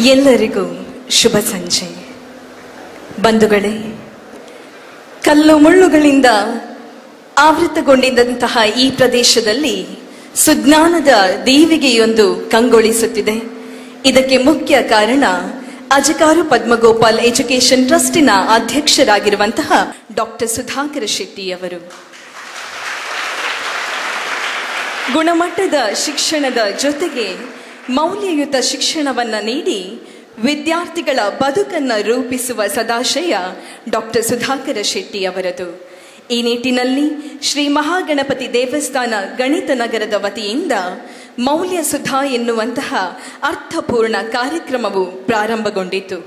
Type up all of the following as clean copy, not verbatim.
ಎಲ್ಲರಿಗೂ ಶುಭ ಸಂಜೆ. ಬಂಧುಗಳೇ, ಕಲ್ಲು ಮುಳ್ಳುಗಳಿಂದ ಆವೃತಗೊಂಡಿದ್ದಂತಹ ಈ ಪ್ರದೇಶದಲ್ಲಿ ಸುಜ್ಞಾನದ ದೀವಿಗೆಯೊಂದು ಕಂಗೊಳಿಸುತ್ತಿದೆ. ಇದಕ್ಕೆ ಮುಖ್ಯ ಕಾರಣ ಅಜಕಾರು ಪದ್ಮಗೋಪಾಲ್ ಎಜುಕೇಶನ್ ಟ್ರಸ್ಟಿನ ಅಧ್ಯಕ್ಷರಾಗಿರುವಂತಹ ಡಾಕ್ಟರ್ ಸುಧಾಕರ ಶೆಟ್ಟಿ ಅವರು. ಗುಣಮಟ್ಟದ ಶಿಕ್ಷಣದ ಜೊತೆಗೆ ಮೌಲ್ಯಯುತ ಶಿಕ್ಷಣವನ್ನ ನೀಡಿ ವಿದ್ಯಾರ್ಥಿಗಳ ಬದುಕನ್ನು ರೂಪಿಸುವ ಸದಾಶಯ ಡಾಕ್ಟರ್ ಸುಧಾಕರ ಶೆಟ್ಟಿ ಅವರದು. ಈ ನಿಟ್ಟಿನಲ್ಲಿ ಶ್ರೀ ಮಹಾಗಣಪತಿ ದೇವಸ್ಥಾನ ಗಣಿತ ನಗರದ ವತಿಯಿಂದ ಮೌಲ್ಯ ಸುಧಾ ಎನ್ನುವಂತಹ ಅರ್ಥಪೂರ್ಣ ಕಾರ್ಯಕ್ರಮವು ಪ್ರಾರಂಭಗೊಂಡಿತು.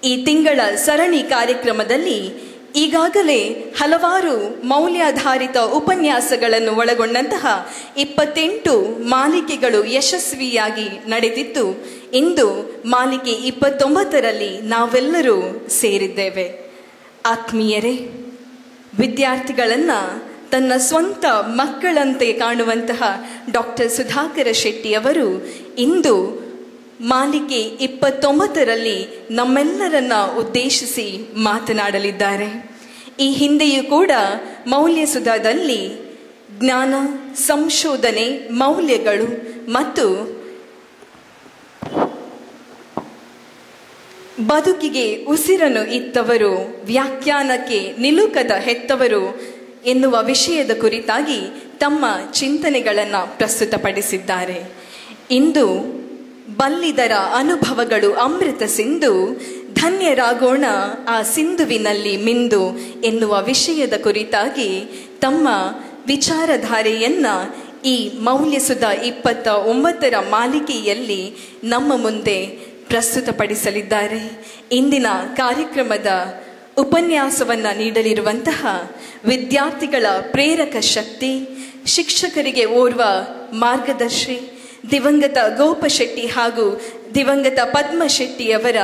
ಈ ತಿಂಗಳ ಸರಣಿ ಕಾರ್ಯಕ್ರಮದಲ್ಲಿ ಈಗಾಗಲೇ ಹಲವಾರು ಮೌಲ್ಯಾಧಾರಿತ ಉಪನ್ಯಾಸಗಳನ್ನು ಒಳಗೊಂಡಂತಹ 28 ಮಾಲಿಕೆಗಳು ಯಶಸ್ವಿಯಾಗಿ ನಡೆದಿದ್ದು, ಇಂದು ಮಾಲಿಕೆ 29ರಲ್ಲಿ ನಾವೆಲ್ಲರೂ ಸೇರಿದ್ದೇವೆ. ಆತ್ಮೀಯರೇ, ವಿದ್ಯಾರ್ಥಿಗಳನ್ನು ತನ್ನ ಸ್ವಂತ ಮಕ್ಕಳಂತೆ ಕಾಣುವಂತಹ ಡಾಕ್ಟರ್ ಸುಧಾಕರ ಶೆಟ್ಟಿ ಅವರು ಇಂದು ಮಾಲಿಕೆ 29ರಲ್ಲಿ ನಮ್ಮೆಲ್ಲರನ್ನ ಉದ್ದೇಶಿಸಿ ಮಾತನಾಡಲಿದ್ದಾರೆ. ಈ ಹಿಂದೆಯೂ ಕೂಡ ಮೌಲ್ಯ ಸುಧಾದಲ್ಲಿ ಜ್ಞಾನ, ಸಂಶೋಧನೆ, ಮೌಲ್ಯಗಳು ಮತ್ತು ಬದುಕಿಗೆ ಉಸಿರನ್ನು ಇತ್ತವರು, ವ್ಯಾಖ್ಯಾನಕ್ಕೆ ನಿಲುಕದ ಹೆತ್ತವರು ಎನ್ನುವ ವಿಷಯದ ಕುರಿತಾಗಿ ತಮ್ಮ ಚಿಂತನೆಗಳನ್ನು ಪ್ರಸ್ತುತಪಡಿಸಿದ್ದಾರೆ. ಇಂದು ಬಲ್ಲಿದರ ಅನುಭವಗಳು ಅಮೃತ ಸಿಂಧು, ಧನ್ಯರಾಗೋಣ ಆ ಸಿಂಧುವಿನಲ್ಲಿ ಮಿಂದು ಎನ್ನುವ ವಿಷಯದ ಕುರಿತಾಗಿ ತಮ್ಮ ವಿಚಾರಧಾರೆಯನ್ನ ಈ ಮೌಲ್ಯಸುಧ 29ರ ಮಾಲಿಕೆಯಲ್ಲಿ ನಮ್ಮ ಮುಂದೆ ಪ್ರಸ್ತುತಪಡಿಸಲಿದ್ದಾರೆ. ಇಂದಿನ ಕಾರ್ಯಕ್ರಮದ ಉಪನ್ಯಾಸವನ್ನ ನೀಡಲಿರುವಂತಹ ವಿದ್ಯಾರ್ಥಿಗಳ ಪ್ರೇರಕ ಶಕ್ತಿ, ಶಿಕ್ಷಕರಿಗೆ ಓರ್ವ ಮಾರ್ಗದರ್ಶಿ, ದಿವಂಗತ ಗೋಪಶೆಟ್ಟಿ ಹಾಗೂ ದಿವಂಗತ ಪದ್ಮಶೆಟ್ಟಿಯವರ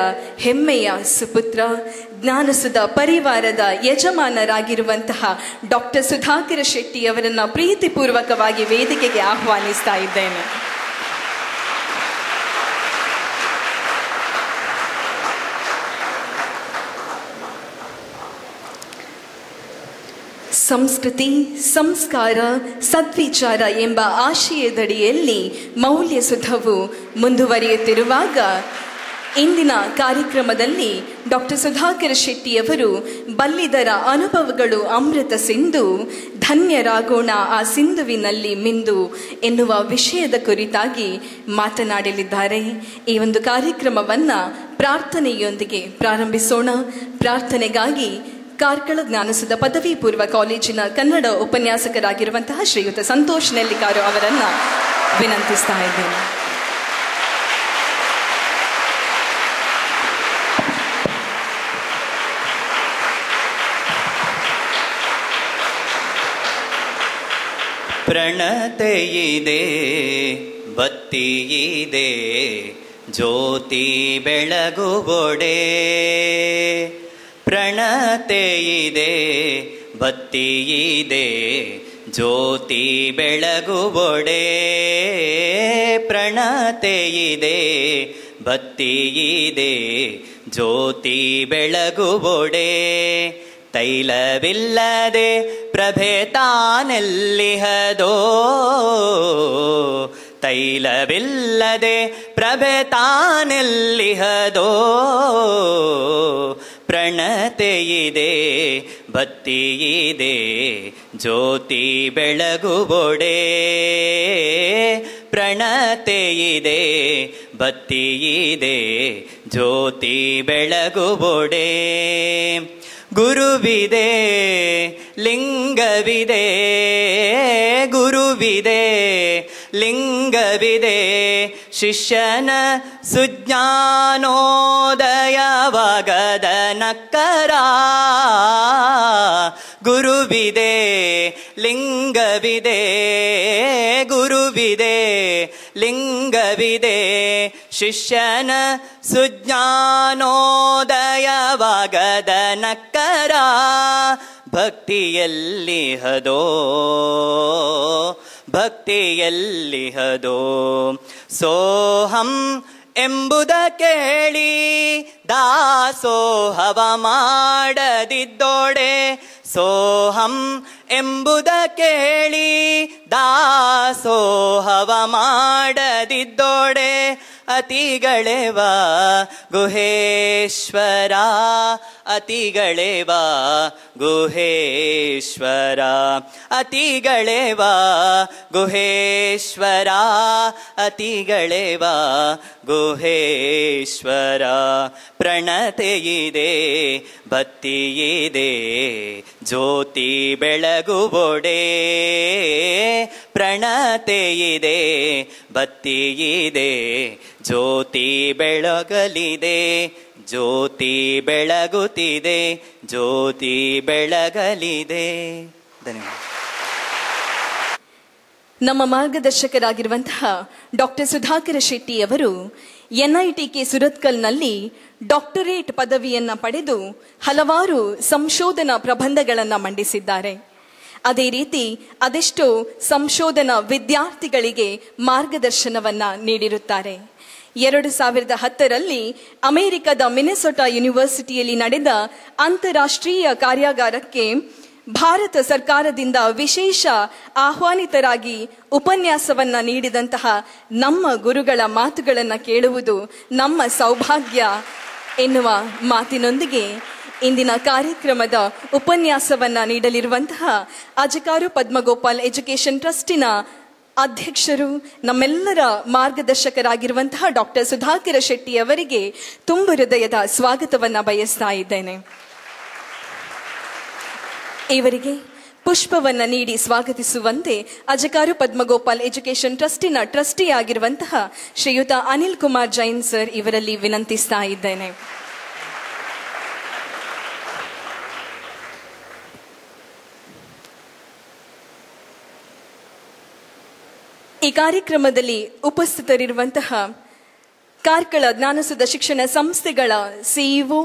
ಹೆಮ್ಮೆಯ ಸುಪುತ್ರ, ಜ್ಞಾನಸುಧ ಪರಿವಾರದ ಯಜಮಾನರಾಗಿರುವಂತಹ ಡಾಕ್ಟರ್ ಸುಧಾಕರ ಶೆಟ್ಟಿಯವರನ್ನು ಪ್ರೀತಿಪೂರ್ವಕವಾಗಿ ವೇದಿಕೆಗೆ ಆಹ್ವಾನಿಸ್ತಾ ಇದ್ದೇನೆ. ಸಂಸ್ಕೃತಿ, ಸಂಸ್ಕಾರ, ಸದ್ವಿಚಾರ ಎಂಬ ಆಶಯದಡಿಯಲ್ಲಿ ಮೌಲ್ಯ ಸುಧವು ಮುಂದುವರಿಯುತ್ತಿರುವಾಗ ಇಂದಿನ ಕಾರ್ಯಕ್ರಮದಲ್ಲಿ ಡಾಕ್ಟರ್ ಸುಧಾಕರ ಶೆಟ್ಟಿಯವರು ಬಲ್ಲಿದರ ಅನುಭವಗಳು ಅಮೃತ ಸಿಂಧು, ಧನ್ಯರಾಗೋಣ ಆ ಸಿಂಧುವಿನಲ್ಲಿ ಮಿಂದು ಎನ್ನುವ ವಿಷಯದ ಕುರಿತಾಗಿ ಮಾತನಾಡಲಿದ್ದಾರೆ. ಈ ಒಂದು ಕಾರ್ಯಕ್ರಮವನ್ನು ಪ್ರಾರ್ಥನೆಯೊಂದಿಗೆ ಪ್ರಾರಂಭಿಸೋಣ. ಪ್ರಾರ್ಥನೆಗಾಗಿ ಕಾರ್ಕಳ ಜ್ಞಾನಸುಧ ಪದವಿ ಪೂರ್ವ ಕಾಲೇಜಿನ ಕನ್ನಡ ಉಪನ್ಯಾಸಕರಾಗಿರುವಂತಹ ಶ್ರೀಯುತ ಸಂತೋಷ್ ನೆಲ್ಲಿಕಾರು ಅವರನ್ನ ವಿನಂತಿಸ್ತಾ ಇದ್ದೇನೆ. ಪ್ರಣತೆಯಿದೆ, ಬತ್ತಿಯಿದೆ, ಜ್ಯೋತಿ ಬೆಳಗುವೊಡೆ. ಪ್ರಣತೆಯಿದೆ, ಬತ್ತಿಯಿದೆ, ಜ್ಯೋತಿ ಬೆಳಗುವೊಡೆ. ಪ್ರಣತೆಯಿದೆ, ಬತ್ತಿಯಿದೆ, ಜ್ಯೋತಿ ಬೆಳಗುವೊಡೆ. ತೈಲವಿಲ್ಲದೆ ಪ್ರಭೆ ತಾನೆಲ್ಲಿಹದೋ, ತೈಲವಿಲ್ಲದೆ ಪ್ರಭೆ ತಾನೆಲ್ಲಿಹದೋ. ಪ್ರಣತೆಯಿದೆ, ಬತ್ತಿಯಿದೆ, ಜ್ಯೋತಿ ಬೆಳಗುವೊಡೆ. ಪ್ರಣತೆಯಿದೆ, ಬತ್ತಿಯಿದೆ, ಜ್ಯೋತಿ ಬೆಳಗುವೊಡೆ. ಗುರುವಿದೆ, ಲಿಂಗವಿದೆ, ಗುರುವಿದೆ, ಲಿಂಗವಿದೆ, ಶಿಷ್ಯನ ಸುಜ್ಞಾನೋದಯವಾಗದ ನಕ್ಕರ. ಗುರುವಿದೆ, ಲಿಂಗವಿದೆ, ಗುರುವಿದೆ, ಲಿಂಗವಿದೆ, ಶಿಷ್ಯನ ಸುಜ್ಞಾನೋದಯವಾಗದ ನಕ್ಕರ. ಭಕ್ತಿಯಲ್ಲಿಹದೋ, ಭಕ್ತಿಯಲ್ಲಿಹದೋ. ಸೋಹಂ ಎಂಬುದ ಕೇಳಿ ದಾಸೋಹವ ಮಾಡದಿದ್ದೋಡೆ. ಸೋಹಂ ಎಂಬುದ ಕೇಳಿ ದಾಸೋಹವ ಮಾಡದಿದ್ದೋಡೆ. ಅತಿಗಳೆವ ಗುಹೇಶ್ವರ, ಅತಿಗಳೆವ ಗುಹೇಶ್ವರ, ಅತಿಗಳೆವ ಗುಹೇಶ್ವರ, ಅತಿಗಳೆವ ಗುಹೇಶ್ವರ. ಪ್ರಣತೆಯಿದೆ ಭಕ್ತಿಯಿದೆ ಜ್ಯೋತಿ ಬೆಳಗುವೊಡೆ. ಪ್ರಣತೆಯಿದೆ ಭಕ್ತಿಯಿದೆ ಜ್ಯೋತಿ ಬೆಳಗಲಿದೆ. ಜ್ಯೋತಿ ಬೆಳಗುತ್ತಿದೆ, ಜ್ಯೋತಿ ಬೆಳಗಲಿದೆ. ಧನ್ಯವಾದ. ನಮ್ಮ ಮಾರ್ಗದರ್ಶಕರಾಗಿರುವಂತಹ ಡಾಕ್ಟರ್ ಸುಧಾಕರ ಶೆಟ್ಟಿ ಅವರು NITK ಸುರತ್ಕಲ್ನಲ್ಲಿ ಡಾಕ್ಟರೇಟ್ ಪದವಿಯನ್ನ ಪಡೆದು ಹಲವಾರು ಸಂಶೋಧನಾ ಪ್ರಬಂಧಗಳನ್ನು ಮಂಡಿಸಿದ್ದಾರೆ. ಅದೇ ರೀತಿ ಅದೆಷ್ಟೋ ಸಂಶೋಧನಾ ವಿದ್ಯಾರ್ಥಿಗಳಿಗೆ ಮಾರ್ಗದರ್ಶನವನ್ನ ನೀಡಿರುತ್ತಾರೆ. 2010ರಲ್ಲಿ ಅಮೆರಿಕದ ಮಿನೆಸೋಟಾ ಯೂನಿವರ್ಸಿಟಿಯಲ್ಲಿ ನಡೆದ ಅಂತಾರಾಷ್ಟ್ರೀಯ ಕಾರ್ಯಾಗಾರಕ್ಕೆ ಭಾರತ ಸರ್ಕಾರದಿಂದ ವಿಶೇಷ ಆಹ್ವಾನಿತರಾಗಿ ಉಪನ್ಯಾಸವನ್ನ ನೀಡಿದಂತಹ ನಮ್ಮ ಗುರುಗಳ ಮಾತುಗಳನ್ನು ಕೇಳುವುದು ನಮ್ಮ ಸೌಭಾಗ್ಯ ಎನ್ನುವ ಮಾತಿನೊಂದಿಗೆ ಇಂದಿನ ಕಾರ್ಯಕ್ರಮದ ಉಪನ್ಯಾಸವನ್ನ ನೀಡಲಿರುವಂತಹ ಅಜಕಾರು ಪದ್ಮಗೋಪಾಲ್ ಎಜುಕೇಷನ್ ಟ್ರಸ್ಟಿನ ಅಧ್ಯಕ್ಷರು, ನಮ್ಮೆಲ್ಲರ ಮಾರ್ಗದರ್ಶಕರಾಗಿರುವಂತಹ ಡಾಕ್ಟರ್ ಸುಧಾಕರ ಶೆಟ್ಟಿ ಅವರಿಗೆ ತುಂಬು ಹೃದಯದ ಸ್ವಾಗತವನ್ನ ಬಯಸ್ತಾ ಇದ್ದೇನೆ. ಇವರಿಗೆ ಪುಷ್ಪವನ್ನ ನೀಡಿ ಸ್ವಾಗತಿಸುವಂತೆ ಅಜಕಾರು ಪದ್ಮಗೋಪಾಲ್ ಎಜುಕೇಷನ್ ಟ್ರಸ್ಟಿನ ಟ್ರಸ್ಟಿ ಆಗಿರುವಂತಹ ಶ್ರೀಯುತ ಅನಿಲ್ ಕುಮಾರ್ ಜೈನ್ ಸರ್ ಇವರಲ್ಲಿ ವಿನಂತಿಸ್ತಾ ಇದ್ದೇನೆ. ಈ ಕಾರ್ಯಕ್ರಮದಲ್ಲಿ ಉಪಸ್ಥಿತರಿರುವಂತಹ ಕಾರ್ಕಳ ಜ್ಞಾನಸುಧ ಶಿಕ್ಷಣ ಸಂಸ್ಥೆಗಳ ಸಿಇಒ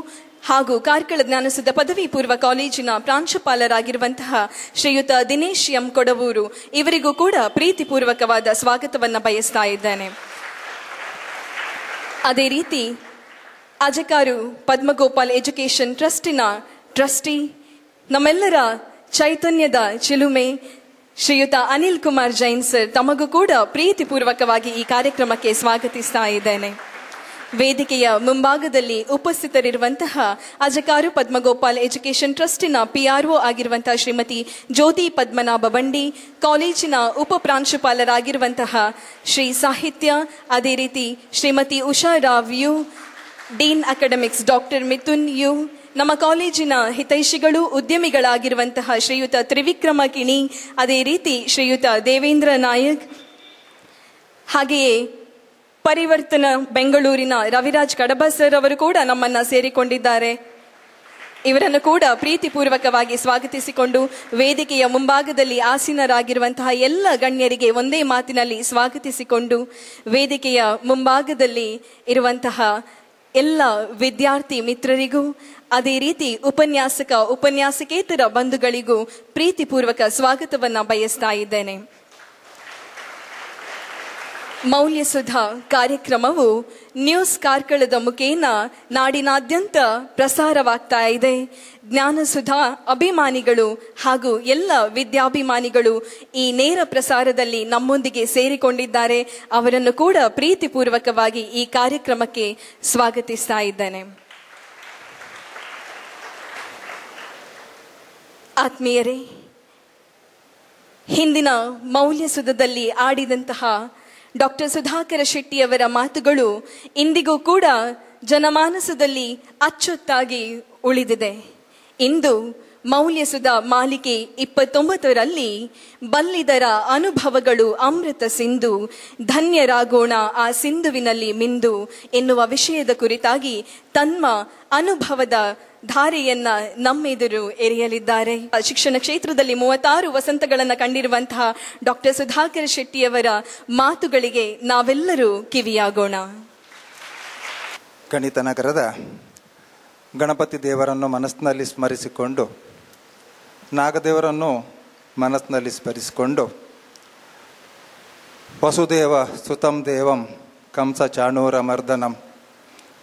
ಹಾಗೂ ಕಾರ್ಕಳ ಜ್ಞಾನಸುಧ ಪದವಿ ಪೂರ್ವ ಕಾಲೇಜಿನ ಪ್ರಾಂಶುಪಾಲರಾಗಿರುವಂತಹ ಶ್ರೀಯುತ ದಿನೇಶ್ ಎಂ ಕೊಡವೂರು ಇವರಿಗೂ ಕೂಡ ಪ್ರೀತಿಪೂರ್ವಕವಾದ ಸ್ವಾಗತವನ್ನು ಬಯಸ್ತಾ ಇದ್ದೇನೆ. ಅದೇ ರೀತಿ ಅಜಕಾರು ಪದ್ಮಗೋಪಾಲ್ ಎಜುಕೇಷನ್ ಟ್ರಸ್ಟಿನ ಟ್ರಸ್ಟಿ, ನಮ್ಮೆಲ್ಲರ ಚೈತನ್ಯದ ಚಿಲುಮೆ ಶ್ರೀಯುತ ಅನಿಲ್ ಕುಮಾರ್ ಜೈನ್ ಸರ್ ತಮಗೂ ಕೂಡ ಪ್ರೀತಿಪೂರ್ವಕವಾಗಿ ಈ ಕಾರ್ಯಕ್ರಮಕ್ಕೆ ಸ್ವಾಗತಿಸ್ತಾ ಇದ್ದೇನೆ. ವೇದಿಕೆಯ ಮುಂಭಾಗದಲ್ಲಿ ಉಪಸ್ಥಿತರಿರುವಂತಹ ಅಜಕಾರು ಪದ್ಮಗೋಪಾಲ್ ಎಜುಕೇಷನ್ ಟ್ರಸ್ಟಿನ PRO ಆಗಿರುವಂತಹ ಶ್ರೀಮತಿ ಜ್ಯೋತಿ ಪದ್ಮನಾಭ ಬಂಡಿ, ಕಾಲೇಜಿನ ಉಪ ಪ್ರಾಂಶುಪಾಲರಾಗಿರುವಂತಹ ಶ್ರೀ ಸಾಹಿತ್ಯ, ಅದೇ ರೀತಿ Shrimati Usha Rao U, dean academics doctor Mithun U, ನಮ್ಮ ಕಾಲೇಜಿನ ಹಿತೈಷಿಗಳು ಉದ್ಯಮಿಗಳಾಗಿರುವಂತಹ ಶ್ರೀಯುತ ತ್ರಿವಿಕ್ರಮ ಕಿಣಿ, ಅದೇ ರೀತಿ ಶ್ರೀಯುತ ದೇವೇಂದ್ರ ನಾಯಕ್, ಹಾಗೆಯೇ ಪರಿವರ್ತನ ಬೆಂಗಳೂರಿನ ರವಿರಾಜ್ ಕಡಬ ಸರ್ ಅವರು ಕೂಡ ನಮ್ಮನ್ನ ಸೇರಿಕೊಂಡಿದ್ದಾರೆ. ಇವರನ್ನು ಕೂಡ ಪ್ರೀತಿಪೂರ್ವಕವಾಗಿ ಸ್ವಾಗತಿಸಿಕೊಂಡು ವೇದಿಕೆಯ ಮುಂಭಾಗದಲ್ಲಿ ಆಸೀನರಾಗಿರುವಂತಹ ಎಲ್ಲ ಗಣ್ಯರಿಗೆ ಒಂದೇ ಮಾತಿನಲ್ಲಿ ಸ್ವಾಗತಿಸಿಕೊಂಡು ವೇದಿಕೆಯ ಮುಂಭಾಗದಲ್ಲಿ ಇರುವಂತಹ ಎಲ್ಲ ವಿದ್ಯಾರ್ಥಿ ಮಿತ್ರರಿಗೂ ಅದೇ ರೀತಿ ಉಪನ್ಯಾಸಕೇತರ ಬಂಧುಗಳಿಗೂ ಪ್ರೀತಿಪೂರ್ವಕ ಸ್ವಾಗತವನ್ನ ಬಯಸ್ತಾ ಇದ್ದೇನೆ. ಮೌಲ್ಯಸುಧಾ ಕಾರ್ಯಕ್ರಮವು ನ್ಯೂಸ್ ಕಾರ್ಕಳದ ಮುಖೇನ ನಾಡಿನಾದ್ಯಂತ ಪ್ರಸಾರವಾಗ್ತಾ ಇದೆ. ಜ್ಞಾನಸುಧಾ ಅಭಿಮಾನಿಗಳು ಹಾಗೂ ಎಲ್ಲ ವಿದ್ಯಾಭಿಮಾನಿಗಳು ಈ ನೇರ ಪ್ರಸಾರದಲ್ಲಿ ನಮ್ಮೊಂದಿಗೆ ಸೇರಿಕೊಂಡಿದ್ದಾರೆ. ಅವರನ್ನು ಕೂಡ ಪ್ರೀತಿಪೂರ್ವಕವಾಗಿ ಈ ಕಾರ್ಯಕ್ರಮಕ್ಕೆ ಸ್ವಾಗತಿಸ್ತಾ ಇದ್ದೇನೆ. ಆತ್ಮೀಯರೇ, ಹಿಂದಿನ ಮೌಲ್ಯಸುಧದಲ್ಲಿ ಆಡಿದಂತಹ ಡಾಕ್ಟರ್ ಸುಧಾಕರ ಶೆಟ್ಟಿಯವರ ಮಾತುಗಳು ಇಂದಿಗೂ ಕೂಡ ಜನಮಾನಸದಲ್ಲಿ ಅಚ್ಚೊತ್ತಾಗಿ ಉಳಿದಿದೆ. ಇಂದು ಮೌಲ್ಯಸುಧಾ ಮಾಲಿಕೆ 29ರಲ್ಲಿ ಬಲ್ಲಿದರ ಅನುಭವಗಳು ಅಮೃತ ಸಿಂಧು, ಧನ್ಯರಾಗೋಣ ಆ ಸಿಂಧುವಿನಲ್ಲಿ ಮಿಂದು ಎನ್ನುವ ವಿಷಯದ ಕುರಿತಾಗಿ ತಮ್ಮ ಅನುಭವದ ಧಾರೆಯನ್ನ ನಮ್ಮೆದುರು ಎರೆಯಲಿದ್ದಾರೆ. ಶಿಕ್ಷಣ ಕ್ಷೇತ್ರದಲ್ಲಿ 36 ವಸಂತಗಳನ್ನು ಕಂಡಿರುವಂತಹ ಡಾಕ್ಟರ್ ಸುಧಾಕರ ಶೆಟ್ಟಿಯವರ ಮಾತುಗಳಿಗೆ ನಾವೆಲ್ಲರೂ ಕಿವಿಯಾಗೋಣ. ಗಣಿತ ನಗರದ ಗಣಪತಿ ದೇವರನ್ನು ಮನಸ್ಸಿನಲ್ಲಿ ಸ್ಮರಿಸಿಕೊಂಡು, ನಾಗದೇವರನ್ನು ಮನಸ್ಸಿನಲ್ಲಿ ಸ್ಮರಿಸಿಕೊಂಡು, ವಸುದೇವ ಸುತಂ ದೇವಂ ಕಂಸ ಚಾಣೂರ ಮರ್ದನಂ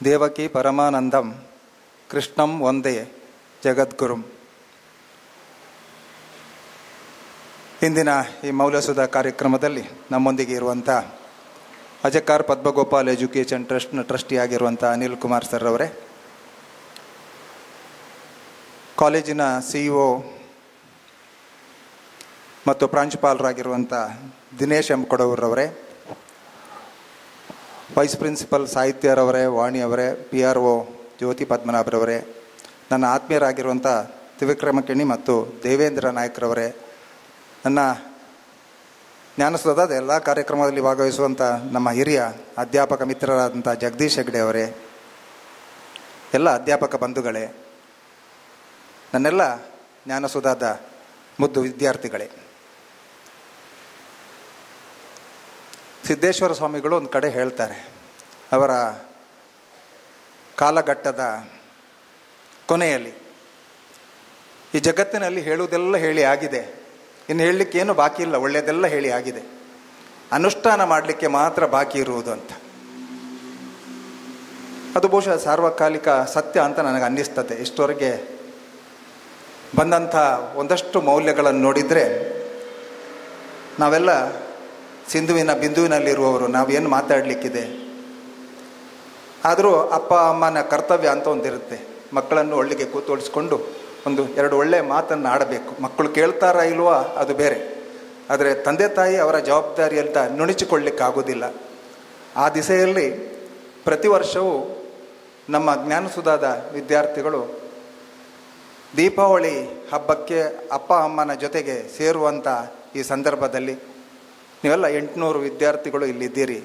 ದೇವಕಿ ಪರಮಾನಂದಂ ಕೃಷ್ಣಂ ವಂದೇ ಜಗದ್ಗುರುಂ. ಇಂದಿನ ಈ ಮೌಲ್ಯಸುಧಾ ಕಾರ್ಯಕ್ರಮದಲ್ಲಿ ನಮ್ಮೊಂದಿಗೆ ಇರುವಂಥ ಅಜಕಾರ್ ಪದ್ಮಗೋಪಾಲ್ ಎಜುಕೇಷನ್ ಟ್ರಸ್ಟ್ನ ಟ್ರಸ್ಟಿಯಾಗಿರುವಂಥ ಅನಿಲ್ ಕುಮಾರ್ ಸರ್ ಅವರೇ, ಕಾಲೇಜಿನ CEO ಮತ್ತು ಪ್ರಾಂಶುಪಾಲರಾಗಿರುವಂಥ ದಿನೇಶ್ ಎಂ ಕೊಡವೂರವರೇ, ವೈಸ್ ಪ್ರಿನ್ಸಿಪಲ್ ಸಾಹಿತ್ಯರವರೇ, ವಾಣಿಯವರೇ, PRO ಜ್ಯೋತಿ ಪದ್ಮನಾಭರವರೇ, ನನ್ನ ಆತ್ಮೀಯರಾಗಿರುವಂಥ ತ್ರಿವಿಕ್ರಮ ಕಿಣಿ ಮತ್ತು ದೇವೇಂದ್ರ ನಾಯ್ಕರವರೇ, ನನ್ನ ಜ್ಞಾನಸುಧದ ಎಲ್ಲ ಕಾರ್ಯಕ್ರಮದಲ್ಲಿ ಭಾಗವಹಿಸುವಂಥ ನಮ್ಮ ಹಿರಿಯ ಅಧ್ಯಾಪಕ ಮಿತ್ರರಾದಂಥ ಜಗದೀಶ್ ಹೆಗ್ಡೆ ಅವರೇ, ಎಲ್ಲ ಅಧ್ಯಾಪಕ ಬಂಧುಗಳೇ, ನನ್ನೆಲ್ಲ ಜ್ಞಾನಸುಧಾದ ಮುದ್ದು ವಿದ್ಯಾರ್ಥಿಗಳೇ. ಸಿದ್ದೇಶ್ವರ ಸ್ವಾಮಿಗಳು ಒಂದು ಕಡೆ ಹೇಳ್ತಾರೆ, ಅವರ ಕಾಲಘಟ್ಟದ ಕೊನೆಯಲ್ಲಿ ಈ ಜಗತ್ತಿನಲ್ಲಿ ಹೇಳುವುದೆಲ್ಲ ಹೇಳಿ ಆಗಿದೆ, ಇನ್ನು ಹೇಳಲಿಕ್ಕೇನು ಬಾಕಿ ಇಲ್ಲ, ಒಳ್ಳೆಯದೆಲ್ಲ ಹೇಳಿ ಆಗಿದೆ, ಅನುಷ್ಠಾನ ಮಾಡಲಿಕ್ಕೆ ಮಾತ್ರ ಬಾಕಿ ಇರುವುದು ಅಂತ. ಅದು ಬಹುಶಃ ಸಾರ್ವಕಾಲಿಕ ಸತ್ಯ ಅಂತ ನನಗೆ ಅನ್ನಿಸ್ತದೆ. ಇಷ್ಟವರೆಗೆ ಬಂದಂಥ ಒಂದಷ್ಟು ಮೌಲ್ಯಗಳನ್ನು ನೋಡಿದರೆ ನಾವೆಲ್ಲ ಸಿಂಧುವಿನ ಬಿಂದುವಿನಲ್ಲಿರುವವರು, ನಾವೇನು ಮಾತಾಡಲಿಕ್ಕಿದೆ. ಆದರೂ ಅಪ್ಪ ಅಮ್ಮನ ಕರ್ತವ್ಯ ಅಂತ ಒಂದಿರುತ್ತೆ, ಮಕ್ಕಳನ್ನು ಒಳ್ಳೆಗೆ ಕೂತೋಳಿಸ್ಕೊಂಡು ಒಂದು ಎರಡು ಒಳ್ಳೆಯ ಮಾತನ್ನು ಆಡಬೇಕು. ಮಕ್ಕಳು ಕೇಳ್ತಾರಾ ಇಲ್ವಾ ಅದು ಬೇರೆ, ಆದರೆ ತಂದೆ ತಾಯಿ ಅವರ ಜವಾಬ್ದಾರಿ ಅಂತ ನುಣಿಸಿಕೊಳ್ಳಿಕ್ಕಾಗೋದಿಲ್ಲ. ಆ ದಿಸೆಯಲ್ಲಿ ಪ್ರತಿ ವರ್ಷವೂ ನಮ್ಮ ಜ್ಞಾನಸುಧಾದ ವಿದ್ಯಾರ್ಥಿಗಳು ದೀಪಾವಳಿ ಹಬ್ಬಕ್ಕೆ ಅಪ್ಪ ಅಮ್ಮನ ಜೊತೆಗೆ ಸೇರುವಂಥ ಈ ಸಂದರ್ಭದಲ್ಲಿ ನೀವೆಲ್ಲ 800 ವಿದ್ಯಾರ್ಥಿಗಳು ಇಲ್ಲಿದ್ದೀರಿ.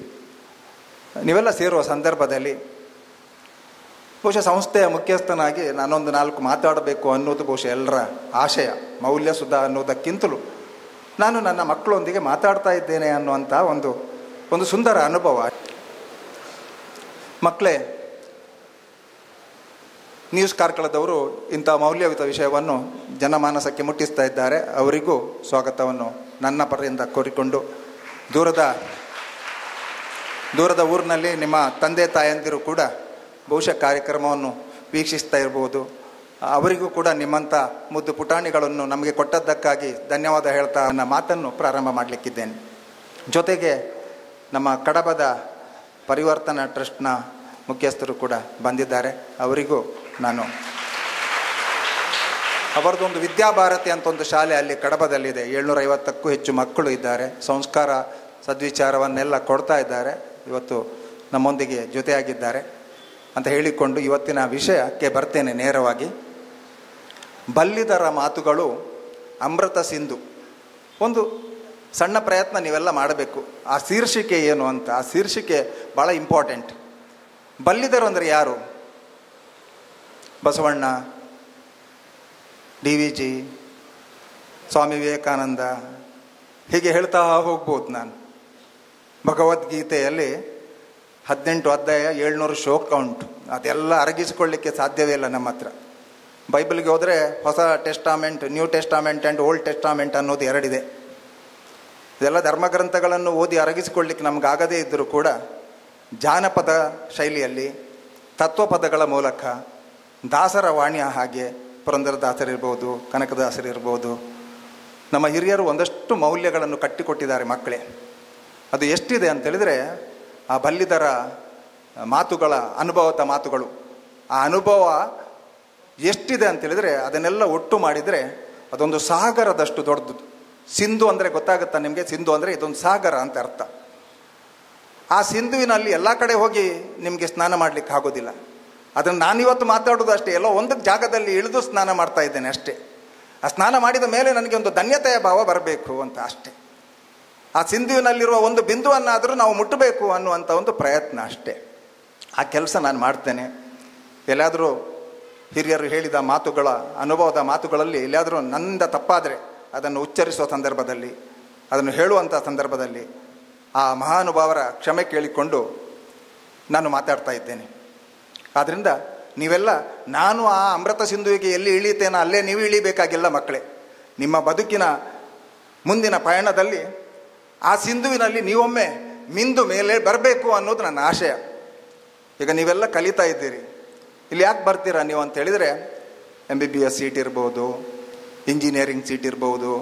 ನೀವೆಲ್ಲ ಸೇರುವ ಸಂದರ್ಭದಲ್ಲಿ ಬಹುಶಃ ಸಂಸ್ಥೆಯ ಮುಖ್ಯಸ್ಥನಾಗಿ ನಾನೊಂದು 4 ಮಾತಾಡಬೇಕು ಅನ್ನೋದು ಬಹುಶಃ ಎಲ್ಲರ ಆಶಯ. ಮೌಲ್ಯಸುಧಾ ಅನ್ನೋದಕ್ಕಿಂತಲೂ ನಾನು ನನ್ನ ಮಕ್ಕಳೊಂದಿಗೆ ಮಾತಾಡ್ತಾ ಇದ್ದೇನೆ ಅನ್ನುವಂಥ ಒಂದು ಸುಂದರ ಅನುಭವ. ಮಕ್ಕಳೇ, ನ್ಯೂಸ್ ಕಾರ್ಕಳದವರು ಇಂಥ ಮೌಲ್ಯಯುತ ವಿಷಯವನ್ನು ಜನಮಾನಸಕ್ಕೆ ಮುಟ್ಟಿಸ್ತಾ ಇದ್ದಾರೆ. ಅವರಿಗೂ ಸ್ವಾಗತವನ್ನು ನನ್ನ ಪರದಿಂದ ಕೋರಿಕೊಂಡು, ದೂರದ ಊರಿನಲ್ಲಿ ನಿಮ್ಮ ತಂದೆ ತಾಯಂದಿರು ಕೂಡ ಬಹುಶಃ ಕಾರ್ಯಕ್ರಮವನ್ನು ವೀಕ್ಷಿಸ್ತಾ ಇರ್ಬೋದು. ಅವರಿಗೂ ಕೂಡ ನಿಮ್ಮಂಥ ಮುದ್ದು ಪುಟಾಣಿಗಳನ್ನು ನಮಗೆ ಕೊಟ್ಟದ್ದಕ್ಕಾಗಿ ಧನ್ಯವಾದ ಹೇಳ್ತಾ ನನ್ನ ಮಾತನ್ನು ಪ್ರಾರಂಭ ಮಾಡಲಿಕ್ಕಿದ್ದೇನೆ. ಜೊತೆಗೆ ನಮ್ಮ ಕಡಬದ ಪರಿವರ್ತನಾ ಟ್ರಸ್ಟ್ನ ಮುಖ್ಯಸ್ಥರು ಕೂಡ ಬಂದಿದ್ದಾರೆ. ಅವರಿಗೂ ನಾನು ಅವರದೊಂದು ವಿದ್ಯಾಭಾರತಿ ಅಂತ ಒಂದು ಶಾಲೆ ಅಲ್ಲಿ ಕಡಬದಲ್ಲಿದೆ, 750ಕ್ಕೂ ಹೆಚ್ಚು ಮಕ್ಕಳು ಇದ್ದಾರೆ. ಸಂಸ್ಕಾರ ಸದ್ವಿಚಾರವನ್ನೆಲ್ಲ ಕೊಡ್ತಾ ಇದ್ದಾರೆ. ಇವತ್ತು ನಮ್ಮೊಂದಿಗೆ ಜೊತೆಯಾಗಿದ್ದಾರೆ ಅಂತ ಹೇಳಿಕೊಂಡು ಇವತ್ತಿನ ವಿಷಯಕ್ಕೆ ಬರ್ತೇನೆ ನೇರವಾಗಿ. ಬಲ್ಲಿದರ ಮಾತುಗಳು ಅಮೃತ ಸಿಂಧು. ಒಂದು ಸಣ್ಣ ಪ್ರಯತ್ನ ನೀವೆಲ್ಲ ಮಾಡಬೇಕು. ಆ ಶೀರ್ಷಿಕೆ ಏನು ಅಂತ, ಆ ಶೀರ್ಷಿಕೆ ಭಾಳ ಇಂಪಾರ್ಟೆಂಟ್. ಬಲ್ಲಿದರು ಅಂದರೆ ಯಾರು? ಬಸವಣ್ಣ, DVG, ಸ್ವಾಮಿ ವಿವೇಕಾನಂದ, ಹೀಗೆ ಹೇಳ್ತಾ ಹೋಗ್ಬೋದು ನಾನು. ಭಗವದ್ಗೀತೆಯಲ್ಲಿ 18 ಅಧ್ಯಾಯ 700 ಶ್ಲೋಕ ಉಂಟು. ಅದೆಲ್ಲ ಅರಗಿಸಿಕೊಳ್ಳಿಕ್ಕೆ ಸಾಧ್ಯವೇ ಇಲ್ಲ ನಮ್ಮ ಹತ್ರ. ಬೈಬಲ್ಗೆ ಹೋದರೆ ಹೊಸ testament, new testament and old testament ಅನ್ನೋದು 2 ಇದೆ. ಇದೆಲ್ಲ ಧರ್ಮಗ್ರಂಥಗಳನ್ನು ಓದಿ ಅರಗಿಸಿಕೊಳ್ಳಿಕ್ಕೆ ನಮಗಾಗದೇ ಇದ್ದರೂ ಕೂಡ ಜಾನಪದ ಶೈಲಿಯಲ್ಲಿ ತತ್ವಪದಗಳ ಮೂಲಕ ದಾಸರ ವಾಣಿಯ ಹಾಗೆ ಪುರಂದರದಾಸರಿರ್ಬೋದು, ಕನಕದಾಸರಿರ್ಬೋದು, ನಮ್ಮ ಹಿರಿಯರು ಒಂದಷ್ಟು ಮೌಲ್ಯಗಳನ್ನು ಕಟ್ಟಿಕೊಟ್ಟಿದ್ದಾರೆ ಮಕ್ಕಳೇ. ಅದು ಎಷ್ಟಿದೆ ಅಂತೇಳಿದರೆ, ಆ ಬಲ್ಲಿದರ ಮಾತುಗಳ ಅನುಭವದ ಮಾತುಗಳು, ಆ ಅನುಭವ ಎಷ್ಟಿದೆ ಅಂತೇಳಿದರೆ ಅದನ್ನೆಲ್ಲ ಒಟ್ಟು ಮಾಡಿದರೆ ಅದೊಂದು ಸಾಗರದಷ್ಟು ದೊಡ್ಡದು. ಸಿಂಧು ಅಂದರೆ ಗೊತ್ತಾಗುತ್ತಾ ನಿಮಗೆ? ಸಿಂಧು ಅಂದರೆ ಇದೊಂದು ಸಾಗರ ಅಂತ ಅರ್ಥ. ಆ ಸಿಂಧುವಿನಲ್ಲಿ ಎಲ್ಲ ಕಡೆ ಹೋಗಿ ನಿಮಗೆ ಸ್ನಾನ ಮಾಡಲಿಕ್ಕೆ ಆಗೋದಿಲ್ಲ. ಅದನ್ನು ನಾನಿವತ್ತು ಮಾತಾಡೋದು ಅಷ್ಟೇ, ಎಲ್ಲೋ ಒಂದು ಜಾಗದಲ್ಲಿ ಇಳಿದು ಸ್ನಾನ ಮಾಡ್ತಾ ಇದ್ದೇನೆ ಅಷ್ಟೇ. ಆ ಸ್ನಾನ ಮಾಡಿದ ಮೇಲೆ ನನಗೆ ಒಂದು ಧನ್ಯತೆಯ ಭಾವ ಬರಬೇಕು ಅಂತ ಅಷ್ಟೇ. ಆ ಸಿಂಧುವಿನಲ್ಲಿರುವ ಒಂದು ಬಿಂದುವನ್ನಾದರೂ ನಾವು ಮುಟ್ಟಬೇಕು ಅನ್ನುವಂಥ ಒಂದು ಪ್ರಯತ್ನ ಅಷ್ಟೇ. ಆ ಕೆಲಸ ನಾನು ಮಾಡ್ತೇನೆ. ಎಲ್ಲಾದರೂ ಹಿರಿಯರು ಹೇಳಿದ ಮಾತುಗಳ, ಅನುಭವದ ಮಾತುಗಳಲ್ಲಿ ಎಲ್ಲಿಯಾದರೂ ನನ್ನಿಂದ ತಪ್ಪಾದರೆ ಅದನ್ನು ಉಚ್ಚರಿಸುವ ಸಂದರ್ಭದಲ್ಲಿ, ಅದನ್ನು ಹೇಳುವಂಥ ಸಂದರ್ಭದಲ್ಲಿ ಆ ಮಹಾನುಭಾವರ ಕ್ಷಮೆ ಕೇಳಿಕೊಂಡು ನಾನು ಮಾತಾಡ್ತಾ ಇದ್ದೇನೆ. ಆದ್ದರಿಂದ ನೀವೆಲ್ಲ, ನಾನು ಆ ಅಮೃತ ಸಿಂಧುವಿಗೆ ಎಲ್ಲಿ ಇಳಿತೇನೋ ಅಲ್ಲೇ ನೀವು ಇಳಿಬೇಕಾಗಿಲ್ಲ ಮಕ್ಕಳೇ. ನಿಮ್ಮ ಬದುಕಿನ ಮುಂದಿನ ಪಯಣದಲ್ಲಿ ಆ ಸಿಂಧುವಿನಲ್ಲಿ ನೀವೊಮ್ಮೆ ಮಿಂದು ಮೇಲೆ ಬರಬೇಕು ಅನ್ನೋದು ನನ್ನ ಆಶಯ. ಈಗ ನೀವೆಲ್ಲ ಕಲಿತಾ ಇದ್ದೀರಿ, ಇಲ್ಲಿ ಯಾಕೆ ಬರ್ತೀರಾ ನೀವು ಅಂತ ಹೇಳಿದರೆ, MBBS ಸೀಟ್ ಇರ್ಬೋದು, ಇಂಜಿನಿಯರಿಂಗ್ ಸೀಟ್ ಇರ್ಬೋದು,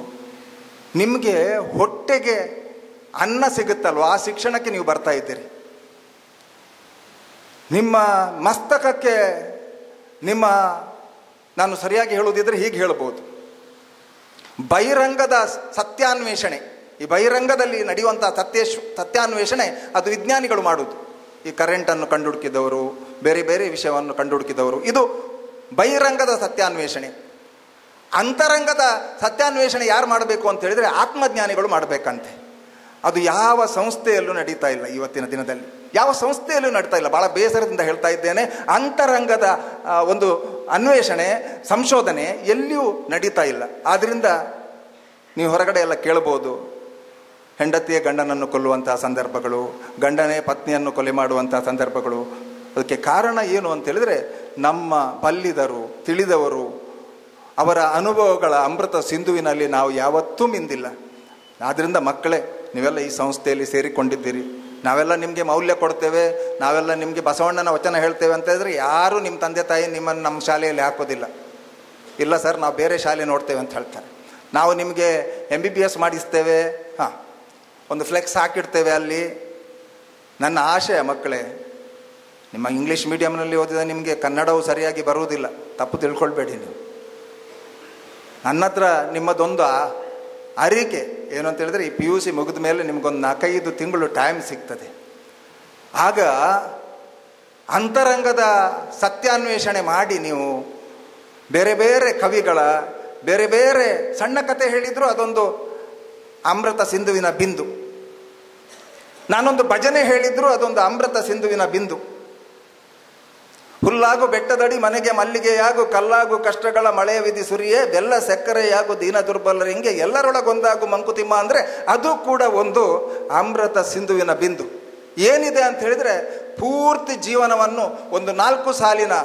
ನಿಮಗೆ ಹೊಟ್ಟೆಗೆ ಅನ್ನ ಸಿಗುತ್ತಲ್ವ ಆ ಶಿಕ್ಷಣಕ್ಕೆ ನೀವು ಬರ್ತಾ ಇದ್ದೀರಿ. ನಿಮ್ಮ ಮಸ್ತಕಕ್ಕೆ ನಾನು ಸರಿಯಾಗಿ ಹೇಳುವುದಿದ್ರೆ ಹೀಗೆ ಹೇಳ್ಬೋದು, ಬಹಿರಂಗದ ಸತ್ಯಾನ್ವೇಷಣೆ, ಈ ಬಹಿರಂಗದಲ್ಲಿ ನಡೆಯುವಂಥ ಸತ್ಯಾನ್ವೇಷಣೆ ಅದು ವಿಜ್ಞಾನಿಗಳು ಮಾಡುವುದು. ಈ ಕರೆಂಟನ್ನು ಕಂಡುಹುಡುಕಿದವರು, ಬೇರೆ ಬೇರೆ ವಿಷಯವನ್ನು ಕಂಡುಹುಡುಕಿದವರು, ಇದು ಬಹಿರಂಗದ ಸತ್ಯಾನ್ವೇಷಣೆ. ಅಂತರಂಗದ ಸತ್ಯಾನ್ವೇಷಣೆ ಯಾರು ಮಾಡಬೇಕು ಅಂತ ಹೇಳಿದರೆ ಆತ್ಮಜ್ಞಾನಿಗಳು ಮಾಡಬೇಕಂತೆ. ಅದು ಯಾವ ಸಂಸ್ಥೆಯಲ್ಲೂ ನಡೀತಾ ಇಲ್ಲ ಇವತ್ತಿನ ದಿನದಲ್ಲಿ, ಯಾವ ಸಂಸ್ಥೆಯಲ್ಲೂ ನಡೀತಾ ಇಲ್ಲ. ಭಾಳ ಬೇಸರದಿಂದ ಹೇಳ್ತಾ ಇದ್ದೇನೆ, ಅಂತರಂಗದ ಒಂದು ಅನ್ವೇಷಣೆ, ಸಂಶೋಧನೆ ಎಲ್ಲಿಯೂ ನಡೀತಾ ಇಲ್ಲ. ಆದ್ದರಿಂದ ನೀವು ಹೊರಗಡೆ ಎಲ್ಲ ಕೇಳ್ಬೋದು, ಹೆಂಡತಿಯೇ ಗಂಡನನ್ನು ಕೊಲ್ಲುವಂತಹ ಸಂದರ್ಭಗಳು, ಗಂಡನೇ ಪತ್ನಿಯನ್ನು ಕೊಲೆ ಮಾಡುವಂತಹ ಸಂದರ್ಭಗಳು. ಅದಕ್ಕೆ ಕಾರಣ ಏನು ಅಂತೇಳಿದರೆ, ನಮ್ಮ ಬಲ್ಲಿದರು, ತಿಳಿದವರು, ಅವರ ಅನುಭವಗಳ ಅಮೃತ ಸಿಂಧುವಿನಲ್ಲಿ ನಾವು ಯಾವತ್ತೂ ಮಿಂದಿಲ್ಲ. ಆದ್ದರಿಂದ ಮಕ್ಕಳೇ, ನೀವೆಲ್ಲ ಈ ಸಂಸ್ಥೆಯಲ್ಲಿ ಸೇರಿಕೊಂಡಿದ್ದೀರಿ, ನಾವೆಲ್ಲ ನಿಮಗೆ ಮೌಲ್ಯ ಕೊಡ್ತೇವೆ, ನಾವೆಲ್ಲ ನಿಮಗೆ ಬಸವಣ್ಣನ ವಚನ ಹೇಳ್ತೇವೆ ಅಂತ ಹೇಳಿದ್ರೆ ಯಾರೂ ನಿಮ್ಮ ತಂದೆ ತಾಯಿ ನಿಮ್ಮನ್ನು ನಮ್ಮ ಶಾಲೆಯಲ್ಲಿ ಹಾಕೋದಿಲ್ಲ. ಇಲ್ಲ ಸರ್, ನಾವು ಬೇರೆ ಶಾಲೆ ನೋಡ್ತೇವೆ ಅಂತ ಹೇಳ್ತಾರೆ. ನಾವು ನಿಮಗೆ MBBS ಮಾಡಿಸ್ತೇವೆ, ಒಂದು ಫ್ಲೆಕ್ಸ್ ಹಾಕಿಡ್ತೇವೆ ಅಲ್ಲಿ. ನನ್ನ ಆಶಯ ಮಕ್ಕಳೇ, ನಿಮ್ಮ ಇಂಗ್ಲೀಷ್ ಮೀಡಿಯಮ್ನಲ್ಲಿ ಓದಿದ ನಿಮಗೆ ಕನ್ನಡವು ಸರಿಯಾಗಿ ಬರುವುದಿಲ್ಲ, ತಪ್ಪು ತಿಳ್ಕೊಳ್ಬೇಡಿ ನೀವು. ನನ್ನ ಹತ್ರ ನಿಮ್ಮದೊಂದು ಅರಿಕೆ ಏನು ಅಂತ ಹೇಳಿದ್ರೆ, ಈ PUC ಮುಗಿದ ಮೇಲೆ ನಿಮಗೊಂದು 4-5 ತಿಂಗಳು ಟೈಮ್ ಸಿಗ್ತದೆ. ಆಗ ಅಂತರಂಗದ ಸತ್ಯಾನ್ವೇಷಣೆ ಮಾಡಿ ನೀವು ಬೇರೆ ಬೇರೆ ಕವಿಗಳ ಬೇರೆ ಬೇರೆ ಸಣ್ಣ ಕತೆ ಹೇಳಿದ್ರು ಅದೊಂದು ಅಮೃತ ಸಿಂಧುವಿನ ಬಿಂದು. ನಾನೊಂದು ಭಜನೆ ಹೇಳಿದ್ರು ಅದೊಂದು ಅಮೃತ ಸಿಂಧುವಿನ ಬಿಂದು. ಹುಲ್ಲಾಗು ಬೆಟ್ಟದಡಿ ಮನೆಗೆ ಮಲ್ಲಿಗೆಯಾಗು, ಕಲ್ಲಾಗು ಕಷ್ಟಗಳ ಮಳೆಯ ವಿಧಿ ಸುರಿಯೇ, ಬೆಲ್ಲ ಸಕ್ಕರೆಯಾಗು ದೀನ ದುರ್ಬಲರಿಂಗೆ, ಎಲ್ಲರೊಳಗೊಂದಾಗು ಮಂಕುತಿಮ್ಮ ಅಂದರೆ ಅದು ಕೂಡ ಒಂದು ಅಮೃತ ಸಿಂಧುವಿನ ಬಿಂದು. ಏನಿದೆ ಅಂತ ಹೇಳಿದರೆ, ಪೂರ್ತಿ ಜೀವನವನ್ನು ಒಂದು 4 ಸಾಲಿನ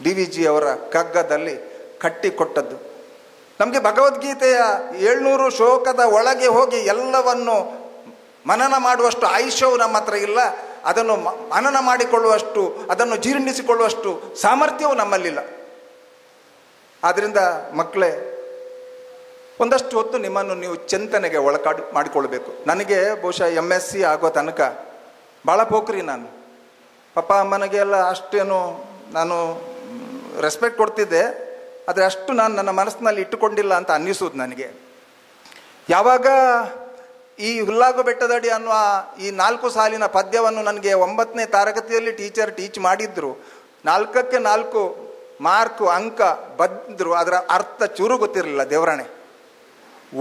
DVG ಅವರ ಕಗ್ಗದಲ್ಲಿ ಕಟ್ಟಿಕೊಟ್ಟದ್ದು. ನಮಗೆ ಭಗವದ್ಗೀತೆಯ 700 ಶ್ಲೋಕದ ಒಳಗೆ ಹೋಗಿ ಎಲ್ಲವನ್ನು ಮನನ ಮಾಡುವಷ್ಟು ಆಯುಷ್ಯವು ನಮ್ಮ ಹತ್ರ ಇಲ್ಲ. ಅದನ್ನು ಮನನ ಮಾಡಿಕೊಳ್ಳುವಷ್ಟು, ಅದನ್ನು ಜೀರ್ಣಿಸಿಕೊಳ್ಳುವಷ್ಟು ಸಾಮರ್ಥ್ಯವು ನಮ್ಮಲ್ಲಿಲ್ಲ. ಆದ್ದರಿಂದ ಮಕ್ಕಳೇ, ಒಂದಷ್ಟು ಹೊತ್ತು ನಿಮ್ಮನ್ನು ನೀವು ಚಿಂತನೆಗೆ ಮಾಡಿಕೊಳ್ಬೇಕು. ನನಗೆ ಬಹುಶಃ MSc ಆಗೋ ತನಕ ಭಾಳ ಪೋಖ್ರಿ ನಾನು. ಪಪ್ಪ ಅಮ್ಮನಿಗೆ ಎಲ್ಲ ಅಷ್ಟೇನು ನಾನು ರೆಸ್ಪೆಕ್ಟ್ ಕೊಡ್ತಿದ್ದೆ, ಆದರೆ ಅಷ್ಟು ನಾನು ನನ್ನ ಮನಸ್ಸಿನಲ್ಲಿ ಇಟ್ಟುಕೊಂಡಿಲ್ಲ ಅಂತ ಅನ್ನಿಸೋದು ನನಗೆ. ಯಾವಾಗ ಈ ಹುಲ್ಲಾಗು ಬೆಟ್ಟದಡಿ ಅನ್ನುವ ಈ 4 ಸಾಲಿನ ಪದ್ಯವನ್ನು ನನಗೆ 9ನೇ ತರಗತಿಯಲ್ಲಿ ಟೀಚರ್ ಟೀಚ್ ಮಾಡಿದ್ರು, 4ಕ್ಕೆ 4 ಮಾರ್ಕು ಅಂಕ ಬಂದರು, ಅದರ ಅರ್ಥ ಚೂರು ಗೊತ್ತಿರಲಿಲ್ಲ ದೇವರಾಣೆ.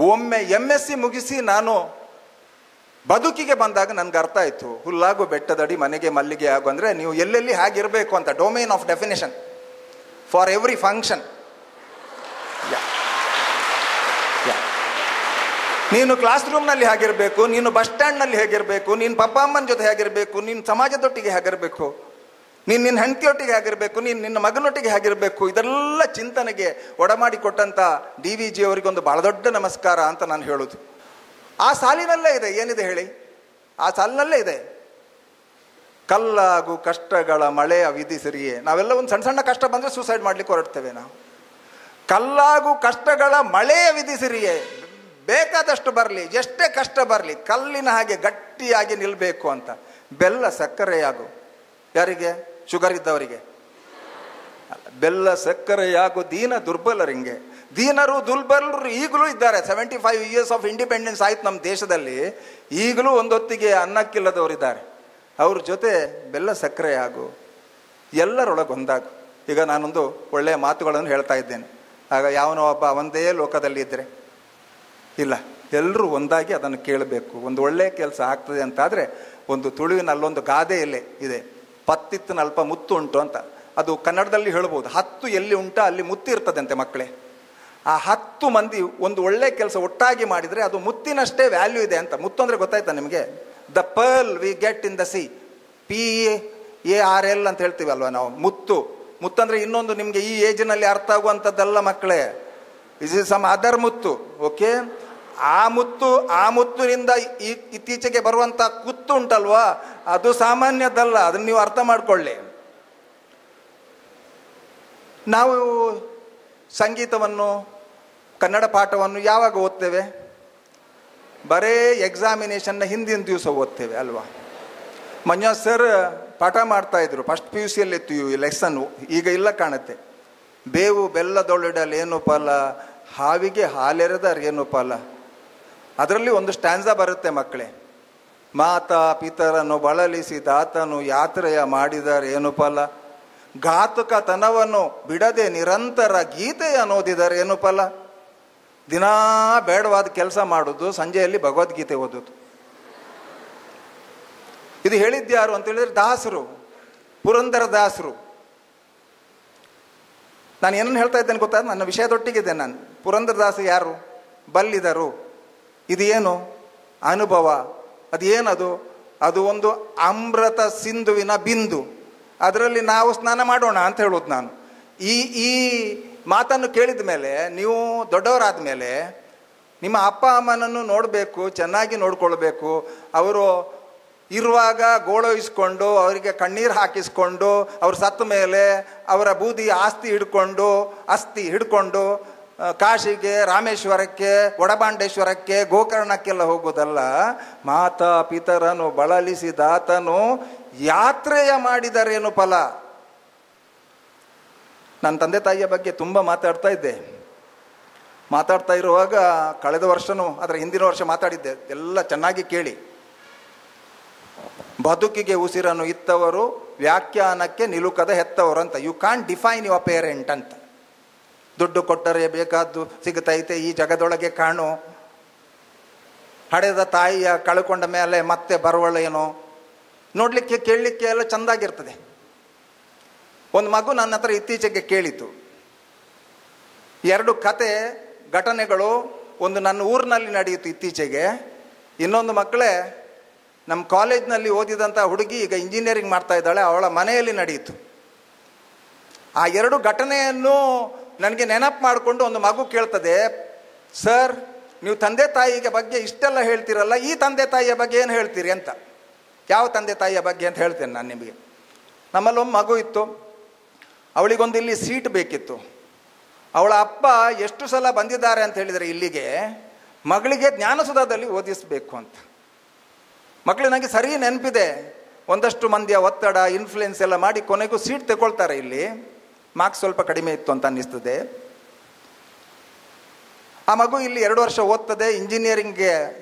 ಒಮ್ಮೆ MSc ಮುಗಿಸಿ ನಾನು ಬದುಕಿಗೆ ಬಂದಾಗ ನನಗೆ ಅರ್ಥ ಆಯಿತು, ಹುಲ್ಲಾಗು ಬೆಟ್ಟದಡಿ ಮನೆಗೆ ಮಲ್ಲಿಗೆ ಆಗು ಅಂದರೆ ನೀವು ಎಲ್ಲೆಲ್ಲಿ ಹಾಗಿರಬೇಕು ಅಂತ. Domain of definition for every function. ನೀನು ಕ್ಲಾಸ್ ರೂಮ್ನಲ್ಲಿ ಹೇಗಿರಬೇಕು, ನೀನು ಬಸ್ ಸ್ಟ್ಯಾಂಡ್ನಲ್ಲಿ ಹೇಗಿರಬೇಕು, ನೀನು ಪಪ್ಪ ಅಮ್ಮನ ಜೊತೆ ಹೇಗಿರಬೇಕು, ನೀನು ಸಮಾಜದೊಟ್ಟಿಗೆ ಹೇಗಿರಬೇಕು, ನೀನು ನಿನ್ನ ಹೆಂಡತಿಯೊಟ್ಟಿಗೆ ಹೇಗಿರಬೇಕು, ನೀನು ನಿನ್ನ ಮಗನೊಟ್ಟಿಗೆ ಹೇಗಿರಬೇಕು, ಇದೆಲ್ಲ ಚಿಂತನೆಗೆ ಒಡಮಾಡಿಕೊಟ್ಟಂಥ DVG ಅವರಿಗೊಂದು ಭಾಳ ದೊಡ್ಡ ನಮಸ್ಕಾರ ಅಂತ ನಾನು ಹೇಳೋದು. ಆ ಸಾಲಿನಲ್ಲೇ ಇದೆ, ಏನಿದೆ ಹೇಳಿ, ಆ ಸಾಲಿನಲ್ಲೇ ಇದೆ. ಕಲ್ಲಾಗು ಕಷ್ಟಗಳ ಮಳೆಯ ವಿಧಿ ಸರಿಯೇ. ನಾವೆಲ್ಲ ಒಂದು ಸಣ್ಣ ಸಣ್ಣ ಕಷ್ಟ ಬಂದರೆ ಸೂಸೈಡ್ ಮಾಡ್ಲಿಕ್ಕೆ ಹೊರಡ್ತೇವೆ ನಾವು. ಕಲ್ಲಾಗು ಕಷ್ಟಗಳ ಮಳೆಯ ವಿಧಿ ಸರಿಯೇ, ಬೇಕಾದಷ್ಟು ಬರಲಿ, ಎಷ್ಟೇ ಕಷ್ಟ ಬರಲಿ, ಕಲ್ಲಿನ ಹಾಗೆ ಗಟ್ಟಿಯಾಗಿ ನಿಲ್ಲಬೇಕು ಅಂತ. ಬೆಲ್ಲ ಸಕ್ಕರೆಯಾಗು, ಯಾರಿಗೆ? ಶುಗರ್ ಇದ್ದವರಿಗೆ. ಬೆಲ್ಲ ಸಕ್ಕರೆಯಾಗು ದೀನ ದುರ್ಬಲರಿಂಗೆ. ದೀನರು ದುರ್ಬಲರು ಈಗಲೂ ಇದ್ದಾರೆ. 75 years ಆಫ್ ಇಂಡಿಪೆಂಡೆನ್ಸ್ ಆಯ್ತು ನಮ್ಮ ದೇಶದಲ್ಲಿ, ಈಗಲೂ ಒಂದೊತ್ತಿಗೆ ಅನ್ನಕ್ಕಿಲ್ಲದವರಿದ್ದಾರೆ. ಅವ್ರ ಜೊತೆ ಬೆಲ್ಲ ಸಕ್ಕರೆಯಾಗು, ಎಲ್ಲರೊಳಗೊಂದಾಗು. ಈಗ ನಾನೊಂದು ಒಳ್ಳೆಯ ಮಾತುಗಳನ್ನು ಹೇಳ್ತಾ ಇದ್ದೇನೆ, ಆಗ ಯಾವನೋ ಒಬ್ಬ ಒಂದೇ ಲೋಕದಲ್ಲಿ ಇದ್ದರೆ ಇಲ್ಲ, ಎಲ್ಲರೂ ಒಂದಾಗಿ ಅದನ್ನು ಕೇಳಬೇಕು. ಒಂದು ಒಳ್ಳೆಯ ಕೆಲಸ ಆಗ್ತದೆ ಅಂತಾದರೆ, ಒಂದು ತುಳುವಿನಲ್ಲೊಂದು ಗಾದೆ ಇದೆ, ಪತ್ತಿತ್ತನಲ್ಪ ಮುತ್ತು ಉಂಟು ಅಂತ. ಅದು ಕನ್ನಡದಲ್ಲಿ ಹೇಳ್ಬೋದು, 10 ಎಲ್ಲಿ ಉಂಟ ಅಲ್ಲಿ ಮುತ್ತು ಇರ್ತದಂತೆ ಮಕ್ಕಳೇ. ಆ 10 ಮಂದಿ ಒಂದು ಒಳ್ಳೆ ಕೆಲಸ ಒಟ್ಟಾಗಿ ಮಾಡಿದರೆ ಅದು ಮುತ್ತಿನಷ್ಟೇ ವ್ಯಾಲ್ಯೂ ಇದೆ ಅಂತ. ಮುತ್ತು ಅಂದರೆ ಗೊತ್ತಾಯ್ತಾ ನಿಮಗೆ? The pearl we get in the C, PEARL ಅಂತ ಹೇಳ್ತೀವಿ ಅಲ್ವಾ ನಾವು. ಮುತ್ತು ಮುತ್ತಂದರೆ ಇನ್ನೊಂದು ನಿಮಗೆ ಈ ಏಜಿನಲ್ಲಿ ಅರ್ಥ ಆಗುವಂಥದ್ದಲ್ಲ ಮಕ್ಕಳೇ. ಇಸ್ ಇಸ್ ಸಮ್ ಅದರ್ ಮುತ್ತು. ಓಕೆ, ಆ ಮುತ್ತಿನಿಂದ ಇತ್ತೀಚೆಗೆ ಬರುವಂಥ ಕುತ್ತು ಉಂಟಲ್ವಾ, ಅದು ಸಾಮಾನ್ಯದಲ್ಲ. ಅದನ್ನು ನೀವು ಅರ್ಥ ಮಾಡ್ಕೊಳ್ಳಿ. ನಾವು ಸಂಗೀತವನ್ನು, ಕನ್ನಡ ಪಾಠವನ್ನು ಯಾವಾಗ ಓದ್ತೇವೆ? ಬರೇ ಎಕ್ಸಾಮಿನೇಷನ್ನ ಹಿಂದಿನ ದಿವಸ ಓದ್ತೇವೆ ಅಲ್ವಾ? ಮಂಜುನಾಥ್ ಸರ್ ಪಾಠ ಮಾಡ್ತಾಯಿದ್ರು, ಫಸ್ಟ್ PUC ಇತ್ತು ಈ ಲೆಸನ್ನು, ಈಗ ಇಲ್ಲ ಕಾಣುತ್ತೆ. ಬೇವು ಬೆಲ್ಲದೊಳ್ಳಿಡಲೇನು ಫಲ, ಹಾವಿಗೆ ಹಾಲೆರೆದರೇನು ಫಲ. ಅದರಲ್ಲಿ ಒಂದು ಸ್ಟ್ಯಾನ್ಸ ಬರುತ್ತೆ ಮಕ್ಕಳೇ. ಮಾತಾ ಪಿತರನ್ನು ಬಳಲಿಸಿದಾತನು ಯಾತ್ರೆಯ ಮಾಡಿದರೇನು ಫಲ, ಘಾತುಕತನವನ್ನು ಬಿಡದೆ ನಿರಂತರ ಗೀತೆಯ ಓದಿದರೇನು ಫಲ. ದಿನಾ ಬೇಡವಾದ ಕೆಲಸ ಮಾಡೋದು, ಸಂಜೆಯಲ್ಲಿ ಭಗವದ್ಗೀತೆ ಓದೋದು. ಇದು ಹೇಳಿದ್ಯಾರು ಅಂತ ಹೇಳಿದ್ರೆ ದಾಸರು, ಪುರಂದರ ದಾಸರು. ನಾನು ಏನನ್ನು ಹೇಳ್ತಾ ಇದ್ದೇನೆ ಗೊತ್ತಾ? ನನ್ನ ವಿಷಯದೊಟ್ಟಿಗಿದ್ದೇನೆ ನಾನು. ಪುರಂದರದಾಸ ಯಾರು? ಬಲ್ಲಿದರು. ಇದೇನು ಅನುಭವ? ಅದೇನದು? ಅದು ಒಂದು ಅಮೃತ ಸಿಂಧುವಿನ ಬಿಂದು. ಅದರಲ್ಲಿ ನಾವು ಸ್ನಾನ ಮಾಡೋಣ ಅಂತ ಹೇಳೋದು ನಾನು. ಈ ಮಾತನ್ನು ಕೇಳಿದ ಮೇಲೆ, ನೀವು ದೊಡ್ಡವರಾದ ಮೇಲೆ ನಿಮ್ಮ ಅಪ್ಪ ಅಮ್ಮನನ್ನು ನೋಡಬೇಕು, ಚೆನ್ನಾಗಿ ನೋಡ್ಕೊಳ್ಬೇಕು. ಅವರು ಇರುವಾಗ ಗೋಳೊಯಿಸ್ಕೊಂಡು, ಅವರಿಗೆ ಕಣ್ಣೀರು ಹಾಕಿಸ್ಕೊಂಡು, ಅವ್ರು ಸತ್ತ ಮೇಲೆ ಅವರ ಬೂದಿ ಅಸ್ಥಿ ಹಿಡ್ಕೊಂಡು ಕಾಶಿಗೆ, ರಾಮೇಶ್ವರಕ್ಕೆ, ವಡಬಾಂಡೇಶ್ವರಕ್ಕೆ, ಗೋಕರ್ಣಕ್ಕೆಲ್ಲ ಹೋಗೋದಲ್ಲ. ಮಾತಾ ಪಿತರನು ಬಳಲಿಸಿದಾತನು ಯಾತ್ರೆಯ ಮಾಡಿದರೇನು ಫಲ. ನನ್ನ ತಂದೆ ತಾಯಿಯ ಬಗ್ಗೆ ತುಂಬ ಮಾತಾಡ್ತಾ ಇರುವಾಗ ಕಳೆದ ವರ್ಷನೂ ಅದರ ಹಿಂದಿನ ವರ್ಷ ಮಾತಾಡಿದ್ದೆ. ಎಲ್ಲ ಚೆನ್ನಾಗಿ ಕೇಳಿ. ಬದುಕಿಗೆ ಉಸಿರನ್ನು ಇತ್ತವರು, ವ್ಯಾಖ್ಯಾನಕ್ಕೆ ನಿಲುಕದ ಹೆತ್ತವರು ಅಂತ. You can't define your parent ಅಂತ. ದುಡ್ಡು ಕೊಟ್ಟರೆ ಬೇಕಾದ್ದು ಸಿಗುತ್ತೈತೆ ಈ ಜಗದೊಳಗೆ ಕಾಣು. ಹಡೆದ ತಾಯಿಯ ಕಳ್ಕೊಂಡ ಮೇಲೆ ಮತ್ತೆ ಬರುವಳೇನೋ. ನೋಡಲಿಕ್ಕೆ ಕೇಳಲಿಕ್ಕೆ ಎಲ್ಲ ಚೆಂದಾಗಿರ್ತದೆ. ಒಂದು ಮಗು ನನ್ನ ಹತ್ರ ಇತ್ತೀಚೆಗೆ ಕೇಳಿತು. 2 ಕತೆ ಘಟನೆಗಳು. ಒಂದು ನನ್ನ ಊರಿನಲ್ಲಿ ನಡೆಯಿತು ಇತ್ತೀಚೆಗೆ. ಇನ್ನೊಂದು ಮಕ್ಕಳೇ, ನಮ್ಮ ಕಾಲೇಜ್ನಲ್ಲಿ ಓದಿದಂಥ ಹುಡುಗಿ ಈಗ ಇಂಜಿನಿಯರಿಂಗ್ ಮಾಡ್ತಾ ಇದ್ದಾಳೆ, ಅವಳ ಮನೆಯಲ್ಲಿ ನಡೆಯಿತು. ಆ 2 ಘಟನೆಯನ್ನು ನನಗೆ ನೆನಪು ಮಾಡಿಕೊಂಡು ಒಂದು ಮಗು ಕೇಳ್ತದೆ, ಸರ್ ನೀವು ತಂದೆ ತಾಯಿಗೆ ಬಗ್ಗೆ ಇಷ್ಟೆಲ್ಲ ಹೇಳ್ತೀರಲ್ಲ, ಈ ತಂದೆ ತಾಯಿಯ ಬಗ್ಗೆ ಏನು ಹೇಳ್ತೀರಿ ಅಂತ. ಯಾವ ತಂದೆ ತಾಯಿಯ ಬಗ್ಗೆ ಅಂತ ಹೇಳ್ತೇನೆ ನಾನು ನಿಮಗೆ. ನಮ್ಮಲ್ಲೊಂದು ಮಗು ಇತ್ತು, ಅವಳಿಗೊಂದು ಇಲ್ಲಿ ಸೀಟ್ ಬೇಕಿತ್ತು. ಅವಳ ಅಪ್ಪ ಎಷ್ಟು ಸಲ ಬಂದಿದ್ದಾರೆ ಅಂತ ಹೇಳಿದರೆ ಇಲ್ಲಿಗೆ, ಮಗಳಿಗೆ ಜ್ಞಾನಸುಧಾದಲ್ಲಿ ಓದಿಸಬೇಕು ಅಂತ. ಮಕ್ಕಳು ನನಗೆ ಸರಿ ನೆನಪಿದೆ. ಒಂದಷ್ಟು ಮಂದಿಯ ಒತ್ತಡ, ಇನ್ಫ್ಲುಯೆನ್ಸ್ ಎಲ್ಲ ಮಾಡಿ ಕೊನೆಗೂ ಸೀಟ್ ತಗೊಳ್ತಾರೆ. ಇಲ್ಲಿ ಮಾರ್ಕ್ಸ್ ಸ್ವಲ್ಪ ಕಡಿಮೆ ಇತ್ತು ಅಂತ ಅನ್ನಿಸ್ತದೆ. ಆ ಮಗು ಇಲ್ಲಿ 2 ವರ್ಷ ಓದ್ತದೆ, ಇಂಜಿನಿಯರಿಂಗ್ಗೆ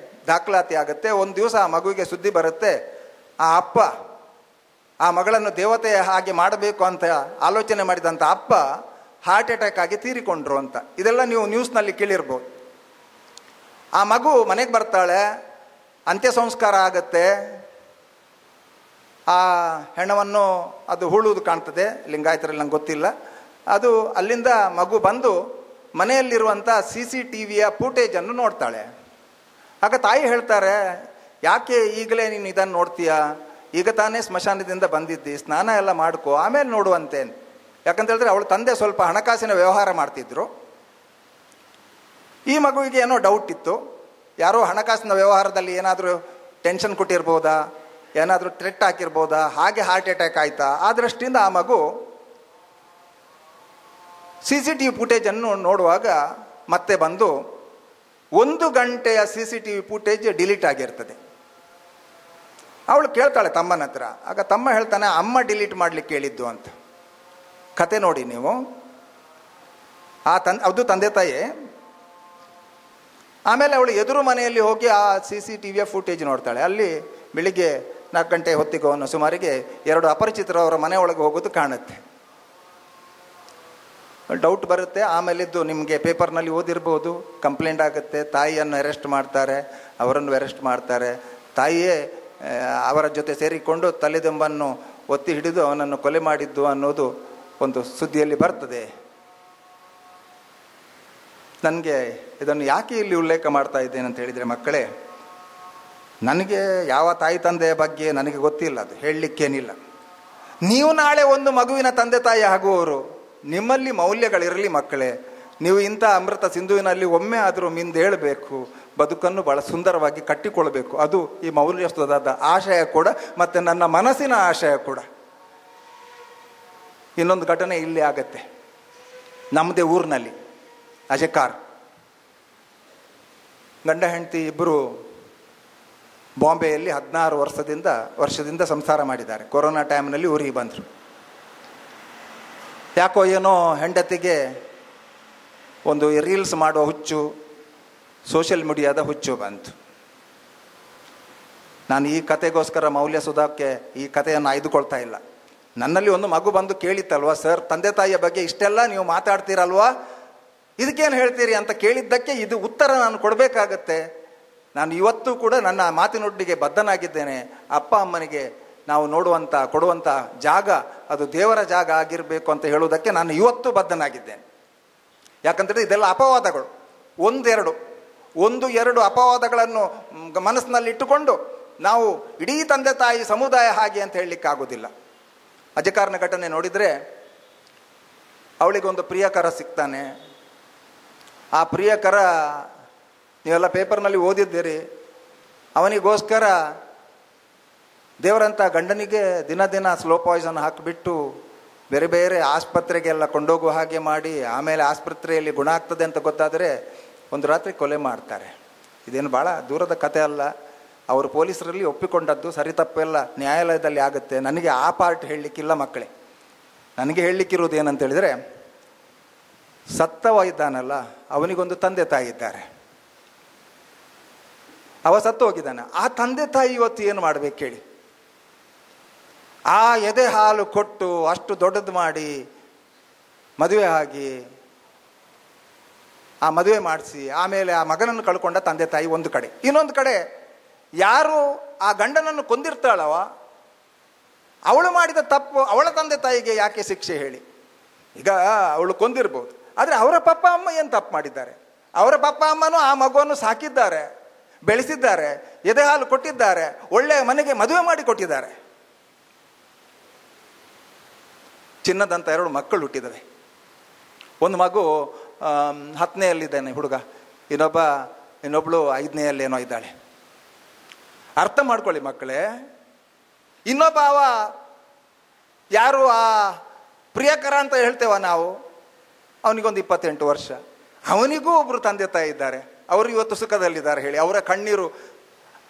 ದಾಖಲಾತಿ ಆಗುತ್ತೆ. ಒಂದು ದಿವಸ ಆ ಮಗುವಿಗೆ ಸುದ್ದಿ ಬರುತ್ತೆ, ಆ ಅಪ್ಪ ಆ ಮಗಳನ್ನು ದೇವತೆಯ ಹಾಗೆ ಮಾಡಬೇಕು ಅಂತ ಆಲೋಚನೆ ಮಾಡಿದಂಥ ಅಪ್ಪ ಹಾರ್ಟ್ ಅಟ್ಯಾಕ್ ಆಗಿ ತೀರಿಕೊಂಡ್ರು ಅಂತ. ಇದೆಲ್ಲ ನೀವು ನ್ಯೂಸ್ನಲ್ಲಿ ಕೇಳಿರ್ಬೋದು. ಆ ಮಗು ಮನೆಗೆ ಬರ್ತಾಳೆ, ಅಂತ್ಯ ಸಂಸ್ಕಾರ ಆಗತ್ತೆ. ಆ ಹೆಣವನ್ನು ಅದು ಹೂಳುವುದು ಕಾಣ್ತದೆ, ಲಿಂಗಾಯತರಲ್ಲಿ ನಂಗೆ ಗೊತ್ತಿಲ್ಲ. ಅದು ಅಲ್ಲಿಂದ ಮಗು ಬಂದು ಮನೆಯಲ್ಲಿರುವಂಥ CCTVಯ ಫೂಟೇಜನ್ನು ನೋಡ್ತಾಳೆ. ಆಗ ತಾಯಿ ಹೇಳ್ತಾರೆ, ಯಾಕೆ ಈಗಲೇ ನೀನು ಇದನ್ನು ನೋಡ್ತೀಯಾ? ಈಗ ತಾನೇ ಸ್ಮಶಾನದಿಂದ ಬಂದಿದ್ದಿ, ಸ್ನಾನ ಎಲ್ಲ ಮಾಡ್ಕೋ, ಆಮೇಲೆ ನೋಡುವಂತೆ. ಯಾಕಂತ ಹೇಳಿದ್ರೆ ಅವಳ ತಂದೆ ಸ್ವಲ್ಪ ಹಣಕಾಸಿನ ವ್ಯವಹಾರ ಮಾಡ್ತಿದ್ರು. ಈ ಮಗುವಿಗೆ ಏನೋ ಡೌಟ್ ಇತ್ತು, ಯಾರೋ ಹಣಕಾಸಿನ ವ್ಯವಹಾರದಲ್ಲಿ ಏನಾದರೂ ಟೆನ್ಷನ್ ಕೊಟ್ಟಿರ್ಬೋದಾ, ಏನಾದರೂ ಥ್ರೆಟ್ ಹಾಕಿರ್ಬೋದಾ, ಹಾಗೆ ಹಾರ್ಟ್ ಅಟ್ಯಾಕ್ ಆಯ್ತಾ. ಆ ದೃಷ್ಟಿಯಿಂದ ಆ ಮಗು CCTV ಫುಟೇಜನ್ನು ನೋಡುವಾಗ ಮತ್ತೆ ಬಂದು 1 ಗಂಟೆಯ CCTV ಫುಟೇಜ್ ಡಿಲೀಟ್ ಆಗಿರ್ತದೆ. ಅವಳು ಕೇಳ್ತಾಳೆ ತಮ್ಮನ ಹತ್ರ. ಆಗ ತಮ್ಮ ಹೇಳ್ತಾನೆ, ಅಮ್ಮ ಡಿಲೀಟ್ ಮಾಡಲಿಕ್ಕೆ ಹೇಳಿದ್ದು ಅಂತ. ಕತೆ ನೋಡಿ ನೀವು. ಅದು ತಂದೆ ತಾಯಿ. ಆಮೇಲೆ ಅವಳು ಎದುರು ಮನೆಯಲ್ಲಿ ಹೋಗಿ ಆ CCTVಯ ಫುಟೇಜ್ ನೋಡ್ತಾಳೆ. ಅಲ್ಲಿ ಬೆಳಿಗ್ಗೆ 4 ಗಂಟೆ ಹೊತ್ತಿಗೆ ಅನ್ನೋ ಸುಮಾರಿಗೆ 2 ಅಪರಿಚಿತರು ಅವರ ಮನೆ ಒಳಗೆ ಹೋಗೋದು ಕಾಣುತ್ತೆ. ಡೌಟ್ ಬರುತ್ತೆ. ಆಮೇಲಿದ್ದು ನಿಮಗೆ ಪೇಪರ್ನಲ್ಲಿ ಓದಿರ್ಬೋದು, ಕಂಪ್ಲೇಂಟ್ ಆಗುತ್ತೆ. ತಾಯಿಯನ್ನು ಅರೆಸ್ಟ್ ಮಾಡ್ತಾರೆ, ಅವರನ್ನು ಅರೆಸ್ಟ್ ಮಾಡ್ತಾರೆ. ತಾಯಿಯೇ ಅವರ ಜೊತೆ ಸೇರಿಕೊಂಡು ತಲೆದೆಂಬನ್ನು ಒತ್ತಿ ಹಿಡಿದು ಅವನನ್ನು ಕೊಲೆ ಮಾಡಿದ್ದು ಅನ್ನೋದು ಒಂದು ಸುದ್ದಿಯಲ್ಲಿ ಬರ್ತದೆ. ನನಗೆ ಇದನ್ನು ಯಾಕೆ ಇಲ್ಲಿ ಉಲ್ಲೇಖ ಮಾಡ್ತಾ ಇದ್ದೇನೆ ಅಂತ ಹೇಳಿದರೆ, ಮಕ್ಕಳೇ, ನನಗೆ ಯಾವ ತಾಯಿ ತಂದೆಯ ಬಗ್ಗೆ ನನಗೆ ಗೊತ್ತಿಲ್ಲ, ಅದು ಹೇಳಲಿಕ್ಕೇನಿಲ್ಲ. ನೀವು ನಾಳೆ ಒಂದು ಮಗುವಿನ ತಂದೆ ತಾಯಿ ಆಗುವವರು. ನಿಮ್ಮಲ್ಲಿ ಮೌಲ್ಯಗಳಿರಲಿ ಮಕ್ಕಳೇ. ನೀವು ಇಂಥ ಅಮೃತ ಸಿಂಧುವಿನಲ್ಲಿ ಒಮ್ಮೆ ಆದರೂ ಮಿಂದೇಳಬೇಕು, ಬದುಕನ್ನು ಭಾಳ ಸುಂದರವಾಗಿ ಕಟ್ಟಿಕೊಳ್ಬೇಕು. ಅದು ಈ ಮೌಲ್ಯಯುತವಾದ ಆಶಯ ಕೂಡ, ಮತ್ತು ನನ್ನ ಮನಸ್ಸಿನ ಆಶಯ ಕೂಡ. ಇನ್ನೊಂದು ಘಟನೆ ಇಲ್ಲಿ ಆಗತ್ತೆ, ನಮ್ಮದೇ ಊರಿನಲ್ಲಿ. ಅಜಕಾರ್ ಗಂಡ ಹೆಂಡತಿ ಇಬ್ಬರು ಬಾಂಬೆಯಲ್ಲಿ 16 ವರ್ಷದಿಂದ ಸಂಸಾರ ಮಾಡಿದ್ದಾರೆ. ಕೊರೋನಾ ಟೈಮ್ನಲ್ಲಿ ಊರಿಗೆ ಬಂದರು. ಯಾಕೋ ಏನೋ ಹೆಂಡತಿಗೆ ಒಂದು ರೀಲ್ಸ್ ಮಾಡುವ ಹುಚ್ಚು, ಸೋಷಿಯಲ್ ಮೀಡಿಯಾದ ಹುಚ್ಚು ಬಂತು. ನಾನು ಈ ಕತೆಗೋಸ್ಕರ ಮೌಲ್ಯ ಸುಧಾಕ್ಕೆ ಈ ಕಥೆಯನ್ನು ಆಯ್ದುಕೊಳ್ತಾ ಇಲ್ಲ. ನನ್ನಲ್ಲಿ ಒಂದು ಮಗು ಬಂದು ಕೇಳಿತ್ತಲ್ವ, ಸರ್ ತಂದೆ ತಾಯಿಯ ಬಗ್ಗೆ ಇಷ್ಟೆಲ್ಲ ನೀವು ಮಾತಾಡ್ತೀರಲ್ವಾ, ಇದಕ್ಕೇನು ಹೇಳ್ತೀರಿ ಅಂತ ಕೇಳಿದ್ದಕ್ಕೆ ಇದು ಉತ್ತರ ನಾನು ಕೊಡಬೇಕಾಗತ್ತೆ. ನಾನು ಇವತ್ತು ಕೂಡ ನನ್ನ ಮಾತಿನೊಟ್ಟಿಗೆ ಬದ್ಧನಾಗಿದ್ದೇನೆ. ಅಪ್ಪ ಅಮ್ಮನಿಗೆ ನಾವು ಕೊಡುವಂಥ ಜಾಗ ಅದು ದೇವರ ಜಾಗ ಆಗಿರಬೇಕು ಅಂತ ಹೇಳುವುದಕ್ಕೆ ನಾನು ಇವತ್ತು ಬದ್ಧನಾಗಿದ್ದೇನೆ. ಯಾಕಂದರೆ ಇದೆಲ್ಲ ಅಪವಾದಗಳು. ಒಂದು ಎರಡು ಅಪವಾದಗಳನ್ನು ಮನಸ್ಸಿನಲ್ಲಿಟ್ಟುಕೊಂಡು ನಾವು ಇಡೀ ತಂದೆ ತಾಯಿ ಸಮುದಾಯ ಹಾಗೆ ಅಂತ ಹೇಳಲಿಕ್ಕಾಗೋದಿಲ್ಲ. ಅಜಕಾರನ ಘಟನೆ ನೋಡಿದರೆ, ಅವಳಿಗೊಂದು ಪ್ರಿಯಕರ ಸಿಗ್ತಾನೆ. ಆ ಪ್ರಿಯಕರ ನೀವೆಲ್ಲ ಪೇಪರ್ನಲ್ಲಿ ಓದಿದ್ದೀರಿ. ಅವನಿಗೋಸ್ಕರ ದೇವರಂಥ ಗಂಡನಿಗೆ ದಿನ ಸ್ಲೋ ಪಾಯ್ಸನ್ ಹಾಕಿಬಿಟ್ಟು ಬೇರೆ ಬೇರೆ ಆಸ್ಪತ್ರೆಗೆಲ್ಲ ಕೊಂಡೋಗುವ ಹಾಗೆ ಮಾಡಿ, ಆಮೇಲೆ ಆಸ್ಪತ್ರೆಯಲ್ಲಿ ಗುಣ ಆಗ್ತದೆ ಅಂತ ಗೊತ್ತಾದರೆ ಒಂದು ರಾತ್ರಿ ಕೊಲೆ ಮಾಡ್ತಾರೆ. ಇದೇನು ಭಾಳ ದೂರದ ಕತೆ ಅಲ್ಲ. ಅವರು ಪೊಲೀಸರಲ್ಲಿ ಒಪ್ಪಿಕೊಂಡದ್ದು, ಸರಿ ತಪ್ಪೆಲ್ಲ ನ್ಯಾಯಾಲಯದಲ್ಲಿ ಆಗುತ್ತೆ. ನನಗೆ ಆ ಪಾರ್ಟ್ ಹೇಳಲಿಕ್ಕಿಲ್ಲ ಮಕ್ಕಳೇ. ನನಗೆ ಹೇಳಲಿಕ್ಕಿರುವುದು ಏನಂತ ಹೇಳಿದರೆ, ಸತ್ತವ ಇದ್ದಾನಲ್ಲ, ಅವನಿಗೊಂದು ತಂದೆ ತಾಯಿ ಇದ್ದಾರೆ. ಅವ ಸತ್ತು ಹೋಗಿದ್ದಾನೆ. ಆ ತಂದೆ ತಾಯಿ ಇವತ್ತು ಏನು ಮಾಡಬೇಕು ಹೇಳಿ? ಆ ಎದೆ ಹಾಲು ಕೊಟ್ಟು ಅಷ್ಟು ದೊಡ್ಡದು ಮಾಡಿ ಮದುವೆ ಆಗಿ, ಆ ಮದುವೆ ಮಾಡಿಸಿ ಆಮೇಲೆ ಆ ಮಗನನ್ನು ಕಳ್ಕೊಂಡ ತಂದೆ ತಾಯಿ ಒಂದು ಕಡೆ. ಇನ್ನೊಂದು ಕಡೆ ಯಾರು ಆ ಗಂಡನನ್ನು ಕೊಂದಿರ್ತಾಳವ, ಅವಳು ಮಾಡಿದ ತಪ್ಪು ಅವಳ ತಂದೆ ತಾಯಿಗೆ ಯಾಕೆ ಶಿಕ್ಷೆ ಹೇಳಿ? ಈಗ ಅವಳು ಕೊಂದಿರ್ಬೋದು, ಆದರೆ ಅವರ ಪಪ್ಪ ಅಮ್ಮ ಏನು ತಪ್ಪು ಮಾಡಿದ್ದಾರೆ? ಅವರ ಪಪ್ಪ ಅಮ್ಮನೂ ಆ ಮಗುವನ್ನು ಸಾಕಿದ್ದಾರೆ, ಬೆಳೆಸಿದ್ದಾರೆ, ಎದೆ ಹಾಲು ಕೊಟ್ಟಿದ್ದಾರೆ, ಒಳ್ಳೆಯ ಮನೆಗೆ ಮದುವೆ ಮಾಡಿ ಕೊಟ್ಟಿದ್ದಾರೆ. ಚಿನ್ನದಂಥ 2 ಮಕ್ಕಳು ಹುಟ್ಟಿದ್ದಾವೆ. ಒಂದು ಮಗು 10ನೇಯಲ್ಲಿದ್ದಾನೆ ಹುಡುಗ, ಇನ್ನೊಬ್ಳು 5ನೇಯಲ್ಲೇನೋ ಇದ್ದಾಳೆ. ಅರ್ಥ ಮಾಡ್ಕೊಳ್ಳಿ ಮಕ್ಕಳೇ. ಇನ್ನೊಬ್ಬ ಅವ ಯಾರು ಆ ಪ್ರಿಯಕರ ಅಂತ ಹೇಳ್ತೇವ ನಾವು, ಅವನಿಗೊಂದು 28 ವರ್ಷ. ಅವನಿಗೂ ಒಬ್ಬರು ತಂದೆ ತಾಯಿ ಇದ್ದಾರೆ. ಅವರು ಇವತ್ತು ಸುಖದಲ್ಲಿದ್ದಾರೆ ಹೇಳಿ. ಅವರ ಕಣ್ಣೀರು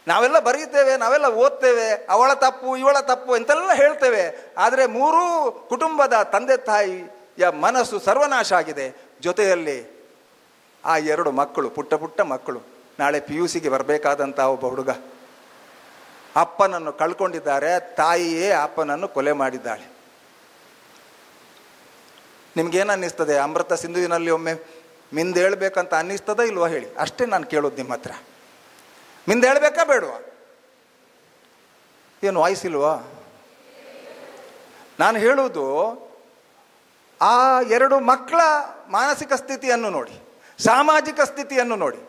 ನಾವೆಲ್ಲ ಬರೀತೇವೆ, ನಾವೆಲ್ಲ ಓದ್ತೇವೆ, ಅವಳ ತಪ್ಪು ಇವಳ ತಪ್ಪು ಎಂತೆಲ್ಲ ಹೇಳ್ತೇವೆ. ಆದರೆ 3 ಕುಟುಂಬದ ತಂದೆ ತಾಯಿಯ ಮನಸ್ಸು ಸರ್ವನಾಶ ಆಗಿದೆ. ಜೊತೆಯಲ್ಲಿ ಆ 2 ಮಕ್ಕಳು, ಪುಟ್ಟ ಮಕ್ಕಳು, ನಾಳೆ PUCಗೆ ಬರಬೇಕಾದಂಥ ಒಬ್ಬ ಹುಡುಗ, ಅಪ್ಪನನ್ನು ಕಳ್ಕೊಂಡಿದ್ದಾರೆ. ತಾಯಿಯೇ ಅಪ್ಪನನ್ನು ಕೊಲೆ ಮಾಡಿದ್ದಾಳೆ. ನಿಮ್ಗೇನನ್ನಿಸ್ತದೆ? ಅಮೃತ ಸಿಂಧುವಿನಲ್ಲಿ ಒಮ್ಮೆ ಮಿಂದೇಳ್ಬೇಕಂತ ಅನ್ನಿಸ್ತದ ಇಲ್ವಾ ಹೇಳಿ? ಅಷ್ಟೇ ನಾನು ಕೇಳೋದು ನಿಮ್ಮ ಹತ್ರ. ಮಿಂದೇಳ್ಬೇಕಾ ಬೇಡವಾ? ಏನು ವಾಯ್ಸಿಲ್ವಾ? ನಾನು ಹೇಳುವುದು, ಆ 2 ಮಕ್ಕಳ ಮಾನಸಿಕ ಸ್ಥಿತಿಯನ್ನು ನೋಡಿ, ಸಾಮಾಜಿಕ ಸ್ಥಿತಿಯನ್ನು ನೋಡಿ,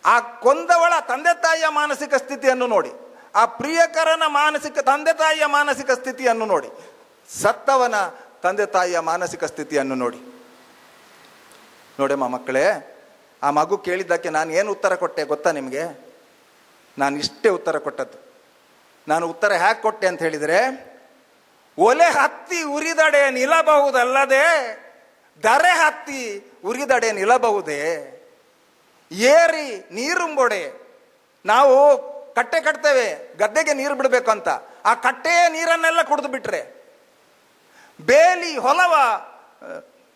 ಆ ಕೊಂದವಳ ತಂದೆ ತಾಯಿಯ ಮಾನಸಿಕ ಸ್ಥಿತಿಯನ್ನು ನೋಡಿ, ಆ ಪ್ರಿಯಕರನ ತಂದೆ ತಾಯಿಯ ಮಾನಸಿಕ ಸ್ಥಿತಿಯನ್ನು ನೋಡಿ, ಸತ್ತವನ ತಂದೆ ತಾಯಿಯ ಮಾನಸಿಕ ಸ್ಥಿತಿಯನ್ನು ನೋಡಮ್ಮ ಮಕ್ಕಳೇ. ಆ ಮಗು ಕೇಳಿದ್ದಕ್ಕೆ ನಾನು ಏನು ಉತ್ತರ ಕೊಟ್ಟೆ ಗೊತ್ತಾ ನಿಮಗೆ? ನಾನು ಇಷ್ಟೇ ಉತ್ತರ ಕೊಟ್ಟದ್ದು. ನಾನು ಉತ್ತರ ಹೇಗೆ ಕೊಟ್ಟೆ ಅಂತ ಹೇಳಿದರೆ, ಒಲೆ ಹತ್ತಿ ಉರಿದಡೆ ನಿಲ್ಲಬಹುದಲ್ಲದೆ ದರೆ ಹತ್ತಿ ಉರಿದಡೆ ನಿಲ್ಲಬಹುದೇ? ಏರಿ ನೀರುಂಬೊಡೆ. ನಾವು ಕಟ್ಟೆ ಕಟ್ತೇವೆ ಗದ್ದೆಗೆ ನೀರು ಬಿಡಬೇಕು ಅಂತ, ಆ ಕಟ್ಟೆಯ ನೀರನ್ನೆಲ್ಲ ಕುಡಿದು ಬಿಟ್ರೆ, ಬೇಲಿ ಹೊಲವ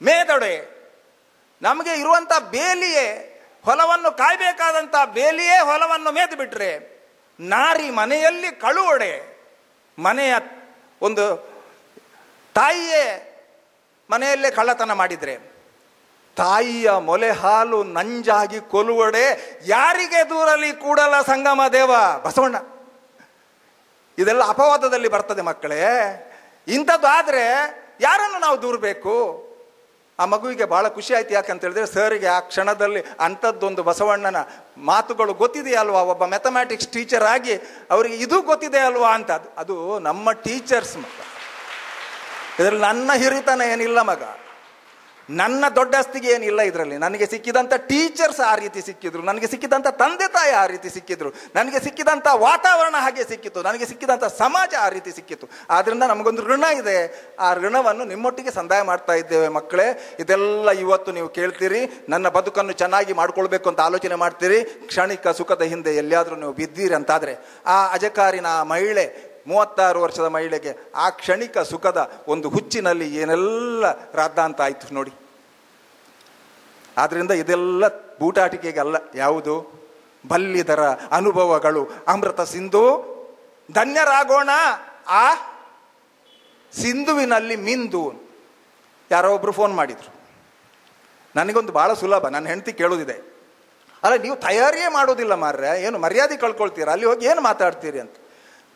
ಮೇದೊಡೆ, ನಮಗೆ ಇರುವಂಥ ಬೇಲಿಯೇ ಹೊಲವನ್ನು ಕಾಯಬೇಕಾದಂಥ ಬೇಲಿಯೇ ಹೊಲವನ್ನು ಮೇದು ಬಿಟ್ರೆ, ನಾರಿ ಮನೆಯಲ್ಲಿ ಕಳುವಡೆ, ಮನೆಯ ಒಂದು ತಾಯಿಯೇ ಮನೆಯಲ್ಲೇ ಕಳ್ಳತನ ಮಾಡಿದರೆ, ತಾಯಿಯ ಮೊಲೆ ಹಾಲು ನಂಜಾಗಿ ಕೊಲುವಡೆ, ಯಾರಿಗೆ ದೂರಲಿ ಕೂಡಲ ಸಂಗಮ ದೇವ ಬಸವಣ್ಣ. ಇದೆಲ್ಲ ಅಪವಾದದಲ್ಲಿ ಬರ್ತದೆ ಮಕ್ಕಳೇ. ಇಂಥದ್ದು ಆದರೆ ಯಾರನ್ನು ನಾವು ದೂರಬೇಕು? ಆ ಮಗುವಿಗೆ ಭಾಳ ಖುಷಿ ಆಯ್ತು. ಯಾಕಂತ ಹೇಳಿದ್ರೆ, ಸರಿಗೆ ಆ ಕ್ಷಣದಲ್ಲಿ ಅಂಥದ್ದೊಂದು ಬಸವಣ್ಣನ ಮಾತುಗಳು ಗೊತ್ತಿದೆ ಅಲ್ವಾ, ಒಬ್ಬ ಮ್ಯಾಥಮೆಟಿಕ್ಸ್ ಟೀಚರ್ ಆಗಿ ಅವರಿಗೆ ಇದು ಗೊತ್ತಿದೆ ಅಲ್ವಾ ಅಂತ. ಅದು ನಮ್ಮ ಟೀಚರ್ಸ್ ಮಗ, ಇದರಲ್ಲಿ ನನ್ನ ಹಿರಿತನ ಏನಿಲ್ಲ ಮಗ. ನನ್ನ ದೊಡ್ಡಸ್ತಿಗೆ ಏನಿಲ್ಲ ಇದರಲ್ಲಿ. ನನಗೆ ಸಿಕ್ಕಿದಂಥ ಟೀಚರ್ಸ್ ಆ ರೀತಿ ಸಿಕ್ಕಿದ್ರು, ನನಗೆ ಸಿಕ್ಕಿದಂಥ ತಂದೆ ತಾಯಿ ಆ ರೀತಿ ಸಿಕ್ಕಿದ್ರು, ನನಗೆ ಸಿಕ್ಕಿದಂಥ ವಾತಾವರಣ ಹಾಗೆ ಸಿಕ್ಕಿತ್ತು, ನನಗೆ ಸಿಕ್ಕಿದಂಥ ಸಮಾಜ ಆ ರೀತಿ ಸಿಕ್ಕಿತ್ತು. ಆದ್ದರಿಂದ ನಮಗೊಂದು ಋಣ ಇದೆ. ಆ ಋಣವನ್ನು ನಿಮ್ಮೊಟ್ಟಿಗೆ ಸಂದಾಯ ಮಾಡ್ತಾ ಇದ್ದೇವೆ ಮಕ್ಕಳೇ. ಇದೆಲ್ಲ ಇವತ್ತು ನೀವು ಕೇಳ್ತೀರಿ, ನನ್ನ ಬದುಕನ್ನು ಚೆನ್ನಾಗಿ ಮಾಡ್ಕೊಳ್ಬೇಕು ಅಂತ ಆಲೋಚನೆ ಮಾಡ್ತೀರಿ. ಕ್ಷಣಿಕ ಸುಖದ ಹಿಂದೆ ಎಲ್ಲಿಯಾದರೂ ನೀವು ಬಿದ್ದೀರಿ ಅಂತಾದರೆ, ಆ ಅಜಕಾರಿನ ಆ ಮಹಿಳೆ 36 ವರ್ಷದ ಮಹಿಳೆಗೆ ಆ ಕ್ಷಣಿಕ ಸುಖದ ಒಂದು ಹುಚ್ಚಿನಲ್ಲಿ ಏನೆಲ್ಲ ರಾದ್ದಾಂತ ಆಯಿತು ನೋಡಿ. ಆದ್ದರಿಂದ ಇದೆಲ್ಲ ಬೂಟಾಟಿಕೆಗೆ ಅಲ್ಲ. ಯಾವುದು? ಬಲ್ಲಿದರ ಅನುಭವಗಳು ಅಮೃತ ಸಿಂಧು, ಧನ್ಯರಾಗೋಣ ಆ ಸಿಂಧುವಿನಲ್ಲಿ ಮಿಂದು. ಯಾರೋ ಒಬ್ರು ಫೋನ್ ಮಾಡಿದ್ರು. ನನಗೊಂದು ಭಾಳ ಸುಲಭ, ನನ್ನ ಹೆಂಡತಿ ಕೇಳೋದಿದೆ, ಅಲ್ಲ ನೀವು ತಯಾರಿಯೇ ಮಾಡೋದಿಲ್ಲ ಮಾರ್ರೆ, ಏನು ಮರ್ಯಾದೆ ಕಳ್ಕೊಳ್ತೀರಾ, ಅಲ್ಲಿ ಹೋಗಿ ಏನು ಮಾತಾಡ್ತೀರಿ ಅಂತ.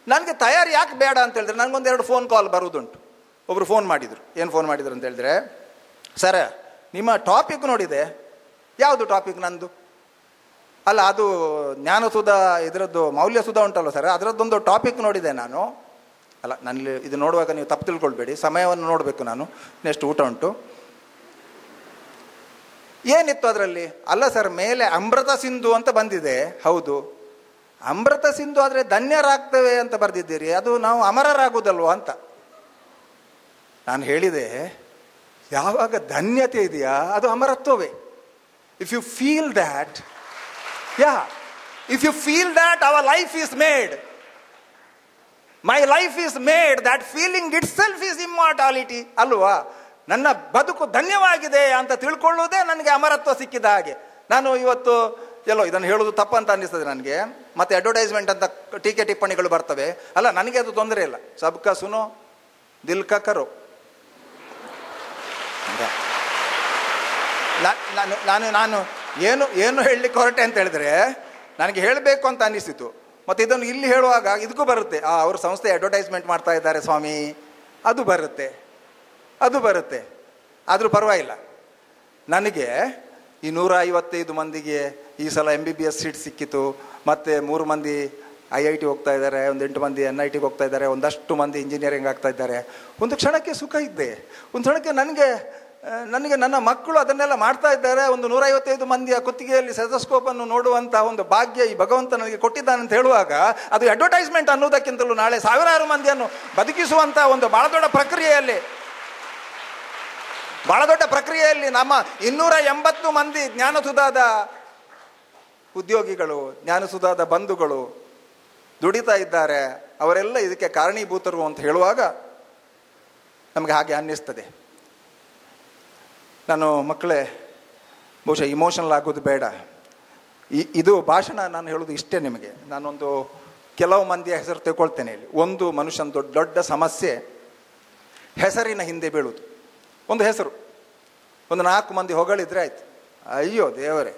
ನನಗೆ ತಯಾರಿ ಯಾಕೆ ಬೇಡ ಅಂತ ಹೇಳಿದ್ರೆ, ನನಗೊಂದೆರಡು ಫೋನ್ ಕಾಲ್ ಬರೋದುಂಟು. ಒಬ್ಬರು ಫೋನ್ ಮಾಡಿದರು. ಏನು ಫೋನ್ ಮಾಡಿದ್ರು ಅಂತ ಹೇಳಿದ್ರೆ, ಸರ್ ನಿಮ್ಮ ಟಾಪಿಕ್ ನೋಡಿದೆ. ಯಾವುದು ಟಾಪಿಕ್? ನಂದು ಅಲ್ಲ, ಅದು ಜ್ಞಾನಸುಧ ಇದರದ್ದು ಮೌಲ್ಯಸುಧ ಉಂಟಲ್ಲ ಸರ್, ಅದರದ್ದೊಂದು ಟಾಪಿಕ್ ನೋಡಿದೆ ನಾನು. ಅಲ್ಲ, ನನಗೆ ಇದು ನೋಡುವಾಗ ನೀವು ತಪ್ಪು ತಿಳ್ಕೊಳ್ಬೇಡಿ, ಸಮಯವನ್ನು ನೋಡಬೇಕು ನಾನು, ನೆಕ್ಸ್ಟ್ ಊಟ ಉಂಟು. ಏನಿತ್ತು ಅದರಲ್ಲಿ? ಅಲ್ಲ ಸರ್, ಮೇಲೆ ಅಮೃತ ಸಿಂಧು ಅಂತ ಬಂದಿದೆ. ಹೌದು, ಅಮೃತ ಸಿಂಧು ಆದರೆ ಧನ್ಯರಾಗ್ತೇವೆ ಅಂತ ಬರೆದಿದ್ದೀರಿ, ಅದು ನಾವು ಅಮರರಾಗುವುದಲ್ವ ಅಂತ. ನಾನು ಹೇಳಿದೆ, ಯಾವಾಗ ಧನ್ಯತೆ ಇದೆಯಾ ಅದು ಅಮರತ್ವವೇ. If you feel that, if you feel that our life is made, my life is made, that feeling itself is immortality ಅಲ್ವಾ. ನನ್ನ ಬದುಕು ಧನ್ಯವಾಗಿದೆ ಅಂತ ತಿಳ್ಕೊಳ್ಳೋದೇ ನನಗೆ ಅಮರತ್ವ ಸಿಕ್ಕಿದ ಹಾಗೆ. ನಾನು ಇವತ್ತು ಎಲ್ಲೋ ಇದನ್ನು ಹೇಳೋದು ತಪ್ಪಂತ ಅನ್ನಿಸ್ತದೆ ನನಗೆ. ಮತ್ತೆ ಅಡ್ವರ್ಟೈಸ್ಮೆಂಟ್ ಅಂತ ಟೀಕೆ ಟಿಪ್ಪಣಿಗಳು ಬರ್ತವೆ. ಅಲ್ಲ, ನನಗೆ ಅದು ತೊಂದರೆ ಇಲ್ಲ. ಸಬ್ಕಾ ಸುನೋ ದಿಲ್ ಕಾ ಕರೋ. ನಾನು ಏನು ಹೇಳಲಿಕ್ಕೆ ಹೊರಟೆ ಅಂತ ಹೇಳಿದ್ರೆ, ನನಗೆ ಹೇಳಬೇಕು ಅಂತ ಅನ್ನಿಸ್ತಿತ್ತು. ಮತ್ತು ಇದನ್ನು ಇಲ್ಲಿ ಹೇಳುವಾಗ ಇದಕ್ಕೂ ಬರುತ್ತೆ, ಅವ್ರ ಸಂಸ್ಥೆ ಅಡ್ವರ್ಟೈಸ್ಮೆಂಟ್ ಮಾಡ್ತಾ ಇದ್ದಾರೆ ಸ್ವಾಮಿ, ಅದು ಬರುತ್ತೆ. ಆದರೂ ಪರವಾಗಿಲ್ಲ. ನನಗೆ ಈ 155 ಮಂದಿಗೆ ಈ ಸಲ MBBS ಸೀಟ್ ಸಿಕ್ಕಿತು. ಮತ್ತು 3 ಮಂದಿ IIT ಹೋಗ್ತಾ ಇದ್ದಾರೆ, ಒಂದು 8 ಮಂದಿ NIT ಹೋಗ್ತಾ ಇದ್ದಾರೆ, ಒಂದಷ್ಟು ಮಂದಿ ಇಂಜಿನಿಯರಿಂಗ್ ಆಗ್ತಾ ಇದ್ದಾರೆ. ಒಂದು ಕ್ಷಣಕ್ಕೆ ಸುಖ ಇದ್ದೆ. ಒಂದು ಕ್ಷಣಕ್ಕೆ ನನಗೆ ನನ್ನ ಮಕ್ಕಳು ಅದನ್ನೆಲ್ಲ ಮಾಡ್ತಾ ಇದ್ದಾರೆ. ಒಂದು 155 ಮಂದಿಯ ಕುತ್ತಿಗೆಯಲ್ಲಿ ಸೆಟಸ್ಕೋಪನ್ನು ನೋಡುವಂಥ ಒಂದು ಭಾಗ್ಯ ಈ ಭಗವಂತ ನನಗೆ ಕೊಟ್ಟಿದ್ದಾನೆ ಅಂತ ಹೇಳುವಾಗ, ಅದು ಅಡ್ವರ್ಟೈಸ್ಮೆಂಟ್ ಅನ್ನೋದಕ್ಕಿಂತಲೂ ನಾಳೆ ಸಾವಿರಾರು ಮಂದಿಯನ್ನು ಬದುಕಿಸುವಂಥ ಒಂದು ಭಾಳ ದೊಡ್ಡ ಪ್ರಕ್ರಿಯೆಯಲ್ಲಿ ನಮ್ಮ 280 ಮಂದಿ ಜ್ಞಾನಸುಧಾದ ಉದ್ಯೋಗಿಗಳು, ಜ್ಞಾನಸುಧಾದ ಬಂಧುಗಳು ದುಡಿತಾ ಇದ್ದಾರೆ. ಅವರೆಲ್ಲ ಇದಕ್ಕೆ ಕಾರಣೀಭೂತರು ಅಂತ ಹೇಳುವಾಗ ನಮಗೆ ಹಾಗೆ ಅನ್ನಿಸ್ತದೆ. ನಾನು ಮಕ್ಕಳೇ, ಬಹುಶಃ ಇಮೋಷನಲ್ ಆಗೋದು ಬೇಡ. ಇದು ಭಾಷಣ ನಾನು ಹೇಳೋದು ಇಷ್ಟೇ ನಿಮಗೆ. ನಾನೊಂದು ಕೆಲವು ಮಂದಿಯ ಹೆಸರು ತಗೊಳ್ತೇನೆ ಇಲ್ಲಿ. ಒಂದು ಮನುಷ್ಯನ ದೊಡ್ಡ ಸಮಸ್ಯೆ ಹೆಸರಿನ ಹಿಂದೆ ಬೀಳುವುದು. ಒಂದು ಹೆಸರು, ಒಂದು 4 ಮಂದಿ ಹೊಗಳಿದ್ರೆ ಆಯ್ತು, ಅಯ್ಯೋ ದೇವರೇ.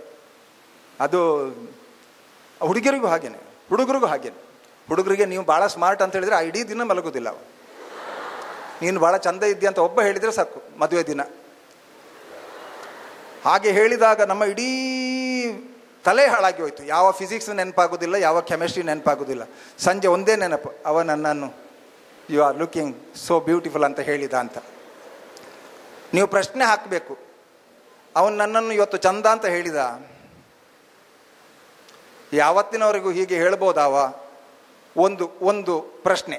ಅದು ಹುಡುಗಿರಿಗೂ ಹಾಗೇನೆ, ಹುಡುಗರಿಗೂ ಹಾಗೇನೆ. ಹುಡುಗರಿಗೆ ನೀವು ಭಾಳ ಸ್ಮಾರ್ಟ್ ಅಂತ ಹೇಳಿದರೆ ಇಡೀ ದಿನ ಮಲಗೋದಿಲ್ಲ. ನೀನು ಭಾಳ ಚಂದ ಇದ್ದೀಯ ಅಂತ ಒಬ್ಬ ಹೇಳಿದರೆ ಸಾಕು ಮದುವೆ ದಿನ. ಹಾಗೆ ಹೇಳಿದಾಗ ನಮ್ಮ ಇಡೀ ತಲೆ ಹಾಳಾಗಿ ಹೋಯ್ತು. ಯಾವ ಫಿಸಿಕ್ಸ್ ನೆನಪಾಗೋದಿಲ್ಲ, ಯಾವ ಕೆಮಿಸ್ಟ್ರಿ ನೆನಪಾಗೋದಿಲ್ಲ. ಸಂಜೆ ಒಂದೇ ನೆನಪು, ಅವ ನನ್ನನ್ನು you are looking so beautiful ಅಂತ ಹೇಳಿದ ಅಂತ. ನೀವು ಪ್ರಶ್ನೆ ಹಾಕಬೇಕು, ಅವನು ನನ್ನನ್ನು ಇವತ್ತು ಚಂದ ಅಂತ ಹೇಳಿದ, ಯಾವತ್ತಿನವರೆಗೂ ಹೀಗೆ ಹೇಳ್ಬೋದಾವ? ಒಂದು ಪ್ರಶ್ನೆ.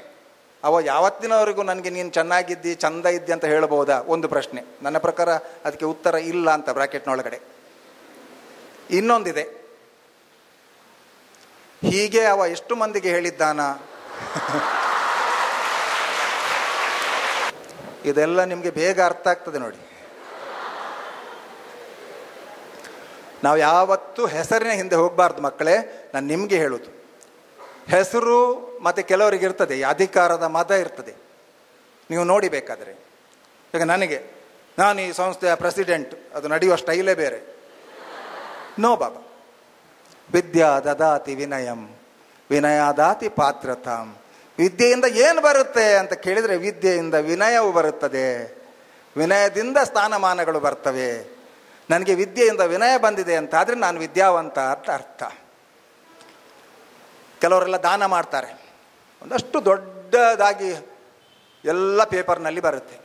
ಅವ ಯಾವತ್ತಿನವರೆಗೂ ನನಗೆ ನೀನು ಚೆನ್ನಾಗಿದ್ದಿ, ಚಂದ ಇದ್ದಿ ಅಂತ ಹೇಳ್ಬೋದಾ? ಒಂದು ಪ್ರಶ್ನೆ. ನನ್ನ ಪ್ರಕಾರ ಅದಕ್ಕೆ ಉತ್ತರ ಇಲ್ಲ ಅಂತ ಬ್ರಾಕೆಟ್ನೊಳಗಡೆ. ಇನ್ನೊಂದಿದೆ, ಹೀಗೆ ಅವ ಎಷ್ಟು ಮಂದಿಗೆ ಹೇಳಿದ್ದಾನ? ಇದೆಲ್ಲ ನಿಮಗೆ ಬೇಗ ಅರ್ಥ ಆಗ್ತದೆ ನೋಡಿ. ನಾವು ಯಾವತ್ತೂ ಹೆಸರಿನ ಹಿಂದೆ ಹೋಗಬಾರ್ದು ಮಕ್ಕಳೇ. ನಾನು ನಿಮಗೆ ಹೇಳೋದು, ಹೆಸರು ಮತ್ತು ಕೆಲವರಿಗೆ ಇರ್ತದೆ, ಅಧಿಕಾರದ ಮದ ಇರ್ತದೆ. ನೀವು ನೋಡಿ ಬೇಕಾದರೆ, ಈಗ ನಾನು ಈ ಸಂಸ್ಥೆಯ ಪ್ರೆಸಿಡೆಂಟ್, ಅದು ನಡೆಯುವ ಸ್ಟೈಲೇ ಬೇರೆ. ನೋ ಬಾಬಾ. ವಿದ್ಯಾ ದದಾತಿ ವಿನಯಂ ವಿನಯಾದಾತಿ ಪಾತ್ರತಾಂ. ವಿದ್ಯೆಯಿಂದ ಏನು ಬರುತ್ತೆ ಅಂತ ಕೇಳಿದರೆ, ವಿದ್ಯೆಯಿಂದ ವಿನಯವು ಬರುತ್ತದೆ, ವಿನಯದಿಂದ ಸ್ಥಾನಮಾನಗಳು ಬರ್ತವೆ. ನನಗೆ ವಿದ್ಯೆಯಿಂದ ವಿನಯ ಬಂದಿದೆ ಅಂತಾದರೆ ನಾನು ವಿದ್ಯಾವಂತ ಅಂತ ಅರ್ಥ. ಕೆಲವರೆಲ್ಲ ದಾನ ಮಾಡ್ತಾರೆ, ಒಂದಷ್ಟು ದೊಡ್ಡದಾಗಿ ಎಲ್ಲ ಪೇಪರ್ನಲ್ಲಿ ಬರುತ್ತೆ.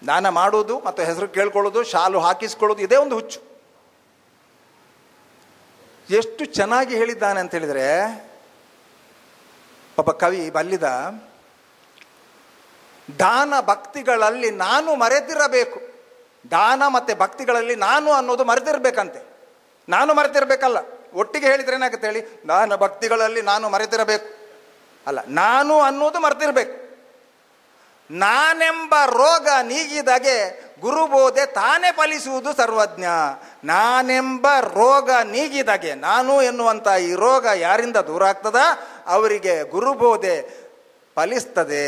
ದಾನ ಮಾಡೋದು ಮತ್ತು ಹೆಸರು ಕೇಳ್ಕೊಳ್ಳೋದು, ಶಾಲು ಹಾಕಿಸ್ಕೊಳ್ಳೋದು, ಇದೇ ಒಂದು ಹುಚ್ಚು. ಎಷ್ಟು ಚೆನ್ನಾಗಿ ಹೇಳಿದ್ದಾನೆ ಅಂತ ಹೇಳಿದರೆ, ಒಬ್ಬ ಕವಿ ಬಲ್ಲಿದ, ದಾನ ಭಕ್ತಿಗಳಲ್ಲಿ ನಾನು ಮರೆತಿರಬೇಕು. ದಾನ ಮತ್ತು ಭಕ್ತಿಗಳಲ್ಲಿ ನಾನು ಅನ್ನೋದು ಮರೆತಿರ್ಬೇಕಂತೆ. ನಾನು ಮರೆತಿರ್ಬೇಕಲ್ಲ, ಒಟ್ಟಿಗೆ ಹೇಳಿದ್ರೆ ಏನಾಗುತ್ತೆ ಹೇಳಿ, ದಾನ ಭಕ್ತಿಗಳಲ್ಲಿ ನಾನು ಮರೆತಿರಬೇಕು ಅಲ್ಲ, ನಾನು ಅನ್ನೋದು ಮರೆತಿರ್ಬೇಕು. ನಾನೆಂಬ ರೋಗ ನೀಗಿದಾಗೆ ಗುರುಬೋಧೆ ತಾನೇ ಫಲಿಸುವುದು ಸರ್ವಜ್ಞ. ನಾನೆಂಬ ರೋಗ ನೀಗಿದಾಗೆ, ನಾನು ಎನ್ನುವಂಥ ಈ ರೋಗ ಯಾರಿಂದ ದೂರ ಆಗ್ತದ ಅವರಿಗೆ ಗುರುಬೋಧೆ ಫಲಿಸ್ತದೆ.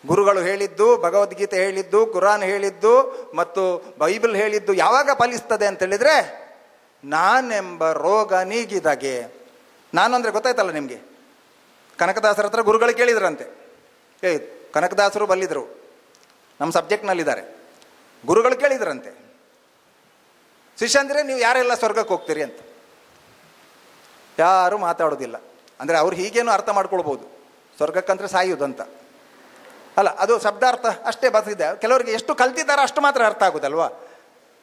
ಗುರುಗಳು ಹೇಳಿದ್ದು, ಭಗವದ್ಗೀತೆ ಹೇಳಿದ್ದು, ಕುರಾನ್ ಹೇಳಿದ್ದು ಮತ್ತು ಬೈಬಲ್ ಹೇಳಿದ್ದು ಯಾವಾಗ ಫಲಿಸ್ತದೆ ಅಂತೇಳಿದರೆ, ನಾನೆಂಬ ರೋಗ ನೀಗಿದಾಗೆ. ನಾನು ಅಂದರೆ ಗೊತ್ತಾಯ್ತಲ್ಲ ನಿಮಗೆ. ಕನಕದಾಸರ ಹತ್ರ ಗುರುಗಳು ಕೇಳಿದ್ರಂತೆ, ಕನಕದಾಸರು ಬಲ್ಲಿದ್ರು, ನಮ್ಮ ಸಬ್ಜೆಕ್ಟ್ನಲ್ಲಿದ್ದಾರೆ. ಗುರುಗಳು ಕೇಳಿದ್ರಂತೆ, ಶಿಷ್ಯಂದ್ರೆ ನೀವು ಯಾರೆಲ್ಲ ಸ್ವರ್ಗಕ್ಕೆ ಹೋಗ್ತೀರಿ ಅಂತ. ಯಾರು ಮಾತಾಡೋದಿಲ್ಲ. ಅಂದರೆ ಅವ್ರು ಹೀಗೇನು ಅರ್ಥ ಮಾಡ್ಕೊಳ್ಬೋದು, ಸ್ವರ್ಗಕ್ಕಂದ್ರೆ ಸಾಯುವುದಂತ ಅಲ್ಲ, ಅದು ಶಬ್ದಾರ್ಥ ಅಷ್ಟೇ ಬಸಿದೆ. ಕೆಲವರಿಗೆ ಎಷ್ಟು ಕಲ್ತಿದ್ದಾರೆ ಅಷ್ಟು ಮಾತ್ರ ಅರ್ಥ ಆಗೋದಲ್ವಾ.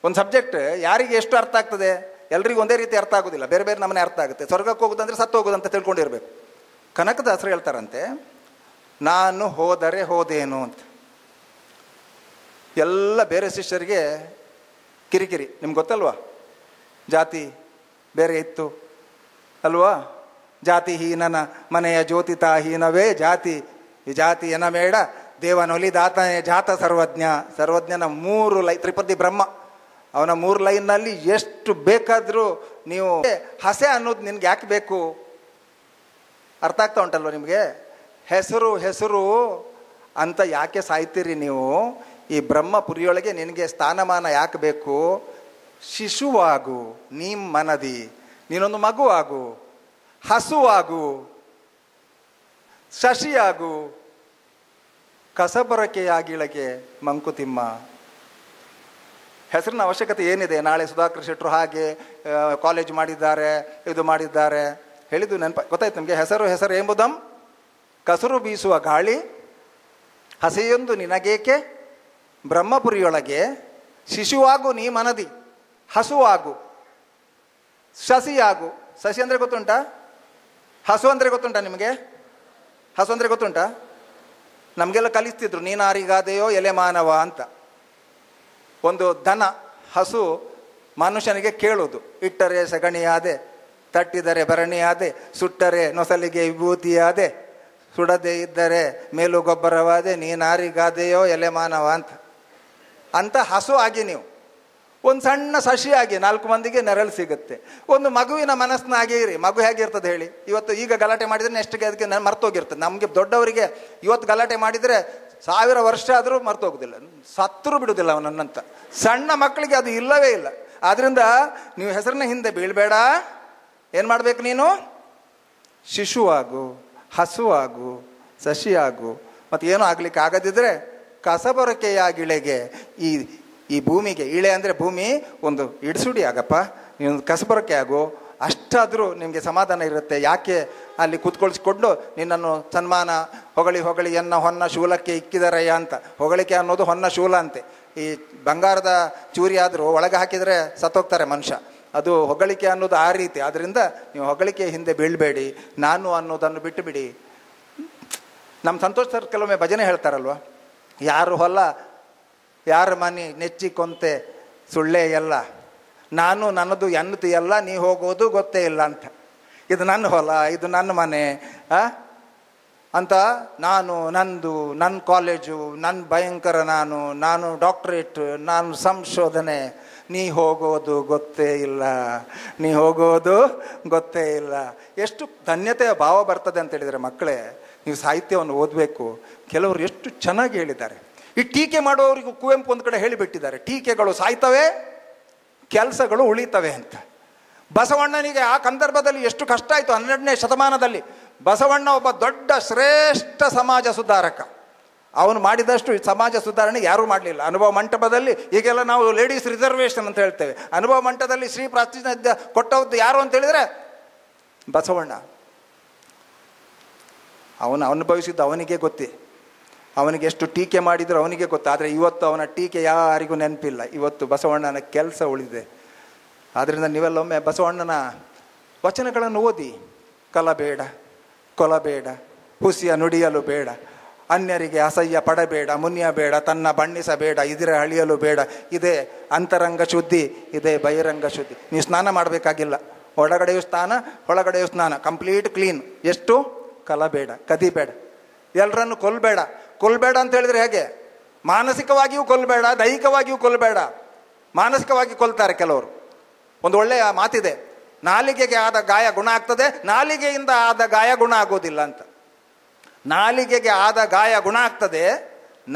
ಒಂದು ಸಬ್ಜೆಕ್ಟ್ ಯಾರಿಗೆ ಎಷ್ಟು ಅರ್ಥ ಆಗ್ತದೆ, ಎಲ್ರಿಗೂ ಒಂದೇ ರೀತಿ ಅರ್ಥ ಆಗೋದಿಲ್ಲ, ಬೇರೆ ಬೇರೆ ನಮ್ಮನೆ ಅರ್ಥ ಆಗುತ್ತೆ. ಸ್ವರ್ಗಕ್ಕೆ ಹೋಗೋದಂದ್ರೆ ಸತ್ತು ಹೋಗೋದಂತ ತಿಳ್ಕೊಂಡಿರ್ಬೇಕು. ಕನಕದಾಸರು ಹೇಳ್ತಾರಂತೆ, ನಾನು ಹೋದರೆ ಹೋದೇನು ಅಂತ. ಎಲ್ಲ ಬೇರೆ ಶಿಷ್ಯರಿಗೆ ಕಿರಿಕಿರಿ, ನಿಮ್ಗೆ ಗೊತ್ತಲ್ವಾ, ಜಾತಿ ಬೇರೆ ಇತ್ತು ಅಲ್ವಾ. ಜಾತಿ ಹೀನನ ಮನೆಯ ಜ್ಯೋತಿತಾ ಹೀನವೇ ಜಾತಿ ವಿಜಾತಿ ಎನ ಮೇಡ ದೇವನೊಲಿದಾತನೇ ಜಾತ ಸರ್ವಜ್ಞ. ಸರ್ವಜ್ಞನ 3 ಲೈನ್, ತ್ರಿಪದಿ ಬ್ರಹ್ಮ, ಅವನ 3 ಲೈನ್ನಲ್ಲಿ ಎಷ್ಟು ಬೇಕಾದರೂ ನೀವು ಹಸೆ ಅನ್ನೋದು ನಿನ್ಗೆ ಯಾಕೆ ಬೇಕು? ಅರ್ಥ ಆಗ್ತಾ ಉಂಟಲ್ವ ನಿಮಗೆ? ಹೆಸರು ಹೆಸರು ಅಂತ ಯಾಕೆ ಸಾಯ್ತೀರಿ ನೀವು? ಈ ಬ್ರಹ್ಮಪುರಿಯೊಳಗೆ ನಿನಗೆ ಸ್ಥಾನಮಾನ ಯಾಕೆ ಬೇಕು? ಶಿಶುವಾಗು ನೀ ಮನದಿ, ನೀನೊಂದು ಮಗುವಾಗು, ಹಸುವಾಗು, ಶಶಿಯಾಗು, ಕಸಬರಕೆಯಾಗಿಳಗೆ ಮಂಕುತಿಮ್ಮ. ಹೆಸರಿನ ಅವಶ್ಯಕತೆ ಏನಿದೆ? ನಾಳೆ ಸುಧಾಕರ್ ಶೆಟ್ಟರು ಹಾಗೆ ಕಾಲೇಜ್ ಮಾಡಿದ್ದಾರೆ, ಇದು ಮಾಡಿದ್ದಾರೆ ಹೇಳಿದ್ದು ನೆನಪ ಗೊತ್ತಾಯ್ತು ನಿಮಗೆ? ಹೆಸರು ಹೆಸರು ಎಂಬುದಂ ಕಸರು ಬೀಸುವ ಗಾಳಿ ಹಸೆಯೊಂದು ನಿನಗೇಕೆ ಬ್ರಹ್ಮಪುರಿಯೊಳಗೆ. ಶಿಶುವಾಗು ನೀ ಮನದಿ, ಹಸುವಾಗು, ಶಶಿಯಾಗು. ಶಶಿ ಅಂದರೆ ಗೊತ್ತುಂಟಾ? ಹಸು ಅಂದರೆ ಗೊತ್ತುಂಟಾ ನಿಮಗೆ? ಹಸು ಅಂದರೆ ಗೊತ್ತುಂಟಾ? ನಮಗೆಲ್ಲ ಕಲಿಸ್ತಿದ್ರು, ನೀನಾರಿಗಾದೆಯೋ ಎಲೆ ಮಾನವ ಅಂತ. ಒಂದು ದನ ಹಸು ಮನುಷ್ಯನಿಗೆ ಕೇಳುವುದು, ಇಟ್ಟರೆ ಸಗಣಿಯಾದೆ, ತಟ್ಟಿದರೆ ಭರಣಿಯಾದೆ, ಸುಟ್ಟರೆ ನೊಸಲಿಗೆ ವಿಭೂತಿಯಾದೆ, ಸುಡದೆ ಇದ್ದರೆ ಮೇಲು ಗೊಬ್ಬರವಾದೆ, ನೀನಾರಿಗಾದೆಯೋ ಎಲೆ ಮಾನವ ಅಂತ ಹಸು ಆಗಿ ನೀವು ಒಂದು ಸಣ್ಣ ಸಸಿಯಾಗಿ 4 ಮಂದಿಗೆ ನೆರಳು ಸಿಗುತ್ತೆ. ಒಂದು ಮಗುವಿನ ಮನಸ್ಸಿನಾಗೆ ಇರಿ. ಮಗು ಹೇಗಿರ್ತದೆ ಹೇಳಿ? ಈಗ ಗಲಾಟೆ ಮಾಡಿದರೆ ನೆಕ್ಸ್ಟ್ಗೆ ಅದಕ್ಕೆ ಮರ್ತೋಗಿರ್ತದೆ. ನಮಗೆ ದೊಡ್ಡವರಿಗೆ ಇವತ್ತು ಗಲಾಟೆ ಮಾಡಿದರೆ 1000 ವರ್ಷ ಆದರೂ ಮರ್ತೋಗೋದಿಲ್ಲ, ಸತ್ತರೂ ಬಿಡುವುದಿಲ್ಲ ಅವನನ್ನಂತ. ಸಣ್ಣ ಮಕ್ಕಳಿಗೆ ಅದು ಇಲ್ಲವೇ ಇಲ್ಲ. ಆದ್ದರಿಂದ ನೀವು ಹೆಸರಿನ ಹಿಂದೆ ಬೀಳಬೇಡ. ಏನು ಮಾಡಬೇಕು ನೀನು? ಶಿಶುವಾಗು, ಹಸುವಾಗು, ಸಸಿಯಾಗು. ಮತ್ತು ಏನೂ ಆಗಲಿಕ್ಕೆ ಆಗದಿದ್ದರೆ ಕಸಬರಕೆಯಾಗಿಳೆಗೆ, ಈ ಭೂಮಿಗೆ, ಇಳೆ ಅಂದರೆ ಭೂಮಿ, ಒಂದು ಇಡ್ಸುಡಿ ಆಗಪ್ಪ, ನೀನು ಕಸಬರಕೆ ಆಗು. ಅಷ್ಟಾದರೂ ನಿಮಗೆ ಸಮಾಧಾನ ಇರುತ್ತೆ. ಯಾಕೆ ಅಲ್ಲಿ ಕೂತ್ಕೊಳಿಸ್ಕೊಂಡು ನಿನ್ನನ್ನು ಸನ್ಮಾನ ಹೊಗಳಿ ಹೊಗಳಿ ಎನ್ನ ಹೊನ್ನ ಶೂಲಕ್ಕೆ ಇಕ್ಕಿದರಯ್ಯ ಅಂತ. ಹೊಗಳಿಕೆ ಅನ್ನೋದು ಹೊನ್ನ ಶೂಲ ಅಂತೆ. ಈ ಬಂಗಾರದ ಚೂರಿ ಆದರೂ ಒಳಗೆ ಹಾಕಿದರೆ ಸತ್ತೋಗ್ತಾರೆ ಮನುಷ್ಯ. ಅದು ಹೊಗಳಿಕೆ ಅನ್ನೋದು ಆ ರೀತಿ. ಆದ್ದರಿಂದ ನೀವು ಹೊಗಳಿಕೆ ಹಿಂದೆ ಬೀಳಬೇಡಿ, ನಾನು ಅನ್ನೋದನ್ನು ಬಿಟ್ಟು ಬಿಡಿ. ನಮ್ಮ ಸಂತೋಷ್ ಸರ್ ಕೆಲವೊಮ್ಮೆ ಭಜನೆ ಹೇಳ್ತಾರಲ್ವ, ಯಾರು ಹೊಲ ಯಾರ ಮನೆ ನೆಚ್ಚಿ ಕೊಂತೆ ಸುಳ್ಳೇ ಎಲ್ಲ, ನಾನು ನನ್ನದು ಎನ್ನುತ್ತೀಯಲ್ಲ, ನೀ ಹೋಗೋದು ಗೊತ್ತೇ ಇಲ್ಲ ಅಂತ. ಇದು ನನ್ನ ಹೊಲ, ಇದು ನನ್ನ ಮನೆ ಅಂತ, ನಾನು ನಂದು, ನನ್ನ ಕಾಲೇಜು, ನನ್ನ ಭಯಂಕರ, ನಾನು ಡಾಕ್ಟ್ರೇಟ್, ನಾನು ಸಂಶೋಧನೆ, ನೀ ಹೋಗೋದು ಗೊತ್ತೇ ಇಲ್ಲ, ನೀ ಹೋಗೋದು ಗೊತ್ತೇ ಇಲ್ಲ. ಎಷ್ಟು ಧನ್ಯತೆಯ ಭಾವ ಬರ್ತದೆ ಅಂತ ಹೇಳಿದರೆ ಮಕ್ಕಳೇ, ನೀವು ಸಾಹಿತ್ಯವನ್ನು ಓದಬೇಕು. ಕೆಲವರು ಎಷ್ಟು ಚೆನ್ನಾಗಿ ಹೇಳಿದ್ದಾರೆ. ಈ ಟೀಕೆ ಮಾಡುವವರಿಗೂ ಕುವೆಂಪು ಒಂದು ಕಡೆ ಹೇಳಿಬಿಟ್ಟಿದ್ದಾರೆ, ಟೀಕೆಗಳು ಸಾಯ್ತವೆ, ಕೆಲಸಗಳು ಉಳಿತವೆ ಅಂತ. ಬಸವಣ್ಣನಿಗೆ ಆ ಸಂದರ್ಭದಲ್ಲಿ ಎಷ್ಟು ಕಷ್ಟ ಆಯಿತು. 12ನೇ ಶತಮಾನದಲ್ಲಿ ಬಸವಣ್ಣ ಒಬ್ಬ ದೊಡ್ಡ ಶ್ರೇಷ್ಠ ಸಮಾಜ ಸುಧಾರಕ. ಅವನು ಮಾಡಿದಷ್ಟು ಸಮಾಜ ಸುಧಾರಣೆ ಯಾರೂ ಮಾಡಲಿಲ್ಲ. ಅನುಭವ ಮಂಟಪದಲ್ಲಿ ಈಗೆಲ್ಲ ನಾವು ಲೇಡೀಸ್ ರಿಸರ್ವೇಷನ್ ಅಂತ ಹೇಳ್ತೇವೆ. ಅನುಭವ ಮಂಟಪದಲ್ಲಿ ಶ್ರೀ ಪ್ರಾತಿನಿಧ್ಯ ಕೊಟ್ಟದ್ದು ಯಾರು ಅಂತ ಹೇಳಿದರೆ ಬಸವಣ್ಣ. ಅವನು ಅನುಭವಿಸಿದ್ದು ಅವನಿಗೆ ಗೊತ್ತೇ. ಅವನಿಗೆ ಎಷ್ಟು ಟೀಕೆ ಮಾಡಿದ್ರು ಅವನಿಗೆ ಗೊತ್ತು. ಆದರೆ ಇವತ್ತು ಅವನ ಟೀಕೆ ಯಾರಿಗೂ ನೆನಪಿಲ್ಲ. ಇವತ್ತು ಬಸವಣ್ಣನ ಕೆಲಸ ಉಳಿದಿದೆ. ಆದ್ದರಿಂದ ನೀವೆಲ್ಲೊಮ್ಮೆ ಬಸವಣ್ಣನ ವಚನಗಳನ್ನು ಓದಿ. ಕಲಬೇಡ, ಕೊಲಬೇಡ, ಹುಸಿಯ ನುಡಿಯಲು ಬೇಡ, ಅನ್ಯರಿಗೆ ಅಸಹ್ಯ ಪಡಬೇಡ, ಮುನಿಯಬೇಡ, ತನ್ನ ಬಣ್ಣಿಸಬೇಡ, ಇದಿರೆ ಅಳಿಯಲು ಬೇಡ. ಇದೇ ಅಂತರಂಗ ಶುದ್ಧಿ, ಇದೇ ಬಹಿರಂಗ ಶುದ್ಧಿ. ನೀವು ಸ್ನಾನ ಮಾಡಬೇಕಾಗಿಲ್ಲ. ಒಳಗಡೆಯೂ ಸ್ನಾನ, ಒಳಗಡೆಯೂ ಸ್ನಾನ, ಕಂಪ್ಲೀಟ್ ಕ್ಲೀನ್. ಎಷ್ಟು? ಕಲಬೇಡ, ಕದಿಬೇಡ, ಎಲ್ಲರನ್ನು ಕೊಲ್ಲಬೇಡ. ಕೊಲ್ಲಬೇಡ ಅಂತ ಹೇಳಿದ್ರೆ ಹೇಗೆ? ಮಾನಸಿಕವಾಗಿಯೂ ಕೊಲ್ಲಬೇಡ, ದೈಹಿಕವಾಗಿಯೂ ಕೊಲ್ಲಬೇಡ. ಮಾನಸಿಕವಾಗಿ ಕೊಲ್ತಾರೆ ಕೆಲವರು. ಒಂದು ಒಳ್ಳೆಯ ಮಾತಿದೆ, ನಾಲಿಗೆಗೆ ಆದ ಗಾಯ ಗುಣ ಆಗ್ತದೆ, ನಾಲಿಗೆಯಿಂದ ಆದ ಗಾಯ ಗುಣ ಆಗೋದಿಲ್ಲ ಅಂತ. ನಾಲಿಗೆಗೆ ಆದ ಗಾಯ ಗುಣ ಆಗ್ತದೆ,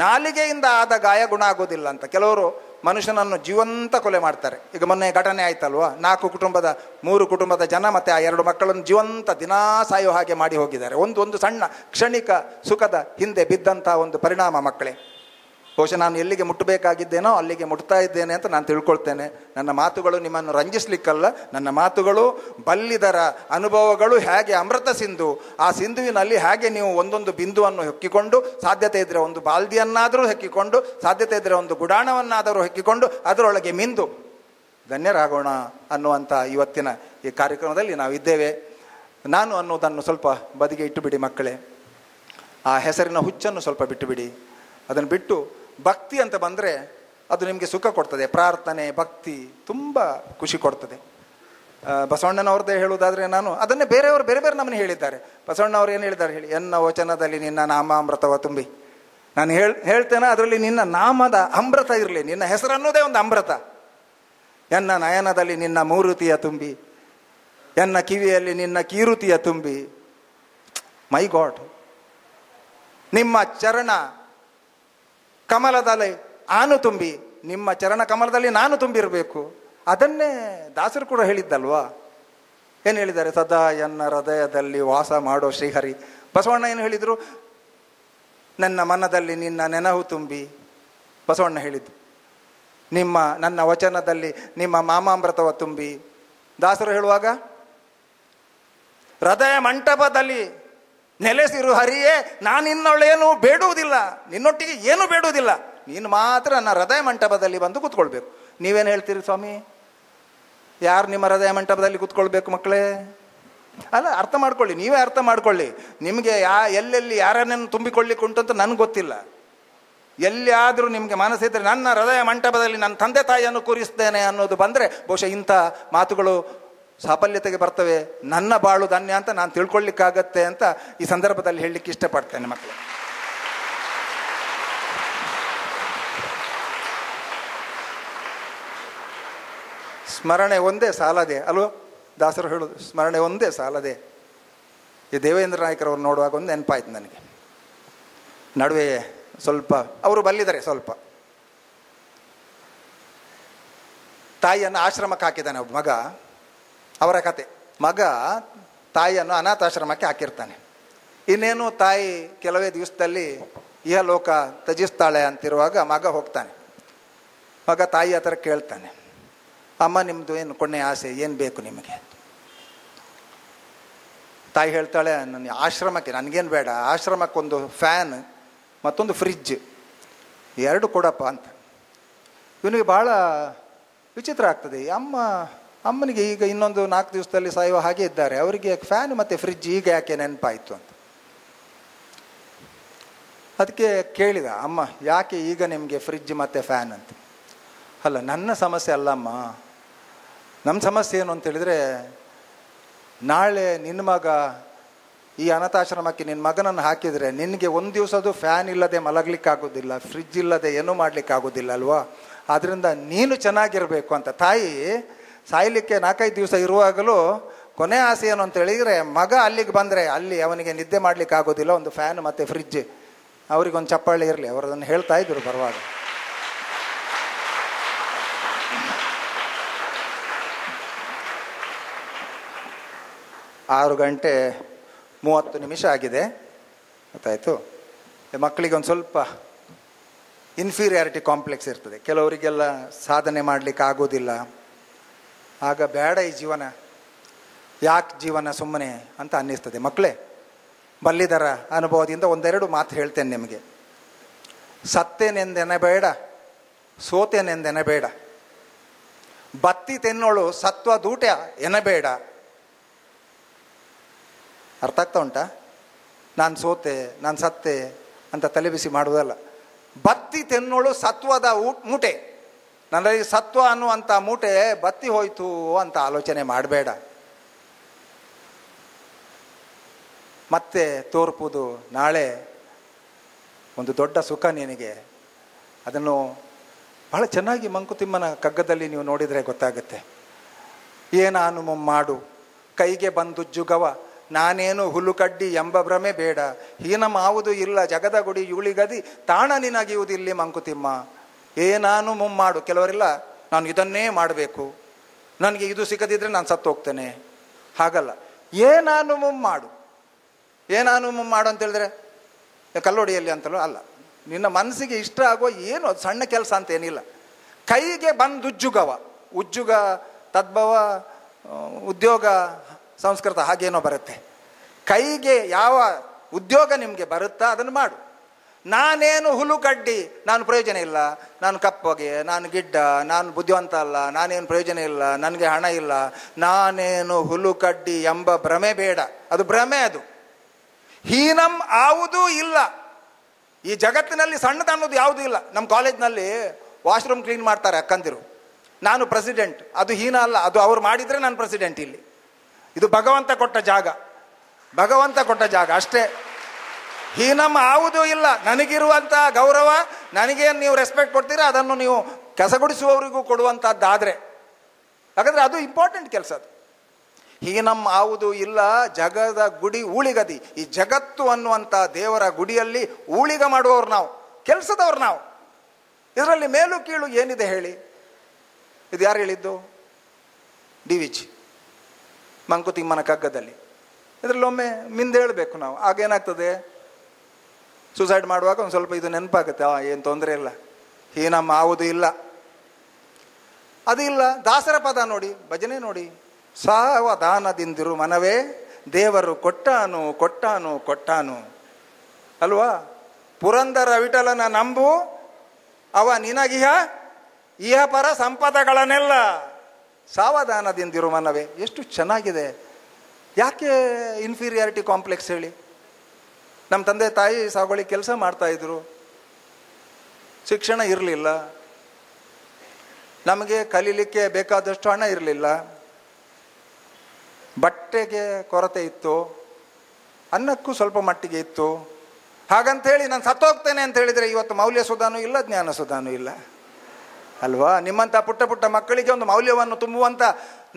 ನಾಲಿಗೆಯಿಂದ ಆದ ಗಾಯ ಗುಣ ಆಗೋದಿಲ್ಲ ಅಂತ. ಕೆಲವರು ಮನುಷ್ಯನನ್ನು ಜೀವಂತ ಕೊಲೆ ಮಾಡ್ತಾರೆ. ಈಗ ಮೊನ್ನೆ ಘಟನೆ ಆಯ್ತಲ್ವಾ, 3 ಕುಟುಂಬದ ಜನ ಮತ್ತು ಆ 2 ಮಕ್ಕಳನ್ನು ಜೀವಂತ ದಿನಾ ಸಾಯೋ ಹಾಗೆ ಮಾಡಿ ಹೋಗಿದ್ದಾರೆ. ಒಂದು ಸಣ್ಣ ಕ್ಷಣಿಕ ಸುಖದ ಹಿಂದೆ ಬಿದ್ದಂಥ ಒಂದು ಪರಿಣಾಮ ಮಕ್ಕಳೇ. ಬಹುಶಃ ನಾನು ಎಲ್ಲಿಗೆ ಮುಟ್ಟಬೇಕಾಗಿದ್ದೇನೋ ಅಲ್ಲಿಗೆ ಮುಟ್ತಾ ಇದ್ದೇನೆ ಅಂತ ನಾನು ತಿಳ್ಕೊಳ್ತೇನೆ. ನನ್ನ ಮಾತುಗಳು ನಿಮ್ಮನ್ನು ರಂಜಿಸ್ಲಿಕ್ಕಲ್ಲ. ನನ್ನ ಮಾತುಗಳು ಬಲ್ಲಿದರ ಅನುಭವಗಳು ಹೇಗೆ ಅಮೃತ ಸಿಂಧು, ಆ ಸಿಂಧುವಿನಲ್ಲಿ ಹೇಗೆ ನೀವು ಒಂದೊಂದು ಬಿಂದುವನ್ನು ಹೆಕ್ಕಿಕೊಂಡು, ಸಾಧ್ಯತೆ ಇದ್ದರೆ ಒಂದು ಬಾಲ್ದಿಯನ್ನಾದರೂ ಹೆಕ್ಕಿಕೊಂಡು, ಸಾಧ್ಯತೆ ಇದ್ದರೆ ಒಂದು ಗುಡಾಣವನ್ನಾದರೂ ಹೆಕ್ಕಿಕೊಂಡು ಅದರೊಳಗೆ ಮಿಂದು ಧನ್ಯರಾಗೋಣ ಅನ್ನುವಂಥ ಇವತ್ತಿನ ಈ ಕಾರ್ಯಕ್ರಮದಲ್ಲಿ ನಾವಿದ್ದೇವೆ. ನಾನು ಅನ್ನೋದನ್ನು ಸ್ವಲ್ಪ ಬದಿಗೆ ಇಟ್ಟುಬಿಡಿ ಮಕ್ಕಳೇ. ಆ ಹೆಸರಿನ ಹುಚ್ಚನ್ನು ಸ್ವಲ್ಪ ಬಿಟ್ಟುಬಿಡಿ. ಅದನ್ನು ಬಿಟ್ಟು ಭಕ್ತಿ ಅಂತ ಬಂದರೆ ಅದು ನಿಮಗೆ ಸುಖ ಕೊಡ್ತದೆ. ಪ್ರಾರ್ಥನೆ, ಭಕ್ತಿ ತುಂಬ ಖುಷಿ ಕೊಡ್ತದೆ. ಬಸವಣ್ಣನವ್ರದ್ದೇ ಹೇಳುವುದಾದರೆ, ನಾನು ಅದನ್ನೇ ಬೇರೆಯವರು ಬೇರೆ ಬೇರೆ ನಮ್ಮನ್ನು ಹೇಳಿದ್ದಾರೆ. ಬಸವಣ್ಣವ್ರು ಏನು ಹೇಳಿದ್ದಾರೆ ಹೇಳಿ? ಎನ್ನ ವಚನದಲ್ಲಿ ನಿನ್ನ ನಾಮಾಮೃತವ ತುಂಬಿ. ನಾನು ಹೇಳ್ತೇನೆ, ಅದರಲ್ಲಿ ನಿನ್ನ ನಾಮದ ಅಮೃತ ಇರಲಿ. ನಿನ್ನ ಹೆಸರನ್ನೋದೇ ಒಂದು ಅಮೃತ. ಎನ್ನ ನಯನದಲ್ಲಿ ನಿನ್ನ ಮೂರುತಿಯ ತುಂಬಿ, ಎನ್ನ ಕಿವಿಯಲ್ಲಿ ನಿನ್ನ ಕೀರುತಿಯ ತುಂಬಿ. ಮೈ ಗಾಡ್, ನಿಮ್ಮ ಚರಣ ಕಮಲದಲ್ಲಿ ಆನು ತುಂಬಿ. ನಿಮ್ಮ ಚರಣ ಕಮಲದಲ್ಲಿ ನಾನು ತುಂಬಿರಬೇಕು. ಅದನ್ನೇ ದಾಸರು ಕೂಡ ಹೇಳಿದ್ದಲ್ವಾ? ಏನು ಹೇಳಿದ್ದಾರೆ? ಸದಾ ಎನ್ನ ಹೃದಯದಲ್ಲಿ ವಾಸ ಮಾಡೋ ಶ್ರೀಹರಿ. ಬಸವಣ್ಣ ಏನು ಹೇಳಿದರು? ನನ್ನ ಮನದಲ್ಲಿ ನಿನ್ನ ನೆನಹು ತುಂಬಿ. ಬಸವಣ್ಣ ಹೇಳಿದ್ದು ನನ್ನ ವಚನದಲ್ಲಿ ನಿಮ್ಮ ಮಾಮಾಮೃತವ ತುಂಬಿ. ದಾಸರು ಹೇಳುವಾಗ ಹೃದಯ ಮಂಟಪದಲ್ಲಿ ನೆಲೆಸಿರು ಹರಿಯೇ, ನಾನಿನ್ನೊಳೇನು ಬೇಡುವುದಿಲ್ಲ, ನಿನ್ನೊಟ್ಟಿಗೆ ಏನು ಬೇಡುವುದಿಲ್ಲ, ನೀನು ಮಾತ್ರ ನನ್ನ ಹೃದಯ ಮಂಟಪದಲ್ಲಿ ಬಂದು ಕೂತ್ಕೊಳ್ಬೇಕು. ನೀವೇನು ಹೇಳ್ತೀರಿ ಸ್ವಾಮಿ? ಯಾರು ನಿಮ್ಮ ಹೃದಯ ಮಂಟಪದಲ್ಲಿ ಕೂತ್ಕೊಳ್ಬೇಕು ಮಕ್ಕಳೇ? ಅಲ್ಲ, ಅರ್ಥ ಮಾಡ್ಕೊಳ್ಳಿ, ನೀವೇ ಅರ್ಥ ಮಾಡ್ಕೊಳ್ಳಿ. ನಿಮಗೆ ಎಲ್ಲೆಲ್ಲಿ ಯಾರನ್ನೇನು ತುಂಬಿಕೊಳ್ಳಿಕ್ಕೆ ಉಂಟು ಅಂತ ನನಗೆ ಗೊತ್ತಿಲ್ಲ. ಎಲ್ಲಿಯಾದರೂ ನಿಮಗೆ ಮನಸ್ಸಿದ್ರೆ ನನ್ನ ಹೃದಯ ಮಂಟಪದಲ್ಲಿ ನನ್ನ ತಂದೆ ತಾಯಿಯನ್ನು ಕೂರಿಸ್ತೇನೆ ಅನ್ನೋದು ಬಂದರೆ ಬಹುಶಃ ಇಂಥ ಮಾತುಗಳು ಸಾಫಲ್ಯತೆಗೆ ಬರ್ತವೆ. ನನ್ನ ಬಾಳು ಧನ್ಯ ಅಂತ ನಾನು ತಿಳ್ಕೊಳ್ಳಿಕ್ಕಾಗತ್ತೆ ಅಂತ ಈ ಸಂದರ್ಭದಲ್ಲಿ ಹೇಳಲಿಕ್ಕೆ ಇಷ್ಟಪಡ್ತೇನೆ ಮಕ್ಕಳು. ಸ್ಮರಣೆ ಒಂದೇ ಸಾಲದೆ ಅಲ್ವ? ದಾಸರು ಹೇಳೋದು ಸ್ಮರಣೆ ಒಂದೇ ಸಾಲದೆ. ಈ ದೇವೇಂದ್ರ ನಾಯ್ಕರವ್ರು ನೋಡುವಾಗ ಒಂದು ನೆನಪಾಯ್ತು ನನಗೆ. ನಡುವೆ ಸ್ವಲ್ಪ ಅವರು ಬಲ್ಲಿದ್ದಾರೆ, ಸ್ವಲ್ಪ ತಾಯಿಯನ್ನು ಆಶ್ರಮಕ್ಕೆ ಹಾಕಿದ್ದಾನೆ ಒಬ್ಬ ಮಗ. ಅವರ ಕತೆ, ಮಗ ತಾಯಿಯನ್ನು ಅನಾಥಾಶ್ರಮಕ್ಕೆ ಹಾಕಿರ್ತಾನೆ. ಇನ್ನೇನು ತಾಯಿ ಕೆಲವೇ ದಿವಸದಲ್ಲಿ ಇಹಲೋಕ ತ್ಯಜಿಸ್ತಾಳೆ ಅಂತಿರುವಾಗ ಮಗ ಹೋಗ್ತಾನೆ. ಮಗ ತಾಯಿ ಹತ್ರ ಕೇಳ್ತಾನೆ, ಅಮ್ಮ ನಿಮ್ಮದು ಏನು ಕೊನೆ ಆಸೆ, ಏನು ಬೇಕು ನಿಮಗೆ? ತಾಯಿ ಹೇಳ್ತಾಳೆ, ನನ್ನ ಆಶ್ರಮಕ್ಕೆ ನನಗೇನು ಬೇಡ, ಆಶ್ರಮಕ್ಕೊಂದು ಫ್ಯಾನ್ ಮತ್ತೊಂದು ಫ್ರಿಜ್ 2 ಕೊಡಪ್ಪ ಅಂತ. ಇವನಿಗೆ ಭಾಳ ವಿಚಿತ್ರ ಆಗ್ತದೆ. ಅಮ್ಮನಿಗೆ ಈಗ ಇನ್ನೊಂದು 4 ದಿವಸದಲ್ಲಿ ಸಾಯುವ ಹಾಗೆ ಇದ್ದಾರೆ, ಅವರಿಗೆ ಫ್ಯಾನ್ ಮತ್ತು ಫ್ರಿಜ್ ಈಗ ಯಾಕೆ ನೆನಪಾಯಿತು ಅಂತ. ಅದಕ್ಕೆ ಕೇಳಿದ, ಅಮ್ಮ ಯಾಕೆ ಈಗ ನಿಮಗೆ ಫ್ರಿಜ್ ಮತ್ತು ಫ್ಯಾನ್ ಅಂತ? ಅಲ್ಲ, ನನ್ನ ಸಮಸ್ಯೆ ಅಲ್ಲಮ್ಮ, ನಮ್ಮ ಸಮಸ್ಯೆ ಏನು ಅಂತೇಳಿದರೆ, ನಾಳೆ ನಿನ್ನ ಮಗ ಈ ಅನಾಥಾಶ್ರಮಕ್ಕೆ ನಿನ್ನ ಮಗನನ್ನು ಹಾಕಿದರೆ ನಿನಗೆ ಒಂದು ದಿವಸದು ಫ್ಯಾನ್ ಇಲ್ಲದೆ ಮಲಗಲಿಕ್ಕಾಗೋದಿಲ್ಲ, ಫ್ರಿಜ್ ಇಲ್ಲದೆ ಏನೂ ಮಾಡಲಿಕ್ಕಾಗೋದಿಲ್ಲ ಅಲ್ವಾ? ಆದ್ದರಿಂದ ನೀನು ಚೆನ್ನಾಗಿರಬೇಕು ಅಂತ. ತಾಯಿ ಸಾಯಲಿಕ್ಕೆ 4-5 ದಿವಸ ಇರುವಾಗಲೂ ಕೊನೆ ಆಸೆ ಏನು ಅಂತ ಹೇಳಿದರೆ, ಮಗ ಅಲ್ಲಿಗೆ ಬಂದರೆ ಅಲ್ಲಿ ಅವನಿಗೆ ನಿದ್ದೆ ಮಾಡಲಿಕ್ಕೆ ಆಗೋದಿಲ್ಲ, ಒಂದು ಫ್ಯಾನ್ ಮತ್ತು ಫ್ರಿಜ್, ಅವರಿಗೊಂದು ಚಪ್ಪಾಳೆ ಇರಲಿ, ಅವರು ಅದನ್ನು ಹೇಳ್ತಾ ಇದ್ರು ಬರುವಾಗ. ಆರು 6:30 ಆಗಿದೆ, ಗೊತ್ತಾಯಿತು. ಮಕ್ಕಳಿಗೆ ಒಂದು ಸ್ವಲ್ಪ ಇನ್ಫೀರಿಯಾರಿಟಿ ಕಾಂಪ್ಲೆಕ್ಸ್ ಇರ್ತದೆ, ಕೆಲವರಿಗೆಲ್ಲ ಸಾಧನೆ ಮಾಡಲಿಕ್ಕೆ ಆಗೋದಿಲ್ಲ. ಆಗ ಬೇಡ ಈ ಜೀವನ, ಯಾಕೆ ಜೀವನ ಸುಮ್ಮನೆ ಅಂತ ಅನ್ನಿಸ್ತದೆ. ಮಕ್ಕಳೇ, ಬಲ್ಲಿದರ ಅನುಭವದಿಂದ 1-2 ಮಾತು ಹೇಳ್ತೇನೆ ನಿಮಗೆ. ಸತ್ತೇನೆಂದೆನಬೇಡ, ಸೋತೇನೆಂದೆನಬೇಡ. ಬತ್ತಿ ತೆನ್ನೋಳು ಸತ್ವ ದೂಟ ಎನಬೇಡ. ಅರ್ಥ ಆಗ್ತಾ ಉಂಟಾ? ನಾನು ಸೋತೆ, ನಾನು ಸತ್ತೆ ಅಂತ ತಲೆಬಿಸಿ ಮಾಡುವುದಲ್ಲ. ಬತ್ತಿ ತೆನ್ನೋಳು ಸತ್ವದ ಮೂಟೆ. ನನ್ನಲ್ಲಿ ಸತ್ವ ಅನ್ನುವಂಥ ಮೂಟೆ ಬತ್ತಿ ಹೋಯ್ತು ಅಂತ ಆಲೋಚನೆ ಮಾಡಬೇಡ. ಮತ್ತೆ ತೋರ್ಪುದು ನಾಳೆ ಒಂದು ದೊಡ್ಡ ಸುಖ ನಿನಗೆ. ಅದನ್ನು ಬಹಳ ಚೆನ್ನಾಗಿ ಮಂಕುತಿಮ್ಮನ ಕಗ್ಗದಲ್ಲಿ ನೀವು ನೋಡಿದರೆ ಗೊತ್ತಾಗುತ್ತೆ. ಏನಾನು ಮಾಡು ಕೈಗೆ ಬಂದುಜ್ಜುಗವ, ನಾನೇನು ಹುಲ್ಲುಕಡ್ಡಿ ಎಂಬ ಭ್ರಮೆ ಬೇಡ. ಹೀನ ಮಾವುದು ಇಲ್ಲ ಜಗದ ಗುಡಿ ಯೂಳಿಗದಿ, ತಾಣ ನಿನಗಿಯುವುದಿಲ್ಲಿ ಮಂಕುತಿಮ್ಮ. ಏನಾನು ಮಾಡು. ಕೆಲವರೆಲ್ಲ ನಾನು ಇದನ್ನೇ ಮಾಡಬೇಕು, ನನಗೆ ಇದು ಸಿಗದಿದ್ರೆ ನಾನು ಸತ್ತು ಹೋಗ್ತೇನೆ. ಹಾಗಲ್ಲ. ಏನಾನು ಮಾಡು. ಏನಾನು ಮಾಡು ಅಂತ ಹೇಳಿದ್ರೆ ಕಲ್ಲೊಡಿಯಲ್ಲಿ ಅಂತಲೂ ಅಲ್ಲ. ನಿನ್ನ ಮನಸ್ಸಿಗೆ ಇಷ್ಟ ಆಗೋ ಏನು ಅದು ಸಣ್ಣ ಕೆಲಸ ಅಂತ ಏನಿಲ್ಲ. ಕೈಗೆ ಬಂದುಜ್ಜುಗವ. ಉಜ್ಜುಗ ತದ್ಭವ ಉದ್ಯೋಗ ಸಂಸ್ಕೃತ ಹಾಗೇನೋ ಬರುತ್ತೆ. ಕೈಗೆ ಯಾವ ಉದ್ಯೋಗ ನಿಮಗೆ ಬರುತ್ತಾ ಅದನ್ನು ಮಾಡು. ನಾನೇನು ಹುಲ್ಲುಕಡ್ಡಿ, ನಾನು ಪ್ರಯೋಜನ ಇಲ್ಲ, ನಾನು ಕಪ್ಪಗೆ, ನಾನು ಗಿಡ್ಡ, ನಾನು ಬುದ್ಧಿವಂತ ಅಲ್ಲ, ನಾನೇನು ಪ್ರಯೋಜನ ಇಲ್ಲ, ನನಗೆ ಹಣ ಇಲ್ಲ, ನಾನೇನು ಹುಲ್ಲುಕಡ್ಡಿ ಎಂಬ ಭ್ರಮೆ ಬೇಡ. ಅದು ಭ್ರಮೆ. ಅದು ಹೀನಂ ಆವುದೂ ಇಲ್ಲ. ಈ ಜಗತ್ತಿನಲ್ಲಿ ಸಣ್ಣದನ್ನೋದು ಯಾವುದೂ ಇಲ್ಲ. ನಮ್ಮ ಕಾಲೇಜ್ನಲ್ಲಿ ವಾಶ್ರೂಮ್ ಕ್ಲೀನ್ ಮಾಡ್ತಾರೆ ಅಕ್ಕಂದಿರು. ನಾನು ಪ್ರೆಸಿಡೆಂಟ್, ಅದು ಹೀನ ಅಲ್ಲ. ಅದು ಅವ್ರು ಮಾಡಿದರೆ ನಾನು ಪ್ರೆಸಿಡೆಂಟ್. ಇಲ್ಲಿ ಇದು ಭಗವಂತ ಕೊಟ್ಟ ಜಾಗ, ಭಗವಂತ ಕೊಟ್ಟ ಜಾಗ ಅಷ್ಟೇ. ಹೀನಂ ಆವುದೂ ಇಲ್ಲ. ನನಗಿರುವಂಥ ಗೌರವ, ನನಗೇನು ನೀವು ರೆಸ್ಪೆಕ್ಟ್ ಕೊಡ್ತೀರಾ ಅದನ್ನು ನೀವು ಕಸಗುಡಿಸುವವರಿಗೂ ಕೊಡುವಂಥದ್ದಾದರೆ, ಯಾಕಂದರೆ ಅದು ಇಂಪಾರ್ಟೆಂಟ್ ಕೆಲಸ. ಅದು ಹೀನಂ ಆವುದು ಇಲ್ಲ ಜಗದ ಗುಡಿ ಊಳಿಗದಿ. ಈ ಜಗತ್ತು ಅನ್ನುವಂಥ ದೇವರ ಗುಡಿಯಲ್ಲಿ ಊಳಿಗ ಮಾಡುವವರು ನಾವು, ಕೆಲಸದವ್ರು ನಾವು. ಇದರಲ್ಲಿ ಮೇಲು ಕೀಳು ಏನಿದೆ ಹೇಳಿ? ಇದು ಯಾರು ಹೇಳಿದ್ದು? DVG ಮಂಕುತಿಮ್ಮನ ಕಗ್ಗದಲ್ಲಿ. ಇದರಲ್ಲಿ ಒಮ್ಮೆ ಮಿಂದೇಳಬೇಕು ನಾವು. ಆಗೇನಾಗ್ತದೆ, ಸೂಸೈಡ್ ಮಾಡುವಾಗ ಒಂದು ಸ್ವಲ್ಪ ಇದು ನೆನಪಾಗುತ್ತೆ. ಏನು ತೊಂದರೆ ಇಲ್ಲ, ಹೀನಂ ಆವುದು ಇಲ್ಲ. ಅದು ಇಲ್ಲ. ದಾಸರ ಪದ ನೋಡಿ, ಭಜನೆ ನೋಡಿ. ಸಾವಧಾನದಿಂದಿರು ಮನವೇ, ದೇವರು ಕೊಟ್ಟಾನು ಕೊಟ್ಟಾನು ಕೊಟ್ಟಾನು ಅಲ್ವಾ. ಪುರಂದರ ವಿಠಲನ ನಂಬು, ಅವ ನಿನಗಿಹ ಇಹ ಪರ ಸಂಪದಗಳನ್ನೆಲ್ಲ. ಸಾವಧಾನದಿಂದಿರು ಮನವೇ, ಎಷ್ಟು ಚೆನ್ನಾಗಿದೆ. ಯಾಕೆ ಇನ್ಫೀರಿಯಾರಿಟಿ ಕಾಂಪ್ಲೆಕ್ಸ್ ಹೇಳಿ? ನಮ್ಮ ತಂದೆ ತಾಯಿ ಸಾಗುವಳಿ ಕೆಲಸ ಮಾಡ್ತಾಯಿದ್ರು, ಶಿಕ್ಷಣ ಇರಲಿಲ್ಲ, ನಮಗೆ ಕಲೀಲಿಕ್ಕೆ ಬೇಕಾದಷ್ಟು ಹಣ ಇರಲಿಲ್ಲ, ಬಟ್ಟೆಗೆ ಕೊರತೆ ಇತ್ತು, ಅನ್ನಕ್ಕೂ ಸ್ವಲ್ಪ ಮಟ್ಟಿಗೆ ಇತ್ತು. ಹಾಗಂತೇಳಿ ನಾನು ಸತ್ತೋಗ್ತೇನೆ ಅಂತ ಹೇಳಿದರೆ ಇವತ್ತು ಮೌಲ್ಯ ಸುಧಾನೂ ಇಲ್ಲ, ಜ್ಞಾನ ಸುಧಾನೂ ಇಲ್ಲ ಅಲ್ವಾ. ನಿಮ್ಮಂಥ ಪುಟ್ಟ ಪುಟ್ಟ ಮಕ್ಕಳಿಗೆ ಒಂದು ಮೌಲ್ಯವನ್ನು ತುಂಬುವಂಥ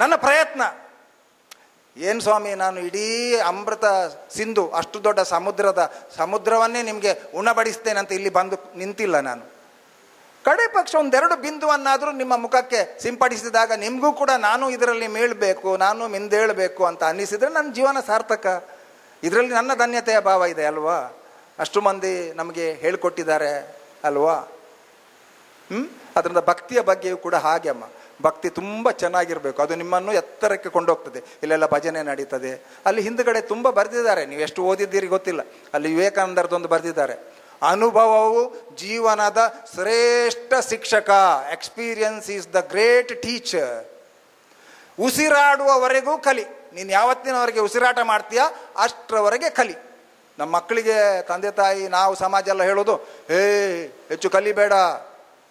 ನನ್ನ ಪ್ರಯತ್ನ ಏನು ಸ್ವಾಮಿ, ನಾನು ಇಡೀ ಅಮೃತ ಸಿಂಧು ಅಷ್ಟು ದೊಡ್ಡ ಸಮುದ್ರವನ್ನೇ ನಿಮಗೆ ಉಣಬಡಿಸ್ತೇನೆ ಅಂತ ಇಲ್ಲಿ ಬಂದು ನಿಂತಿಲ್ಲ ನಾನು. ಕಡೆ ಪಕ್ಷ ಒಂದೆರಡು ಬಿಂದುವನ್ನಾದರೂ ನಿಮ್ಮ ಮುಖಕ್ಕೆ ಸಿಂಪಡಿಸಿದಾಗ ನಿಮಗೂ ಕೂಡ ನಾನು ಇದರಲ್ಲಿ ಮೀಳಬೇಕು, ನಾನು ಮಿಂದೇಳಬೇಕು ಅಂತ ಅನ್ನಿಸಿದರೆ ನನ್ನ ಜೀವನ ಸಾರ್ಥಕ. ಇದರಲ್ಲಿ ನನ್ನ ಧನ್ಯತೆಯ ಭಾವ ಇದೆ ಅಲ್ವಾ. ಅಷ್ಟು ಮಂದಿ ನಮಗೆ ಹೇಳಿಕೊಟ್ಟಿದ್ದಾರೆ ಅಲ್ವಾ. ಅದರಿಂದ ಭಕ್ತಿಯ ಬಗ್ಗೆಯೂ ಕೂಡ ಹಾಗೆ ಅಮ್ಮ. ಭಕ್ತಿ ತುಂಬ ಚೆನ್ನಾಗಿರಬೇಕು, ಅದು ನಿಮ್ಮನ್ನು ಎತ್ತರಕ್ಕೆ ಕೊಂಡೋಗ್ತದೆ. ಇಲ್ಲೆಲ್ಲ ಭಜನೆ ನಡೀತದೆ, ಅಲ್ಲಿ ಹಿಂದುಗಡೆ ತುಂಬ ಬರೆದಿದ್ದಾರೆ, ನೀವು ಎಷ್ಟು ಓದಿದ್ದೀರಿ ಗೊತ್ತಿಲ್ಲ. ಅಲ್ಲಿ ವಿವೇಕಾನಂದರದೊಂದು ಬರೆದಿದ್ದಾರೆ, ಅನುಭವವು ಜೀವನದ ಶ್ರೇಷ್ಠ ಶಿಕ್ಷಕ. Experience is the great teacher. ಉಸಿರಾಡುವವರೆಗೂ ಕಲಿ. ನೀನು ಯಾವತ್ತಿನವರೆಗೆ ಉಸಿರಾಟ ಮಾಡ್ತೀಯ ಅಷ್ಟರವರೆಗೆ ಕಲಿ. ನಮ್ಮ ಮಕ್ಕಳಿಗೆ ತಂದೆ ತಾಯಿ ನಾವು ಸಮಾಜ ಎಲ್ಲ ಹೇಳೋದು, ಹೆಚ್ಚು ಕಲಿಬೇಡ,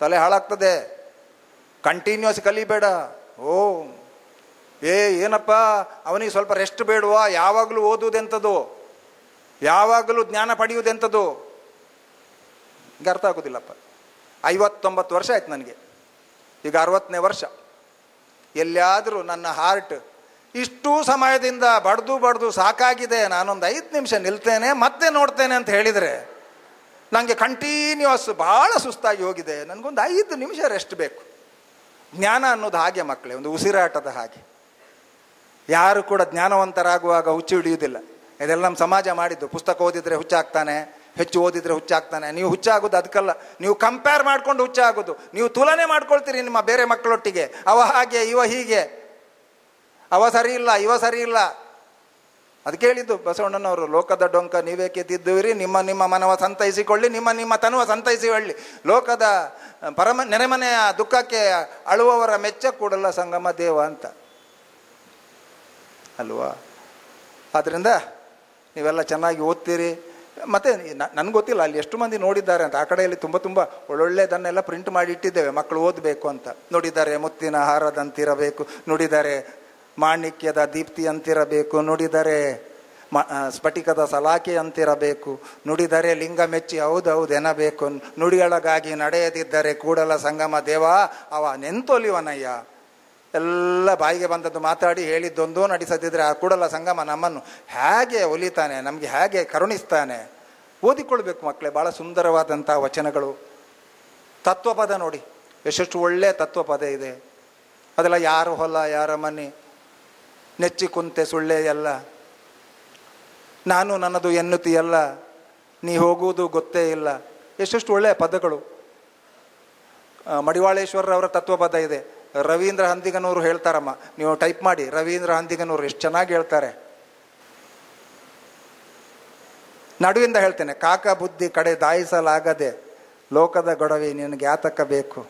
ತಲೆ ಹಾಳಾಗ್ತದೆ, ಕಂಟಿನ್ಯೂಸ್ ಕಲಿಬೇಡ. ಏನಪ್ಪ ಅವನಿಗೆ ಸ್ವಲ್ಪ ರೆಸ್ಟ್ ಬೇಡವಾ, ಯಾವಾಗಲೂ ಓದುವುದೆಂಥದ್ದು, ಯಾವಾಗಲೂ ಜ್ಞಾನ ಪಡೆಯುವುದೆಂಥದ್ದು. ಅರ್ಥ ಆಗೋದಿಲ್ಲಪ್ಪ. 59 ವರ್ಷ ಆಯ್ತು ನನಗೆ, ಈಗ 60ನೇ ವರ್ಷ. ಎಲ್ಲಿಯಾದರೂ ನನ್ನ ಹಾರ್ಟ್ ಇಷ್ಟು ಸಮಯದಿಂದ ಬಡ್ದು ಸಾಕಾಗಿದೆ, ನಾನೊಂದು 5 ನಿಮಿಷ ನಿಲ್ತೇನೆ ಮತ್ತೆ ನೋಡ್ತೇನೆ ಅಂತ ಹೇಳಿದರೆ ನನಗೆ ಕಂಟಿನ್ಯೂಸ್ ಭಾಳ ಸುಸ್ತಾಗಿ ಹೋಗಿದೆ, ನನಗೊಂದು 5 ನಿಮಿಷ ರೆಸ್ಟ್ ಬೇಕು. ಜ್ಞಾನ ಅನ್ನೋದು ಹಾಗೆ ಮಕ್ಕಳೇ, ಒಂದು ಉಸಿರಾಟದ ಹಾಗೆ. ಯಾರು ಕೂಡ ಜ್ಞಾನವಂತರಾಗುವಾಗ ಹುಚ್ಚು ಹಿಡಿಯುವುದಿಲ್ಲ. ಇದೆಲ್ಲ ನಮ್ಮ ಸಮಾಜ ಮಾಡಿದ್ದು. ಪುಸ್ತಕ ಓದಿದರೆ ಹುಚ್ಚಾಗ್ತಾನೆ, ಹೆಚ್ಚು ಓದಿದರೆ ಹುಚ್ಚಾಗ್ತಾನೆ. ನೀವು ಹುಚ್ಚಾಗೋದು ಅದಕ್ಕಲ್ಲ, ನೀವು ಕಂಪೇರ್ ಮಾಡ್ಕೊಂಡು ಹುಚ್ಚಾಗೋದು. ನೀವು ತುಲನೆ ಮಾಡ್ಕೊಳ್ತೀರಿ ನಿಮ್ಮ ಬೇರೆ ಮಕ್ಕಳೊಟ್ಟಿಗೆ. ಅವ ಹಾಗೆ, ಇವ ಹೀಗೆ, ಅವ ಸರಿ ಇಲ್ಲ, ಇವ ಸರಿ ಇಲ್ಲ. ಅದಕ್ಕೆ ಹೇಳಿದ್ದು ಬಸವಣ್ಣನವರು, ಲೋಕದ ಡೊಂಕ ನೀವೇಕೆ ತಿದ್ದುವಿರಿ, ನಿಮ್ಮ ನಿಮ್ಮ ಮನವ ಸಂತೈಸಿಕೊಳ್ಳಿ, ನಿಮ್ಮ ನಿಮ್ಮ ತನುವ ಸಂತೈಸಿಕೊಳ್ಳಿ. ಲೋಕದ ನೆರೆಮನೆಯ ದುಃಖಕ್ಕೆ ಅಳುವವರ ಮೆಚ್ಚ ಕೂಡಲ ಸಂಗಮ ದೇವ ಅಂತ ಅಲ್ವಾ. ಆದ್ದರಿಂದ ನೀವೆಲ್ಲ ಚೆನ್ನಾಗಿ ಓದ್ತೀರಿ. ಮತ್ತು ನನಗೆ ಗೊತ್ತಿಲ್ಲ ಅಲ್ಲಿ ಎಷ್ಟು ಮಂದಿ ನೋಡಿದ್ದಾರೆ ಅಂತ. ಆ ಕಡೆಯಲ್ಲಿ ತುಂಬ ಒಳ್ಳೊಳ್ಳೆದನ್ನೆಲ್ಲ ಪ್ರಿಂಟ್ ಮಾಡಿ ಇಟ್ಟಿದ್ದೇವೆ, ಮಕ್ಕಳು ಓದಬೇಕು ಅಂತ. ನೋಡಿದ್ದಾರೆ ಮುತ್ತಿನ ಹಾರದಂತಿರಬೇಕು, ನುಡಿದರೆ ಮಾಣಿಕ್ಯದ ದೀಪ್ತಿ ಅಂತಿರಬೇಕು, ನುಡಿದರೆ ಸ್ಫಟಿಕದ ಸಲಾಕೆ ಅಂತಿರಬೇಕು, ನುಡಿದರೆ ಲಿಂಗ ಮೆಚ್ಚಿ ಹೌದೌದು ಎನ್ನಬೇಕು, ನುಡಿಯೊಳಗಾಗಿ ನಡೆಯದಿದ್ದರೆ ಕೂಡಲ ಸಂಗಮ ದೇವ ಅವ ನೆಂತೊಲಿವನಯ್ಯ. ಎಲ್ಲ ಬಾಯಿಗೆ ಬಂದದ್ದು ಮಾತಾಡಿ ಹೇಳಿದ್ದೊಂದೋ ನಡೆಸದಿದ್ದರೆ ಆ ಕೂಡಲ ಸಂಗಮ ನಮ್ಮನ್ನು ಹೇಗೆ ಒಲಿತಾನೆ, ನಮಗೆ ಹೇಗೆ ಕರುಣಿಸ್ತಾನೆ. ಓದಿಕೊಳ್ಬೇಕು ಮಕ್ಕಳೇ, ಭಾಳ ಸುಂದರವಾದಂಥ ವಚನಗಳು. ತತ್ವಪದ ನೋಡಿ, ಎಷ್ಟೆಷ್ಟು ಒಳ್ಳೆಯ ತತ್ವಪದ ಇದೆ. ಅದೆಲ್ಲ ಯಾರು ಹೊಲ ಯಾರ ಮನೆ, ನೆಚ್ಚಿ ಕುಂತೆ ಸುಳ್ಳೆ ಎಲ್ಲ, ನಾನು ನನ್ನದು ಎನ್ನುತ್ತೀಯಲ್ಲ, ನೀ ಹೋಗುವುದು ಗೊತ್ತೇ ಇಲ್ಲ. ಎಷ್ಟೆಷ್ಟು ಒಳ್ಳೆಯ ಪದಗಳು. ಮಡಿವಾಳೇಶ್ವರರವರ ತತ್ವಪದ ಇದೆ. ರವೀಂದ್ರ ಹಂದಿಗನೂರು ಹೇಳ್ತಾರಮ್ಮ, ನೀವು ಟೈಪ್ ಮಾಡಿ, ರವೀಂದ್ರ ಹಂದಿಗನೂರು ಎಷ್ಟು ಚೆನ್ನಾಗಿ ಹೇಳ್ತಾರೆ. ನಡುವಿಂದ ಹೇಳ್ತೇನೆ. ಕಾಕ ಬುದ್ಧಿ ಕಡೆ ದಾಯಿಸಲಾಗದೆ ಲೋಕದ ಗೊಡವೆ ನಿನಗೆ ಯಾತಕ ಬೇಕು,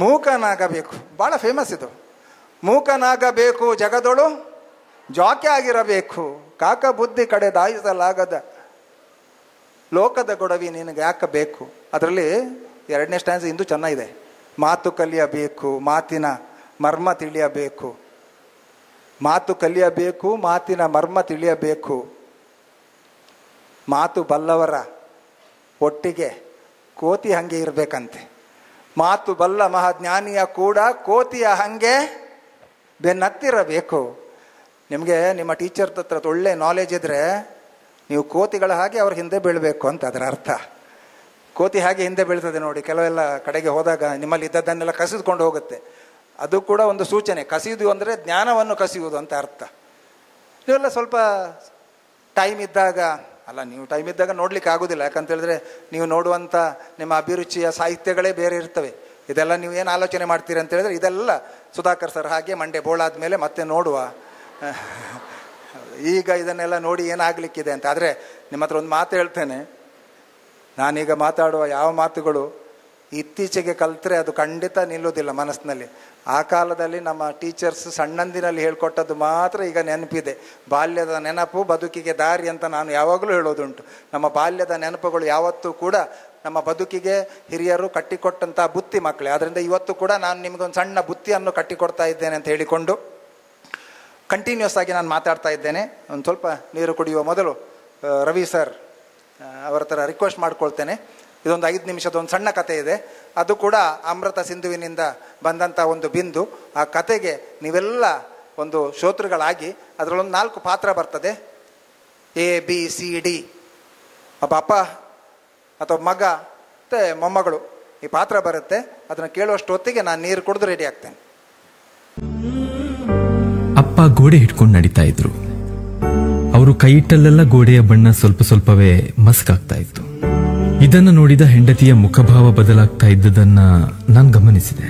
ಮೂಕನಾಗಬೇಕು. ಭಾಳ ಫೇಮಸ್ ಇದು. ಮೂಕನಾಗಬೇಕು ಜಗದೊಳು ಜಾಕೆ ಆಗಿರಬೇಕು, ಕಾಕ ಬುದ್ಧಿ ಕಡೆ ದಾಯಿಸಲಾಗದ ಲೋಕದ ಗೊಡವಿ ನಿನಗೆ ಯಾಕೆ ಬೇಕು. ಅದರಲ್ಲಿ 2ನೇ ಸ್ಟ್ಯಾನ್ಸ್ ಇಂದು ಚೆನ್ನಾಗಿದೆ. ಮಾತು ಕಲಿಯಬೇಕು, ಮಾತಿನ ಮರ್ಮ ತಿಳಿಯಬೇಕು, ಮಾತು ಕಲಿಯಬೇಕು, ಮಾತಿನ ಮರ್ಮ ತಿಳಿಯಬೇಕು. ಮಾತು ಬಲ್ಲವರ ಒಟ್ಟಿಗೆ ಕೋತಿ ಹಂಗೆ ಇರಬೇಕಂತೆ. ಮಾತು ಬಲ್ಲ ಮಹಾಜ್ಞಾನಿಯ ಕೂಡ ಕೋತಿಯ ಹಂಗೆ ಬೆನ್ನತ್ತಿರಬೇಕು. ನಿಮಗೆ ನಿಮ್ಮ ಟೀಚರ್ ಹತ್ರ ಒಳ್ಳೆ ನಾಲೆಜ್ ಇದ್ದರೆ ನೀವು ಕೋತಿಗಳ ಹಾಗೆ ಅವ್ರ ಹಿಂದೆ ಬೀಳಬೇಕು ಅಂತ ಅದರ ಅರ್ಥ. ಕೋತಿ ಹಾಗೆ ಹಿಂದೆ ಬೀಳ್ತದೆ ನೋಡಿ, ಕೆಲವೆಲ್ಲ ಕಡೆಗೆ ಹೋದಾಗ ನಿಮ್ಮಲ್ಲಿ ಇದ್ದದ್ದನ್ನೆಲ್ಲ ಕಸಿದುಕೊಂಡು ಹೋಗುತ್ತೆ. ಅದು ಕೂಡ ಒಂದು ಸೂಚನೆ. ಕಸಿಯುವುದು ಅಂದರೆ ಜ್ಞಾನವನ್ನು ಕಸಿಯುವುದು ಅಂತ ಅರ್ಥ. ನೀವೆಲ್ಲ ಸ್ವಲ್ಪ ಟೈಮ್ ಇದ್ದಾಗ, ಅಲ್ಲ ನೀವು ಟೈಮ್ ಇದ್ದಾಗ ನೋಡ್ಲಿಕ್ಕೆ ಆಗೋದಿಲ್ಲ, ಯಾಕಂತೇಳಿದ್ರೆ ನೀವು ನೋಡುವಂಥ ನಿಮ್ಮ ಅಭಿರುಚಿಯ ಸಾಹಿತ್ಯಗಳೇ ಬೇರೆ ಇರ್ತವೆ. ಇದೆಲ್ಲ ನೀವು ಏನು ಆಲೋಚನೆ ಮಾಡ್ತೀರಿ ಅಂತ ಹೇಳಿದ್ರೆ ಇದೆಲ್ಲ ಸುಧಾಕರ್ ಸರ್ ಹಾಗೆ ಮಂಡೆ ಬೋಳಾದ ಮೇಲೆ ಮತ್ತೆ ನೋಡುವ, ಈಗ ಇದನ್ನೆಲ್ಲ ನೋಡಿ ಏನಾಗಲಿಕ್ಕಿದೆ ಅಂತ. ಆದರೆ ನಿಮ್ಮ ಹತ್ರ ಒಂದು ಮಾತು ಹೇಳ್ತೇನೆ, ನಾನೀಗ ಮಾತಾಡುವ ಯಾವ ಮಾತುಗಳು ಇತ್ತೀಚೆಗೆ ಕಲ್ತ್ರೆ ಅದು ಖಂಡಿತ ನಿಲ್ಲೋದಿಲ್ಲ ಮನಸ್ಸಿನಲ್ಲಿ. ಆ ಕಾಲದಲ್ಲಿ ನಮ್ಮ ಟೀಚರ್ಸ್ ಸಣ್ಣಂದಿನಲ್ಲಿ ಹೇಳ್ಕೊಟ್ಟದ್ದು ಮಾತ್ರ ಈಗ ನೆನಪಿದೆ. ಬಾಲ್ಯದ ನೆನಪು ಬದುಕಿಗೆ ದಾರಿ ಅಂತ ನಾನು ಯಾವಾಗಲೂ ಹೇಳೋದುಂಟು. ನಮ್ಮ ಬಾಲ್ಯದ ನೆನಪುಗಳು ಯಾವತ್ತೂ ಕೂಡ ನಮ್ಮ ಬದುಕಿಗೆ ಹಿರಿಯರು ಕಟ್ಟಿಕೊಟ್ಟಂಥ ಬುತ್ತಿ ಮಕ್ಕಳೇ. ಆದ್ದರಿಂದ ಇವತ್ತು ಕೂಡ ನಾನು ನಿಮಗೊಂದು ಸಣ್ಣ ಬುತ್ತಿಯನ್ನು ಕಟ್ಟಿಕೊಡ್ತಾ ಇದ್ದೇನೆ ಅಂತ ಹೇಳಿಕೊಂಡು ಕಂಟಿನ್ಯೂಸ್ ಆಗಿ ನಾನು ಮಾತಾಡ್ತಾ ಇದ್ದೇನೆ. ಒಂದು ಸ್ವಲ್ಪ ನೀರು ಕುಡಿಯುವ ಮೊದಲು ರವಿ ಸರ್ ಅವರ ಥರ ರಿಕ್ವೆಸ್ಟ್ ಮಾಡ್ಕೊಳ್ತೇನೆ. ಇದೊಂದು 5 ನಿಮಿಷದ ಒಂದು ಸಣ್ಣ ಕತೆ ಇದೆ. ಅದು ಕೂಡ ಅಮೃತ ಸಿಂಧುವಿನಿಂದ ಬಂದಂಥ ಒಂದು ಬಿಂದು. ಆ ಕತೆಗೆ ನೀವೆಲ್ಲ ಒಂದು ಶ್ರೋತೃಗಳಾಗಿ ಅದರಲ್ಲೊಂದು 4 ಪಾತ್ರ ಬರ್ತದೆ. ABCD. ಒಬ್ಬ ಅಪ್ಪ ಅಥವಾ ಮಗ ಮತ್ತು ಮೊಮ್ಮಗಳು ಈ ಪಾತ್ರ ಬರುತ್ತೆ. ಅದನ್ನು ಕೇಳುವಷ್ಟು ಹೊತ್ತಿಗೆ ನಾನು ನೀರು ಕುಡಿದು ರೆಡಿ ಆಗ್ತೇನೆ. ಅಪ್ಪ ಗೋಡೆ ಹಿಡ್ಕೊಂಡು ನಡೀತಾ ಇದ್ರು. ಅವರು ಕೈ ಇಟ್ಟಲ್ಲೆಲ್ಲ ಗೋಡೆಯ ಬಣ್ಣ ಸ್ವಲ್ಪ ಸ್ವಲ್ಪವೇ ಮಸ್ಕಾಗ್ತಾ ಇತ್ತು. ಇದನ್ನು ನೋಡಿದ ಹೆಂಡತಿಯ ಮುಖಭಾವ ಬದಲಾಗ್ತಾ ಇದ್ದುದನ್ನ ನಾನು ಗಮನಿಸಿದೆ.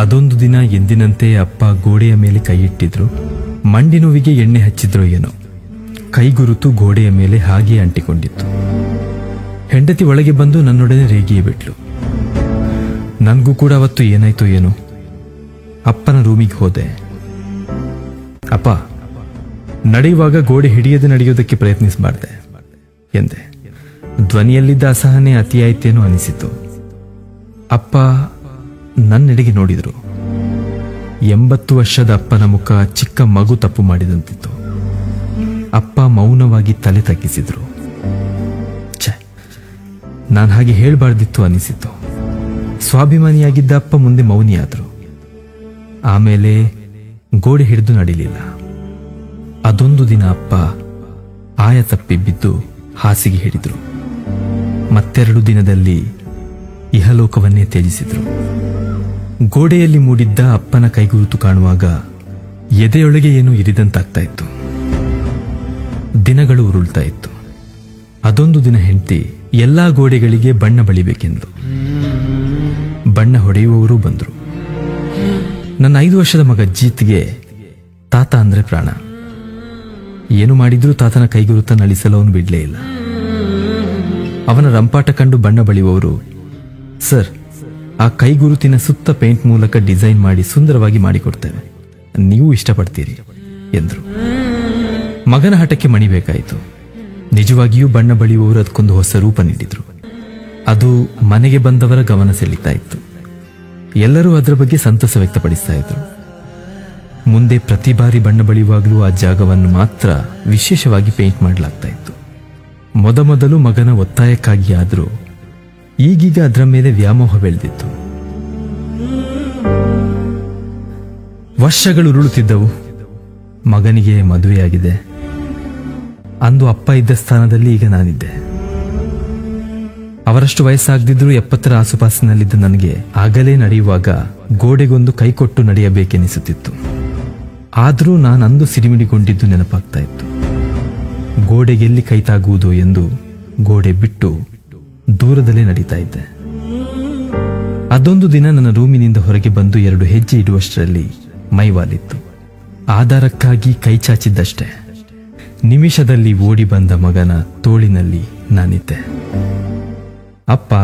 ಅದೊಂದು ದಿನ ಎಂದಿನಂತೆ ಅಪ್ಪ ಗೋಡೆಯ ಮೇಲೆ ಕೈ ಇಟ್ಟಿದ್ರು. ಮಂಡಿ ನೋವಿಗೆ ಎಣ್ಣೆ ಹಚ್ಚಿದ್ರೋ ಏನೋ, ಕೈಗುರುತು ಗೋಡೆಯ ಮೇಲೆ ಹಾಗೆ ಅಂಟಿಕೊಂಡಿತ್ತು. ಹೆಂಡತಿ ಒಳಗೆ ಬಂದು ನನ್ನೊಡನೆ ರೇಗಿಯೇ ಬಿಟ್ಲು. ನನಗೂ ಕೂಡ ಅವತ್ತು ಏನಾಯ್ತೋ ಏನೋ. ಅಪ್ಪನ ರೂಮಿಗೆ ಹೋದೆ. ಅಪ್ಪ, ನಡೆಯುವಾಗ ಗೋಡೆ ಹಿಡಿಯದೆ ನಡೆಯೋದಕ್ಕೆ ಪ್ರಯತ್ನಿಸಬಾರ್ದೆ ಎಂದೆ. ಧ್ವನಿಯಲ್ಲಿದ್ದ ಅಸಹನೆ ಅತಿಯಾಯ್ತೇನೋ ಅನಿಸಿತು. ಅಪ್ಪ ನನ್ನೆಡೆಗೆ ನೋಡಿದರು. 80 ವರ್ಷದ ಅಪ್ಪನ ಮುಖ ಚಿಕ್ಕ ಮಗು ತಪ್ಪು ಮಾಡಿದಂತಿತ್ತು. ಅಪ್ಪ ಮೌನವಾಗಿ ತಲೆ ತಗ್ಗಿಸಿದ್ರು. ನಾನು ಹಾಗೆ ಹೇಳಬಾರ್ದಿತ್ತು ಅನಿಸಿತು. ಸ್ವಾಭಿಮಾನಿಯಾಗಿದ್ದ ಅಪ್ಪ ಮುಂದೆ ಮೌನಿಯಾದರು. ಆಮೇಲೆ ಗೋಡೆ ಹಿಡಿದು ನಡಿಲಿಲ್ಲ. ಅದೊಂದು ದಿನ ಅಪ್ಪ ಆಯ ತಪ್ಪಿ ಬಿದ್ದು ಹಾಸಿಗೆ ಹಿಡಿದ್ರು. ಮತ್ತೆರಡು ದಿನದಲ್ಲಿ ಇಹಲೋಕವನ್ನೇ ತ್ಯಜಿಸಿದ್ರು. ಗೋಡೆಯಲ್ಲಿ ಮೂಡಿದ್ದ ಅಪ್ಪನ ಕೈಗುರುತು ಕಾಣುವಾಗ ಎದೆಯೊಳಗೆ ಏನೋ ಇರಿದಂತಾಗ್ತಾ ಇತ್ತು. ದಿನಗಳು ಉರುಳ್ತಾ ಇತ್ತು. ಅದೊಂದು ದಿನ ಹೆಂಡತಿ ಎಲ್ಲಾ ಗೋಡೆಗಳಿಗೆ ಬಣ್ಣ ಬಳಿಬೇಕೆಂದು. ಬಣ್ಣ ಹೊಡೆಯುವವರು ಬಂದರು. ನನ್ನ 5 ವರ್ಷದ ಮಗ ಜೀತ್ಗೆ ತಾತ ಅಂದ್ರೆ ಪ್ರಾಣ. ಏನು ಮಾಡಿದ್ರೂ ತಾತನ ಕೈಗುರುತನ್ನು ಅಳಿಸಲು ಅವನು ಬಿಡಲೇ ಇಲ್ಲ. ಅವನ ರಂಪಾಟ ಕಂಡು ಬಣ್ಣ ಬಳಿಯುವವರು, ಸರ್, ಆ ಕೈಗುರುತಿನ ಸುತ್ತ ಪೇಂಟ್ ಮೂಲಕ ಡಿಸೈನ್ ಮಾಡಿ ಸುಂದರವಾಗಿ ಮಾಡಿಕೊಡ್ತೇವೆ, ನೀವು ಇಷ್ಟಪಡ್ತೀರಿ ಎಂದರು. ಮಗನ ಹಠಕ್ಕೆ ಮಣಿಬೇಕಾಯಿತು. ನಿಜವಾಗಿಯೂ ಬಣ್ಣ ಬಳಿಯುವವರು ಅದಕ್ಕೊಂದು ಹೊಸ ರೂಪ ನೀಡಿದ್ರು. ಅದು ಮನೆಗೆ ಬಂದವರ ಗಮನ ಸೆಳೀತಾ ಇತ್ತು. ಎಲ್ಲರೂ ಅದರ ಬಗ್ಗೆ ಸಂತಸ ವ್ಯಕ್ತಪಡಿಸ್ತಾ ಇದ್ರು. ಮುಂದೆ ಪ್ರತಿ ಬಾರಿ ಬಣ್ಣ ಬಳಿಯುವಾಗಲೂ ಆ ಜಾಗವನ್ನು ಮಾತ್ರ ವಿಶೇಷವಾಗಿ ಪೇಂಟ್ ಮಾಡಲಾಗ್ತಾ ಇತ್ತು. ಮೊದಮೊದಲು ಮಗನ ಒತ್ತಾಯಕ್ಕಾಗಿ ಆದರೂ ಈಗೀಗ ಅದರ ಮೇಲೆ ವ್ಯಾಮೋಹ ಬೆಳೆದಿತ್ತು. ವರ್ಷಗಳು ಉರುಳುತ್ತಿದ್ದವು. ಮಗನಿಗೆ ಮದುವೆಯಾಗಿದೆ. ಅಂದು ಅಪ್ಪ ಇದ್ದ ಸ್ಥಾನದಲ್ಲಿ ಈಗ ನಾನಿದ್ದೆ. ಅವರಷ್ಟು ವಯಸ್ಸಾಗದಿದ್ರೂ 70ರ ಆಸುಪಾಸಿನಲ್ಲಿದ್ದ ನನಗೆ ಆಗಲೇ ನಡೆಯುವಾಗ ಗೋಡೆಗೊಂದು ಕೈ ಕೊಟ್ಟು ನಡೆಯಬೇಕೆನಿಸುತ್ತಿತ್ತು. ಆದರೂ ನಾನಂದು ಸಿಡಿಮಿಡಿಗೊಂಡಿದ್ದು ನೆನಪಾಗ್ತಾ ಇತ್ತು. ಗೋಡೆಗೆಲ್ಲಿ ಕೈ ತಾಗುವುದು ಎಂದು ಗೋಡೆ ಬಿಟ್ಟು ದೂರದಲ್ಲೇ ನಡೀತಾ ಇದ್ದೆ. ಅದೊಂದು ದಿನ ನನ್ನ ರೂಮಿನಿಂದ ಹೊರಗೆ ಬಂದು 2 ಹೆಜ್ಜೆ ಇಡುವಷ್ಟರಲ್ಲಿ ಮೈವಾಲಿತ್ತು. ಆಧಾರಕ್ಕಾಗಿ ಕೈ ಚಾಚಿದ್ದಷ್ಟೇ. ನಿಮಿಷದಲ್ಲಿ ಓಡಿ ಬಂದ ಮಗನ ತೋಳಿನಲ್ಲಿ ನಾನಿದ್ದೆ. ಅಪ್ಪ,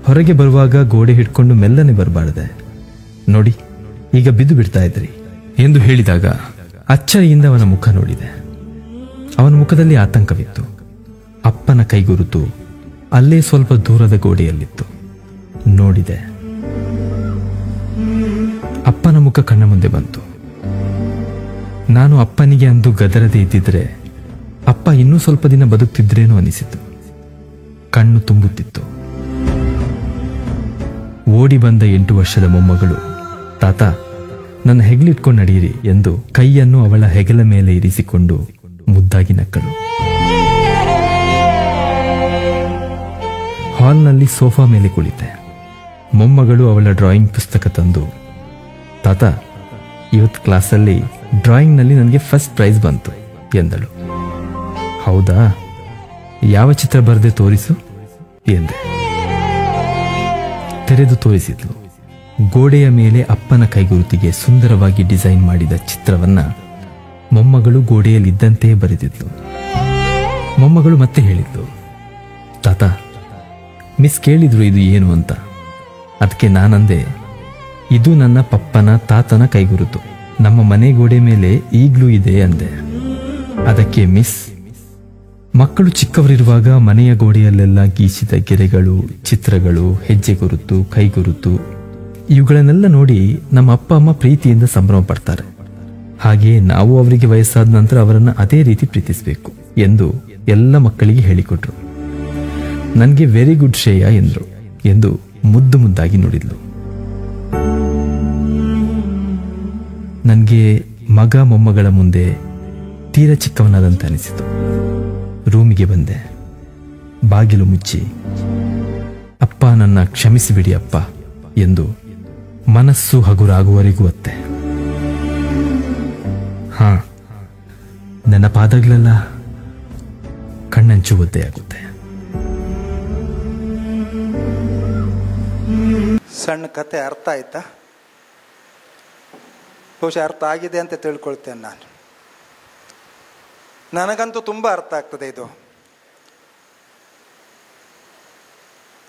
ಹೊರಗೆ ಬರುವಾಗ ಗೋಡೆ ಹಿಡ್ಕೊಂಡು ಮೆಲ್ಲನೆ ಬರಬಾರದೆ, ನೋಡಿ ಈಗ ಬಿದ್ದು ಬಿಡ್ತಾ ಇದ್ರಿ ಎಂದು ಹೇಳಿದಾಗ ಅಚ್ಚರಿಯಿಂದ ಅವನ ಮುಖ ನೋಡಿದೆ. ಅವನ ಮುಖದಲ್ಲಿ ಆತಂಕವಿತ್ತು. ಅಪ್ಪನ ಕೈಗುರುತು ಅಲ್ಲೇ ಸ್ವಲ್ಪ ದೂರದ ಗೋಡೆಯಲ್ಲಿತ್ತು. ನೋಡಿದೆ. ಅಪ್ಪನ ಮುಖ ಕಣ್ಣ ಮುಂದೆ ಬಂತು. ನಾನು ಅಪ್ಪನಿಗೆ ಅಂದು ಗದರದೆ ಇದ್ದಿದ್ರೆ ಅಪ್ಪ ಇನ್ನೂ ಸ್ವಲ್ಪ ದಿನ ಬದುಕ್ತಿದ್ರೇನೋ ಅನಿಸಿತು. ಕಣ್ಣು ತುಂಬುತ್ತಿತ್ತು. ಓಡಿ ಬಂದ 8 ವರ್ಷದ ಮೊಮ್ಮಗಳು, ತಾತ, ನನ್ನ ಹೆಗಲಿಟ್ಕೊಂಡು ನಡೆಯಿರಿ ಎಂದು ಕೈಯನ್ನು ಅವಳ ಹೆಗಲ ಮೇಲೆ ಇರಿಸಿಕೊಂಡು ಮುದ್ದಾಗಿ ನಕ್ಕಳು. ಹಾಲ್ನಲ್ಲಿ ಸೋಫಾ ಮೇಲೆ ಕುಳಿತೆ. ಮೊಮ್ಮಗಳು ಅವಳ ಡ್ರಾಯಿಂಗ್ ಪುಸ್ತಕ ತಂದು, ತಾತ, ಇವತ್ತು ಕ್ಲಾಸಲ್ಲಿ ಡ್ರಾಯಿಂಗ್ನಲ್ಲಿ ನನಗೆ ಫಸ್ಟ್ ಪ್ರೈಸ್ ಬಂತು ಎಂದಳು. ಹೌದಾ, ಯಾವ ಚಿತ್ರ ಬರದೆ ತೋರಿಸು ಎಂದೆ. ತೆರೆದು ತೋರಿಸಿದ್ಲು. ಗೋಡೆಯ ಮೇಲೆ ಅಪ್ಪನ ಕೈಗುರುತಿಗೆ ಸುಂದರವಾಗಿ ಡಿಸೈನ್ ಮಾಡಿದ ಚಿತ್ರವನ್ನ ಮೊಮ್ಮಗಳು ಗೋಡೆಯಲ್ಲಿದ್ದಂತೆಯೇ ಬರೆದಿದ್ಲು. ಮೊಮ್ಮಗಳು ಮತ್ತೆ ಹೇಳಿದ್ಲು, ತಾತ, ಮಿಸ್ ಕೇಳಿದ್ರು ಇದು ಏನು ಅಂತ. ಅದಕ್ಕೆ ನಾನಂದೆ, ಇದು ನನ್ನ ಪಪ್ಪನ ತಾತನ ಕೈಗುರುತು, ನಮ್ಮ ಮನೆ ಗೋಡೆ ಮೇಲೆ ಈಗ್ಲೂ ಇದೆ ಅಂದೆ. ಅದಕ್ಕೆ ಮಿಸ್, ಮಕ್ಕಳು ಚಿಕ್ಕವರಿರುವಾಗ ಮನೆಯ ಗೋಡೆಯಲ್ಲೆಲ್ಲ ಗೀಸಿದ ಗೆರೆಗಳು, ಚಿತ್ರಗಳು, ಹೆಜ್ಜೆ ಗುರುತು, ಕೈಗುರುತು ಇವುಗಳನ್ನೆಲ್ಲ ನೋಡಿ ನಮ್ಮ ಅಪ್ಪ ಅಮ್ಮ ಪ್ರೀತಿಯಿಂದ ಸಂಭ್ರಮ ಪಡ್ತಾರೆ. ಹಾಗೆ ನಾವು ಅವರಿಗೆ ವಯಸ್ಸಾದ ನಂತರ ಅವರನ್ನು ಅದೇ ರೀತಿ ಪ್ರೀತಿಸಬೇಕು ಎಂದು ಎಲ್ಲ ಮಕ್ಕಳಿಗೆ ಹೇಳಿಕೊಟ್ರು. ನನಗೆ ವೆರಿ ಗುಡ್ ಶ್ರೇಯ ಎಂದ್ರು ಎಂದು ಮುದ್ದು ಮುದ್ದಾಗಿ ನೋಡಿದ್ಲು. ನನಗೆ ಮಗ ಮೊಮ್ಮಗಳ ಮುಂದೆ ತೀರ ಚಿಕ್ಕವನಾದಂತೆ ಅನಿಸಿತು. ರೂಮಿಗೆ ಬಂದೆ. ಬಾಗಿಲು ಮುಚ್ಚಿ, ಅಪ್ಪ, ನನ್ನ ಕ್ಷಮಿಸಿಬಿಡಿ ಅಪ್ಪ ಎಂದು ಮನಸ್ಸು ಹಗುರಾಗುವವರೆಗೂ ಒತ್ತೆ. ಹಾ, ನೆನಪಾದಾಗಲೆಲ್ಲ ಕಣ್ಣಂಚು ಒದ್ದೆಯಾಗುತ್ತೆ. ಸಣ್ಣ ಕತೆ ಅರ್ಥ ಆಯ್ತಾ? ಬಹುಶಃ ಅರ್ಥ ಆಗಿದೆ ಅಂತ ತಿಳ್ಕೊಳ್ತೇನೆ ನಾನು. ನನಗಂತೂ ತುಂಬ ಅರ್ಥ ಆಗ್ತದೆ ಇದು.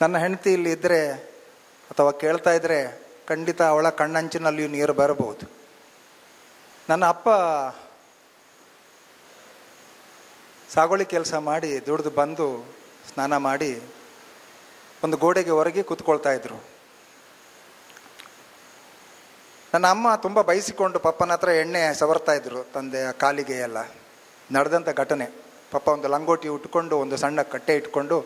ನನ್ನ ಹೆಂಡತಿ ಇಲ್ಲಿ ಇದ್ದರೆ ಅಥವಾ ಕೇಳ್ತಾ ಇದ್ದರೆ ಖಂಡಿತ ಅವಳ ಕಣ್ಣಂಚಿನಲ್ಲಿಯೂ ನೀರು ಬರಬಹುದು. ನನ್ನ ಅಪ್ಪ ಸಾಗುವಳಿ ಕೆಲಸ ಮಾಡಿ ದುಡಿದು ಬಂದು ಸ್ನಾನ ಮಾಡಿ ಒಂದು ಗೋಡೆಗೆ ಹೊರಗೆ ಕೂತ್ಕೊಳ್ತಾ ಇದ್ರು. ನನ್ನ ಅಮ್ಮ ತುಂಬ ಬಯಸಿಕೊಂಡು ಪಪ್ಪನ ಹತ್ರ ಎಣ್ಣೆ ಸವರ್ತಾ ಇದ್ರು ತಂದೆಯ ಕಾಲಿಗೆ ಎಲ್ಲ. ನಡೆದಂಥ ಘಟನೆ. ಪಪ್ಪ ಒಂದು ಲಂಗೋಟಿ ಉಟ್ಕೊಂಡು ಒಂದು ಸಣ್ಣ ಕಟ್ಟೆ ಇಟ್ಕೊಂಡು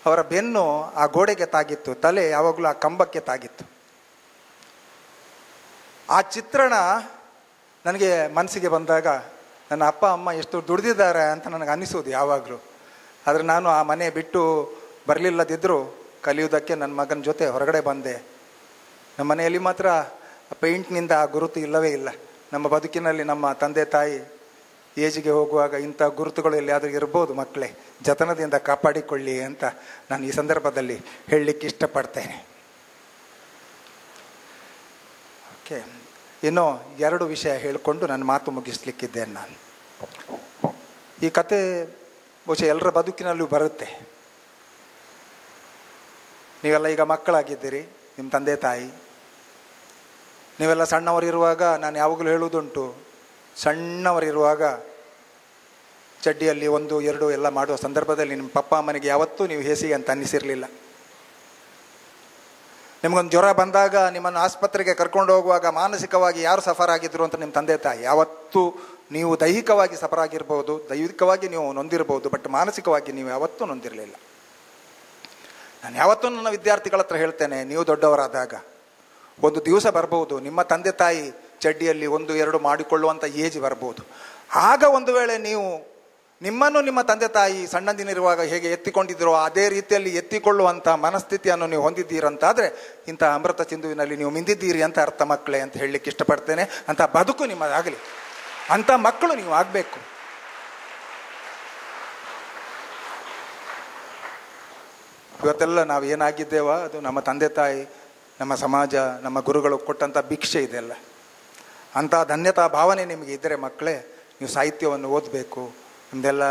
ಅವರ ಬೆನ್ನು ಆ ಗೋಡೆಗೆ ತಾಗಿತ್ತು, ತಲೆ ಯಾವಾಗಲೂ ಆ ಕಂಬಕ್ಕೆ ತಾಗಿತ್ತು. ಆ ಚಿತ್ರಣ ನನಗೆ ಮನಸ್ಸಿಗೆ ಬಂದಾಗ ನನ್ನ ಅಪ್ಪ ಅಮ್ಮ ಎಷ್ಟು ದುಡಿದಿದ್ದಾರೆ ಅಂತ ನನಗೆ ಅನಿಸೋದು ಯಾವಾಗಲೂ. ಆದರೆ ನಾನು ಆ ಮನೆ ಬಿಟ್ಟು ಬರಲಿಲ್ಲದಿದ್ದರೂ ಕಲಿಯುವುದಕ್ಕೆ ನನ್ನ ಮಗನ ಜೊತೆ ಹೊರಗಡೆ ಬಂದೆ. ನಮ್ಮ ಮನೆಯಲ್ಲಿ ಮಾತ್ರ ಪೇಂಟ್ನಿಂದ ಆ ಗುರುತು ಇಲ್ಲವೇ ಇಲ್ಲ. ನಮ್ಮ ಬದುಕಿನಲ್ಲಿ ನಮ್ಮ ತಂದೆ ತಾಯಿ ಏಜಿಗೆ ಹೋಗುವಾಗ ಇಂಥ ಗುರುತುಗಳು ಎಲ್ಲಿಯಾದರೂ ಇರ್ಬೋದು, ಮಕ್ಕಳೇ ಜತನದಿಂದ ಕಾಪಾಡಿಕೊಳ್ಳಿ ಅಂತ ನಾನು ಈ ಸಂದರ್ಭದಲ್ಲಿ ಹೇಳಲಿಕ್ಕೆ ಇಷ್ಟಪಡ್ತೇನೆ. ಓಕೆ, ಇನ್ನೂ 2 ವಿಷಯ ಹೇಳಿಕೊಂಡು ನನ್ನ ಮಾತು ಮುಗಿಸ್ಲಿಕ್ಕಿದ್ದೇನೆ ನಾನು. ಈ ಕತೆ ಬಹುಶಃ ಎಲ್ಲರ ಬದುಕಿನಲ್ಲೂ ಬರುತ್ತೆ. ನೀವೆಲ್ಲ ಈಗ ಮಕ್ಕಳಾಗಿದ್ದೀರಿ, ನಿಮ್ಮ ತಂದೆ ತಾಯಿ. ನೀವೆಲ್ಲ ಸಣ್ಣವರಿರುವಾಗ ನಾನು ಯಾವಾಗಲೂ ಹೇಳುವುದುಂಟು, ಸಣ್ಣವರಿರುವಾಗ ಚಡ್ಡಿಯಲ್ಲಿ 1, 2 ಎಲ್ಲ ಮಾಡುವ ಸಂದರ್ಭದಲ್ಲಿ ನಿಮ್ಮ ಪಪ್ಪ ಅಮ್ಮನಿಗೆ ಯಾವತ್ತೂ ನೀವು ಹೇಸಿಗೆ ಅಂತ ಅನ್ನಿಸಿರಲಿಲ್ಲ. ನಿಮಗೊಂದು ಜ್ವರ ಬಂದಾಗ ನಿಮ್ಮನ್ನು ಆಸ್ಪತ್ರೆಗೆ ಕರ್ಕೊಂಡು ಹೋಗುವಾಗ ಮಾನಸಿಕವಾಗಿ ಯಾರು ಸಫರ್ ಆಗಿದ್ರು ಅಂತ ನಿಮ್ಮ ತಂದೆ ತಾಯಿ. ಯಾವತ್ತೂ ನೀವು ದೈಹಿಕವಾಗಿ ಸಫರ್ ಆಗಿರ್ಬೋದು, ದೈಹಿಕವಾಗಿ ನೀವು ನೊಂದಿರ್ಬೋದು, ಬಟ್ ಮಾನಸಿಕವಾಗಿ ನೀವು ಯಾವತ್ತೂ ನೊಂದಿರಲಿಲ್ಲ. ನಾನು ಯಾವತ್ತೂ ನನ್ನ ವಿದ್ಯಾರ್ಥಿಗಳ ಹತ್ರ ಹೇಳ್ತೇನೆ, ನೀವು ದೊಡ್ಡವರಾದಾಗ ಒಂದು ದಿವಸ ಬರ್ಬೋದು ನಿಮ್ಮ ತಂದೆ ತಾಯಿ ಚಡ್ಡಿಯಲ್ಲಿ 1, 2 ಮಾಡಿಕೊಳ್ಳುವಂಥ ಏಜ್ ಬರ್ಬೋದು. ಆಗ ಒಂದು ವೇಳೆ ನೀವು ನಿಮ್ಮನ್ನು ನಿಮ್ಮ ತಂದೆ ತಾಯಿ ಸಣ್ಣದಿನಿರುವಾಗ ಹೇಗೆ ಎತ್ತಿಕೊಂಡಿದ್ದೀರೋ ಅದೇ ರೀತಿಯಲ್ಲಿ ಎತ್ತಿಕೊಳ್ಳುವಂಥ ಮನಸ್ಥಿತಿಯನ್ನು ನೀವು ಹೊಂದಿದ್ದೀರಂತಾದರೆ ಇಂಥ ಅಮೃತ ಸಿಂಧುವಿನಲ್ಲಿ ನೀವು ಮಿಂದಿದ್ದೀರಿ ಅಂತ ಅರ್ಥ ಮಕ್ಕಳೇ ಅಂತ ಹೇಳಲಿಕ್ಕೆ ಇಷ್ಟಪಡ್ತೇನೆ. ಅಂಥ ಬದುಕು ನಿಮ್ಮದಾಗಲಿ, ಅಂಥ ಮಕ್ಕಳು ನೀವು ಆಗಬೇಕು. ಇವತ್ತೆಲ್ಲ ನಾವು ಏನಾಗಿದ್ದೇವ ಅದು ನಮ್ಮ ತಂದೆ ತಾಯಿ, ನಮ್ಮ ಸಮಾಜ, ನಮ್ಮ ಗುರುಗಳು ಕೊಟ್ಟಂಥ ಭಿಕ್ಷೆ ಇದೆಲ್ಲ. ಅಂಥ ಧನ್ಯತಾ ಭಾವನೆ ನಿಮಗೆ ಇದ್ದರೆ ಮಕ್ಕಳೇ, ನೀವು ಸಾಹಿತ್ಯವನ್ನು ಓದಬೇಕು. ನಿಮ್ಮದೆಲ್ಲ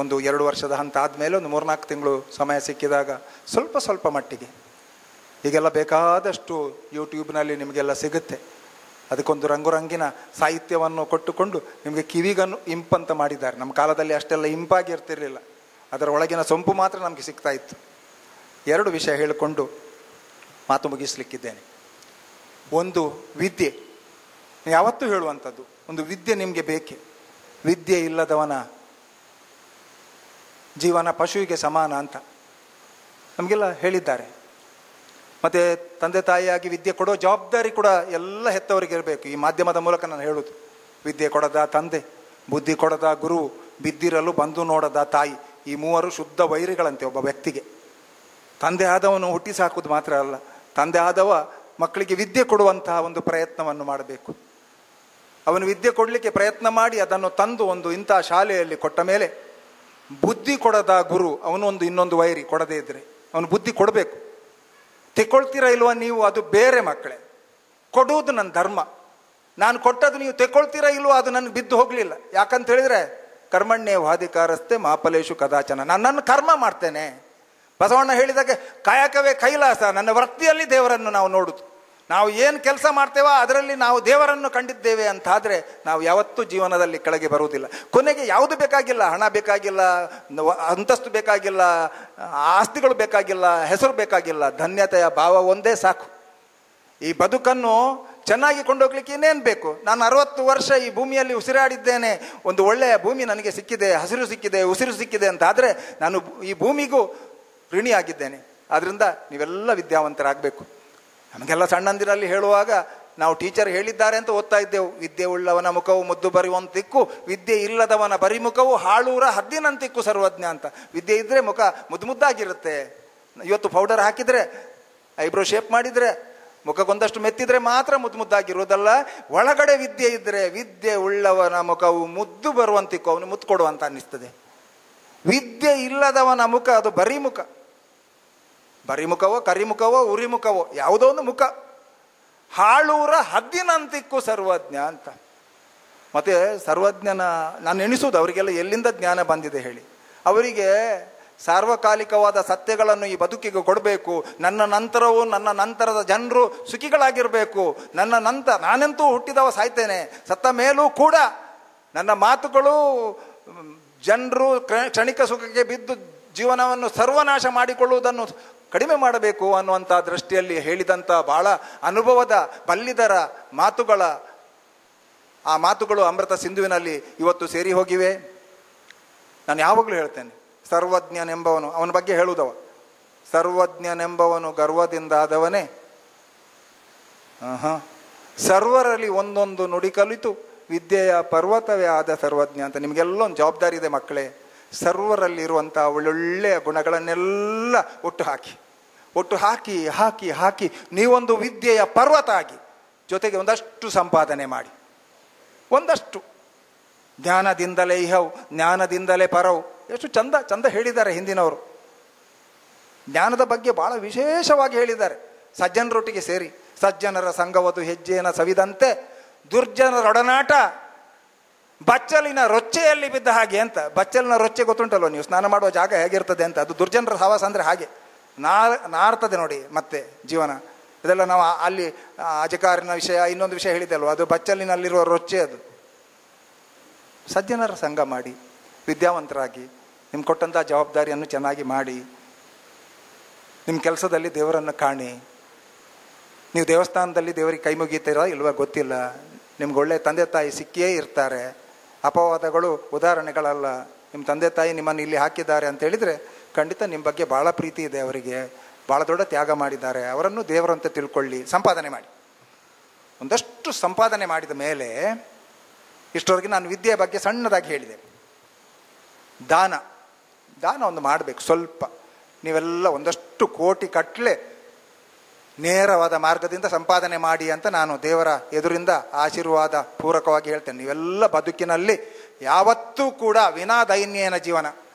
1-2 ವರ್ಷದ ಹಂತ ಆದಮೇಲೆ ಒಂದು 3-4 ತಿಂಗಳು ಸಮಯ ಸಿಕ್ಕಿದಾಗ ಸ್ವಲ್ಪ ಮಟ್ಟಿಗೆ ಈಗೆಲ್ಲ ಬೇಕಾದಷ್ಟು ಯೂಟ್ಯೂಬ್ನಲ್ಲಿ ನಿಮಗೆಲ್ಲ ಸಿಗುತ್ತೆ. ಅದಕ್ಕೊಂದು ರಂಗುರಂಗಿನ ಸಾಹಿತ್ಯವನ್ನು ಕೊಟ್ಟುಕೊಂಡು ನಿಮಗೆ ಕಿವಿಗನ್ನು ಇಂಪಂತ ಮಾಡಿದ್ದಾರೆ. ನಮ್ಮ ಕಾಲದಲ್ಲಿ ಅಷ್ಟೆಲ್ಲ ಇಂಪಾಗಿ ಇರ್ತಿರಲಿಲ್ಲ, ಅದರ ಒಳಗಿನ ಸೊಂಪು ಮಾತ್ರ ನಮಗೆ ಸಿಗ್ತಾ ಇತ್ತು. 2 ವಿಷಯ ಹೇಳಿಕೊಂಡು ಮಾತು ಮುಗಿಸ್ಲಿಕ್ಕಿದ್ದೇನೆ. ಒಂದು ವಿದ್ಯೆ, ಯಾವತ್ತೂ ಹೇಳುವಂಥದ್ದು, ಒಂದು ವಿದ್ಯೆ ನಿಮಗೆ ಬೇಕೇ. ವಿದ್ಯೆ ಇಲ್ಲದವನ ಜೀವನ ಪಶುವಿಗೆ ಸಮಾನ ಅಂತ ನಮಗೆಲ್ಲ ಹೇಳಿದ್ದಾರೆ. ಮತ್ತು ತಂದೆ ತಾಯಿಯಾಗಿ ವಿದ್ಯೆ ಕೊಡೋ ಜವಾಬ್ದಾರಿ ಕೂಡ ಎಲ್ಲ ಹೆತ್ತವರಿಗೆ ಇರಬೇಕು. ಈ ಮಾಧ್ಯಮದ ಮೂಲಕ ನಾನು ಹೇಳೋದು, ವಿದ್ಯೆ ಕೊಡದ ತಂದೆ, ಬುದ್ಧಿ ಕೊಡದ ಗುರು, ಬಿದ್ದಿರಲು ಬಂದು ನೋಡದ ತಾಯಿ, ಈ 3 ಶುದ್ಧ ವೈರಿಗಳಂತೆ ಒಬ್ಬ ವ್ಯಕ್ತಿಗೆ. ತಂದೆ ಆದವನು ಹುಟ್ಟಿ ಸಾಕುವುದು ಮಾತ್ರ ಅಲ್ಲ, ತಂದೆ ಆದವ ಮಕ್ಕಳಿಗೆ ವಿದ್ಯೆ ಕೊಡುವಂತಹ ಒಂದು ಪ್ರಯತ್ನವನ್ನು ಮಾಡಬೇಕು. ಅವನು ವಿದ್ಯೆ ಕೊಡಲಿಕ್ಕೆ ಪ್ರಯತ್ನ ಮಾಡಿ ಅದನ್ನು ತಂದು ಒಂದು ಇಂಥ ಶಾಲೆಯಲ್ಲಿ ಕೊಟ್ಟ ಮೇಲೆ ಬುದ್ಧಿ ಕೊಡದ ಗುರು ಅವನು ಇನ್ನೊಂದು ವೈರಿ. ಕೊಡದೇ ಇದ್ದರೆ ಅವನು ಬುದ್ಧಿ ಕೊಡಬೇಕು. ತೆಕ್ಕೊಳ್ತೀರಾ ಇಲ್ವಾ ನೀವು, ಅದು ಬೇರೆ ಮಕ್ಕಳೇ. ಕೊಡುವುದು ನನ್ನ ಧರ್ಮ. ನಾನು ಕೊಟ್ಟದ್ದು ನೀವು ತೆಕ್ಕೊಳ್ತೀರಾ ಇಲ್ವೋ ಅದು ನನಗೆ ಬಿದ್ದು ಹೋಗಲಿಲ್ಲ. ಯಾಕಂತ ಹೇಳಿದರೆ ಕರ್ಮಣ್ಯೇ ವಾಧಿಕಾರಸ್ತೆ ಮಾಫಲೇಶು ಕದಾಚನ, ನಾನು ನನ್ನ ಕರ್ಮ ಮಾಡ್ತೇನೆ. ಬಸವಣ್ಣ ಹೇಳಿದಾಗೆ ಕಾಯಕವೇ ಕೈಲಾಸ, ನನ್ನ ವೃತ್ತಿಯಲ್ಲಿ ದೇವರನ್ನು ನಾವು ನೋಡುದು. ನಾವು ಏನು ಕೆಲಸ ಮಾಡ್ತೇವೋ ಅದರಲ್ಲಿ ನಾವು ದೇವರನ್ನು ಕಂಡಿದ್ದೇವೆ ಅಂತಾದರೆ ನಾವು ಯಾವತ್ತೂ ಜೀವನದಲ್ಲಿ ಕೆಳಗೆ ಬರುವುದಿಲ್ಲ. ಕೊನೆಗೆ ಯಾವುದು ಬೇಕಾಗಿಲ್ಲ, ಹಣ ಬೇಕಾಗಿಲ್ಲ, ಅಂತಸ್ತು ಬೇಕಾಗಿಲ್ಲ, ಆಸ್ತಿಗಳು ಬೇಕಾಗಿಲ್ಲ, ಹೆಸರು ಬೇಕಾಗಿಲ್ಲ, ಧನ್ಯತೆಯ ಭಾವ ಒಂದೇ ಸಾಕು. ಈ ಬದುಕನ್ನು ಚೆನ್ನಾಗಿ ಕೊಂಡೋಗ್ಲಿಕ್ಕೆ ಇನ್ನೇನು ಬೇಕು? ನಾನು 60 ವರ್ಷ ಈ ಭೂಮಿಯಲ್ಲಿ ಉಸಿರಾಡಿದ್ದೇನೆ, ಒಂದು ಒಳ್ಳೆಯ ಭೂಮಿ ನನಗೆ ಸಿಕ್ಕಿದೆ, ಹಸಿರು ಸಿಕ್ಕಿದೆ, ಉಸಿರು ಸಿಕ್ಕಿದೆ ಅಂತಾದರೆ ನಾನು ಈ ಭೂಮಿಗೂ ಋಣಿಯಾಗಿದ್ದೇನೆ. ಆದ್ದರಿಂದ ನೀವೆಲ್ಲ ವಿದ್ಯಾವಂತರಾಗಬೇಕು. ನಮಗೆಲ್ಲ ಸಣ್ಣಂದಿರಲ್ಲಿ ಹೇಳುವಾಗ ನಾವು ಟೀಚರ್ ಹೇಳಿದ್ದಾರೆ ಅಂತ ಓದ್ತಾ ಇದ್ದೆವು. ವಿದ್ಯೆ ಉಳ್ಳವನ ಮುಖವು ಮುದ್ದು ಬರೆಯುವಂತಿಕ್ಕು, ವಿದ್ಯೆ ಇಲ್ಲದವನ ಬರಿಮುಖವು ಹಾಳೂರ ಹದ್ದಿನಂತಿಕ್ಕು ಸರ್ವಜ್ಞ ಅಂತ. ವಿದ್ಯೆ ಇದ್ದರೆ ಮುಖ ಮುದ್ದಾಗಿರುತ್ತೆ. ಇವತ್ತು ಪೌಡರ್ ಹಾಕಿದರೆ, ಐಬ್ರೋ ಶೇಪ್ ಮಾಡಿದರೆ, ಮುಖಕ್ಕೊಂದಷ್ಟು ಮೆತ್ತಿದ್ರೆ ಮಾತ್ರ ಮುದ್ದಾಗಿರುವುದಲ್ಲ. ಒಳಗಡೆ ವಿದ್ಯೆ ಇದ್ದರೆ, ವಿದ್ಯೆ ಉಳ್ಳವನ ಮುಖವು ಮುದ್ದು ಬರುವಂತಿಕ್ಕು, ಅವನು ಮುತ್ತು ಕೊಡುವಂತ ಅನ್ನಿಸ್ತದೆ. ವಿದ್ಯೆ ಇಲ್ಲದವನ ಮುಖ ಅದು ಬರಿಮುಖ. ಬರಿಮುಖವೋ ಕರಿಮುಖವೋ ಉರಿಮುಖವೋ ಯಾವುದೋ ಒಂದು ಮುಖ. ಹಾಳೂರ ಹದ್ದಿನಂತಿಕ್ಕು ಸರ್ವಜ್ಞ ಅಂತ. ಮತ್ತೆ ಸರ್ವಜ್ಞನ ನಾನು ಎಣಿಸುವುದು ಅವರಿಗೆಲ್ಲ ಎಲ್ಲಿಂದ ಜ್ಞಾನ ಬಂದಿದೆ ಹೇಳಿ? ಅವರಿಗೆ ಸಾರ್ವಕಾಲಿಕವಾದ ಸತ್ಯಗಳನ್ನು ಈ ಬದುಕಿಗೆ ಕೊಡಬೇಕು. ನನ್ನ ನಂತರವೂ ನನ್ನ ನಂತರದ ಜನರು ಸುಖಿಗಳಾಗಿರಬೇಕು. ನನ್ನ ನಂತರ ನಾನಂತೂ ಹುಟ್ಟಿದವ ಸಾಯ್ತೇನೆ, ಸತ್ತ ಮೇಲೂ ಕೂಡ ನನ್ನ ಮಾತುಗಳು ಜನರು ಕ್ಷಣಿಕ ಸುಖಕ್ಕೆ ಬಿದ್ದು ಜೀವನವನ್ನು ಸರ್ವನಾಶ ಮಾಡಿಕೊಳ್ಳುವುದನ್ನು ಕಡಿಮೆ ಮಾಡಬೇಕು ಅನ್ನುವಂಥ ದೃಷ್ಟಿಯಲ್ಲಿ ಹೇಳಿದಂಥ ಬಹಳ ಅನುಭವದ ಬಲ್ಲಿದರ ಮಾತುಗಳ ಆ ಮಾತುಗಳು ಅಮೃತ ಸಿಂಧುವಿನಲ್ಲಿ ಇವತ್ತು ಸೇರಿ ಹೋಗಿವೆ. ನಾನು ಯಾವಾಗಲೂ ಹೇಳ್ತೇನೆ, ಸರ್ವಜ್ಞನೆಂಬವನು, ಅವನ ಬಗ್ಗೆ ಹೇಳುವುದವ, ಸರ್ವಜ್ಞನೆಂಬವನು ಗರ್ವದಿಂದಾದವನೇ ಸರ್ವರಲ್ಲಿ ಒಂದೊಂದು ನುಡಿ ಕಲಿತು ವಿದ್ಯೆಯ ಪರ್ವತವೇ ಆದ ಸರ್ವಜ್ಞ ಅಂತ. ನಿಮಗೆಲ್ಲ ಒಂದು ಜವಾಬ್ದಾರಿ ಇದೆ ಮಕ್ಕಳೇ. ಸರ್ವರಲ್ಲಿರುವಂಥ ಒಳ್ಳೊಳ್ಳೆಯ ಗುಣಗಳನ್ನೆಲ್ಲ ಒಟ್ಟು ಹಾಕಿ ಹಾಕಿ ಹಾಕಿ ನೀವೊಂದು ವಿದ್ಯೆಯ ಪರ್ವತ ಆಗಿ, ಜೊತೆಗೆ ಒಂದಷ್ಟು ಸಂಪಾದನೆ ಮಾಡಿ, ಒಂದಷ್ಟು ಜ್ಞಾನದಿಂದಲೇ ಇಹವು ಜ್ಞಾನದಿಂದಲೇ ಪರವು. ಎಷ್ಟು ಚಂದ ಹೇಳಿದ್ದಾರೆ ಹಿಂದಿನವರು. ಜ್ಞಾನದ ಬಗ್ಗೆ ಬಹಳ ವಿಶೇಷವಾಗಿ ಹೇಳಿದ್ದಾರೆ. ಸಜ್ಜನರೊಟ್ಟಿಗೆ ಸೇರಿ, ಸಜ್ಜನರ ಸಂಗವದು ಹೆಜ್ಜೆಯನ್ನು ಸವಿದಂತೆ ದುರ್ಜನರೊಡನಾಟ ಬಚ್ಚಲಿನ ರೊಚ್ಚೆಯಲ್ಲಿ ಬಿದ್ದ ಹಾಗೆ ಅಂತ. ಬಚ್ಚಲಿನ ರೊಚ್ಚೆ ಗೊತ್ತುಂಟಲ್ವ ನೀವು, ಸ್ನಾನ ಮಾಡುವ ಜಾಗ ಹೇಗಿರ್ತದೆ ಅಂತ. ಅದು ದುರ್ಜನರ ಸಹವಾಸ ಅಂದರೆ ಹಾಗೆ ನಾರ್ತದೆ ನೋಡಿ ಮತ್ತೆ ಜೀವನ. ಇದೆಲ್ಲ ನಾವು ಅಲ್ಲಿ ಅಜಕಾರಿನ ವಿಷಯ, ಇನ್ನೊಂದು ವಿಷಯ ಹೇಳಿದೆ ಅಲ್ವ, ಅದು ಬಚ್ಚಲಿನಲ್ಲಿರುವ ರೊಚ್ಚೆ. ಅದು ಸಜ್ಜನರ ಸಂಘ ಮಾಡಿ, ವಿದ್ಯಾವಂತರಾಗಿ, ನಿಮ್ಗೆ ಕೊಟ್ಟಂಥ ಜವಾಬ್ದಾರಿಯನ್ನು ಚೆನ್ನಾಗಿ ಮಾಡಿ, ನಿಮ್ಮ ಕೆಲಸದಲ್ಲಿ ದೇವರನ್ನು ಕಾಣಿ. ನೀವು ದೇವಸ್ಥಾನದಲ್ಲಿ ದೇವರಿಗೆ ಕೈ ಮುಗೀತೀರಾ ಇಲ್ವಾ ಗೊತ್ತಿಲ್ಲ, ನಿಮ್ಗೆ ಒಳ್ಳೆ ತಂದೆ ತಾಯಿ ಸಿಕ್ಕಿಯೇ ಇರ್ತಾರೆ. ಅಪವಾದಗಳು ಉದಾಹರಣೆಗಳಲ್ಲ. ನಿಮ್ಮ ತಂದೆ ತಾಯಿ ನಿಮ್ಮನ್ನು ಇಲ್ಲಿ ಹಾಕಿದ್ದಾರೆ ಅಂತ ಹೇಳಿದರೆ ಖಂಡಿತ ನಿಮ್ಮ ಬಗ್ಗೆ ಭಾಳ ಪ್ರೀತಿ ಇದೆ ಅವರಿಗೆ, ಭಾಳ ದೊಡ್ಡ ತ್ಯಾಗ ಮಾಡಿದ್ದಾರೆ. ಅವರನ್ನು ದೇವರಂತೆ ತಿಳ್ಕೊಳ್ಳಿ, ಸಂಪಾದನೆ ಮಾಡಿ. ಒಂದಷ್ಟು ಸಂಪಾದನೆ ಮಾಡಿದ ಮೇಲೆ, ಇಷ್ಟವರೆಗೆ ನಾನು ವಿದ್ಯೆಯ ಬಗ್ಗೆ ಸಣ್ಣದಾಗಿ ಹೇಳಿದೆ. ದಾನ ಒಂದು ಮಾಡಬೇಕು ಸ್ವಲ್ಪ. ನೀವೆಲ್ಲ ಒಂದಷ್ಟು ಕೋಟಿ ಕಟ್ಲೆ ನೇರವಾದ ಮಾರ್ಗದಿಂದ ಸಂಪಾದನೆ ಮಾಡಿ ಅಂತ ನಾನು ದೇವರ ಎದುರಿಂದ ಆಶೀರ್ವಾದ ಪೂರ್ವಕವಾಗಿ ಹೇಳ್ತೇನೆ. ನೀವೆಲ್ಲ ಬದುಕಿನಲ್ಲಿ ಯಾವತ್ತೂ ಕೂಡ ವಿನಾದೈನ್ಯನ ಜೀವನ,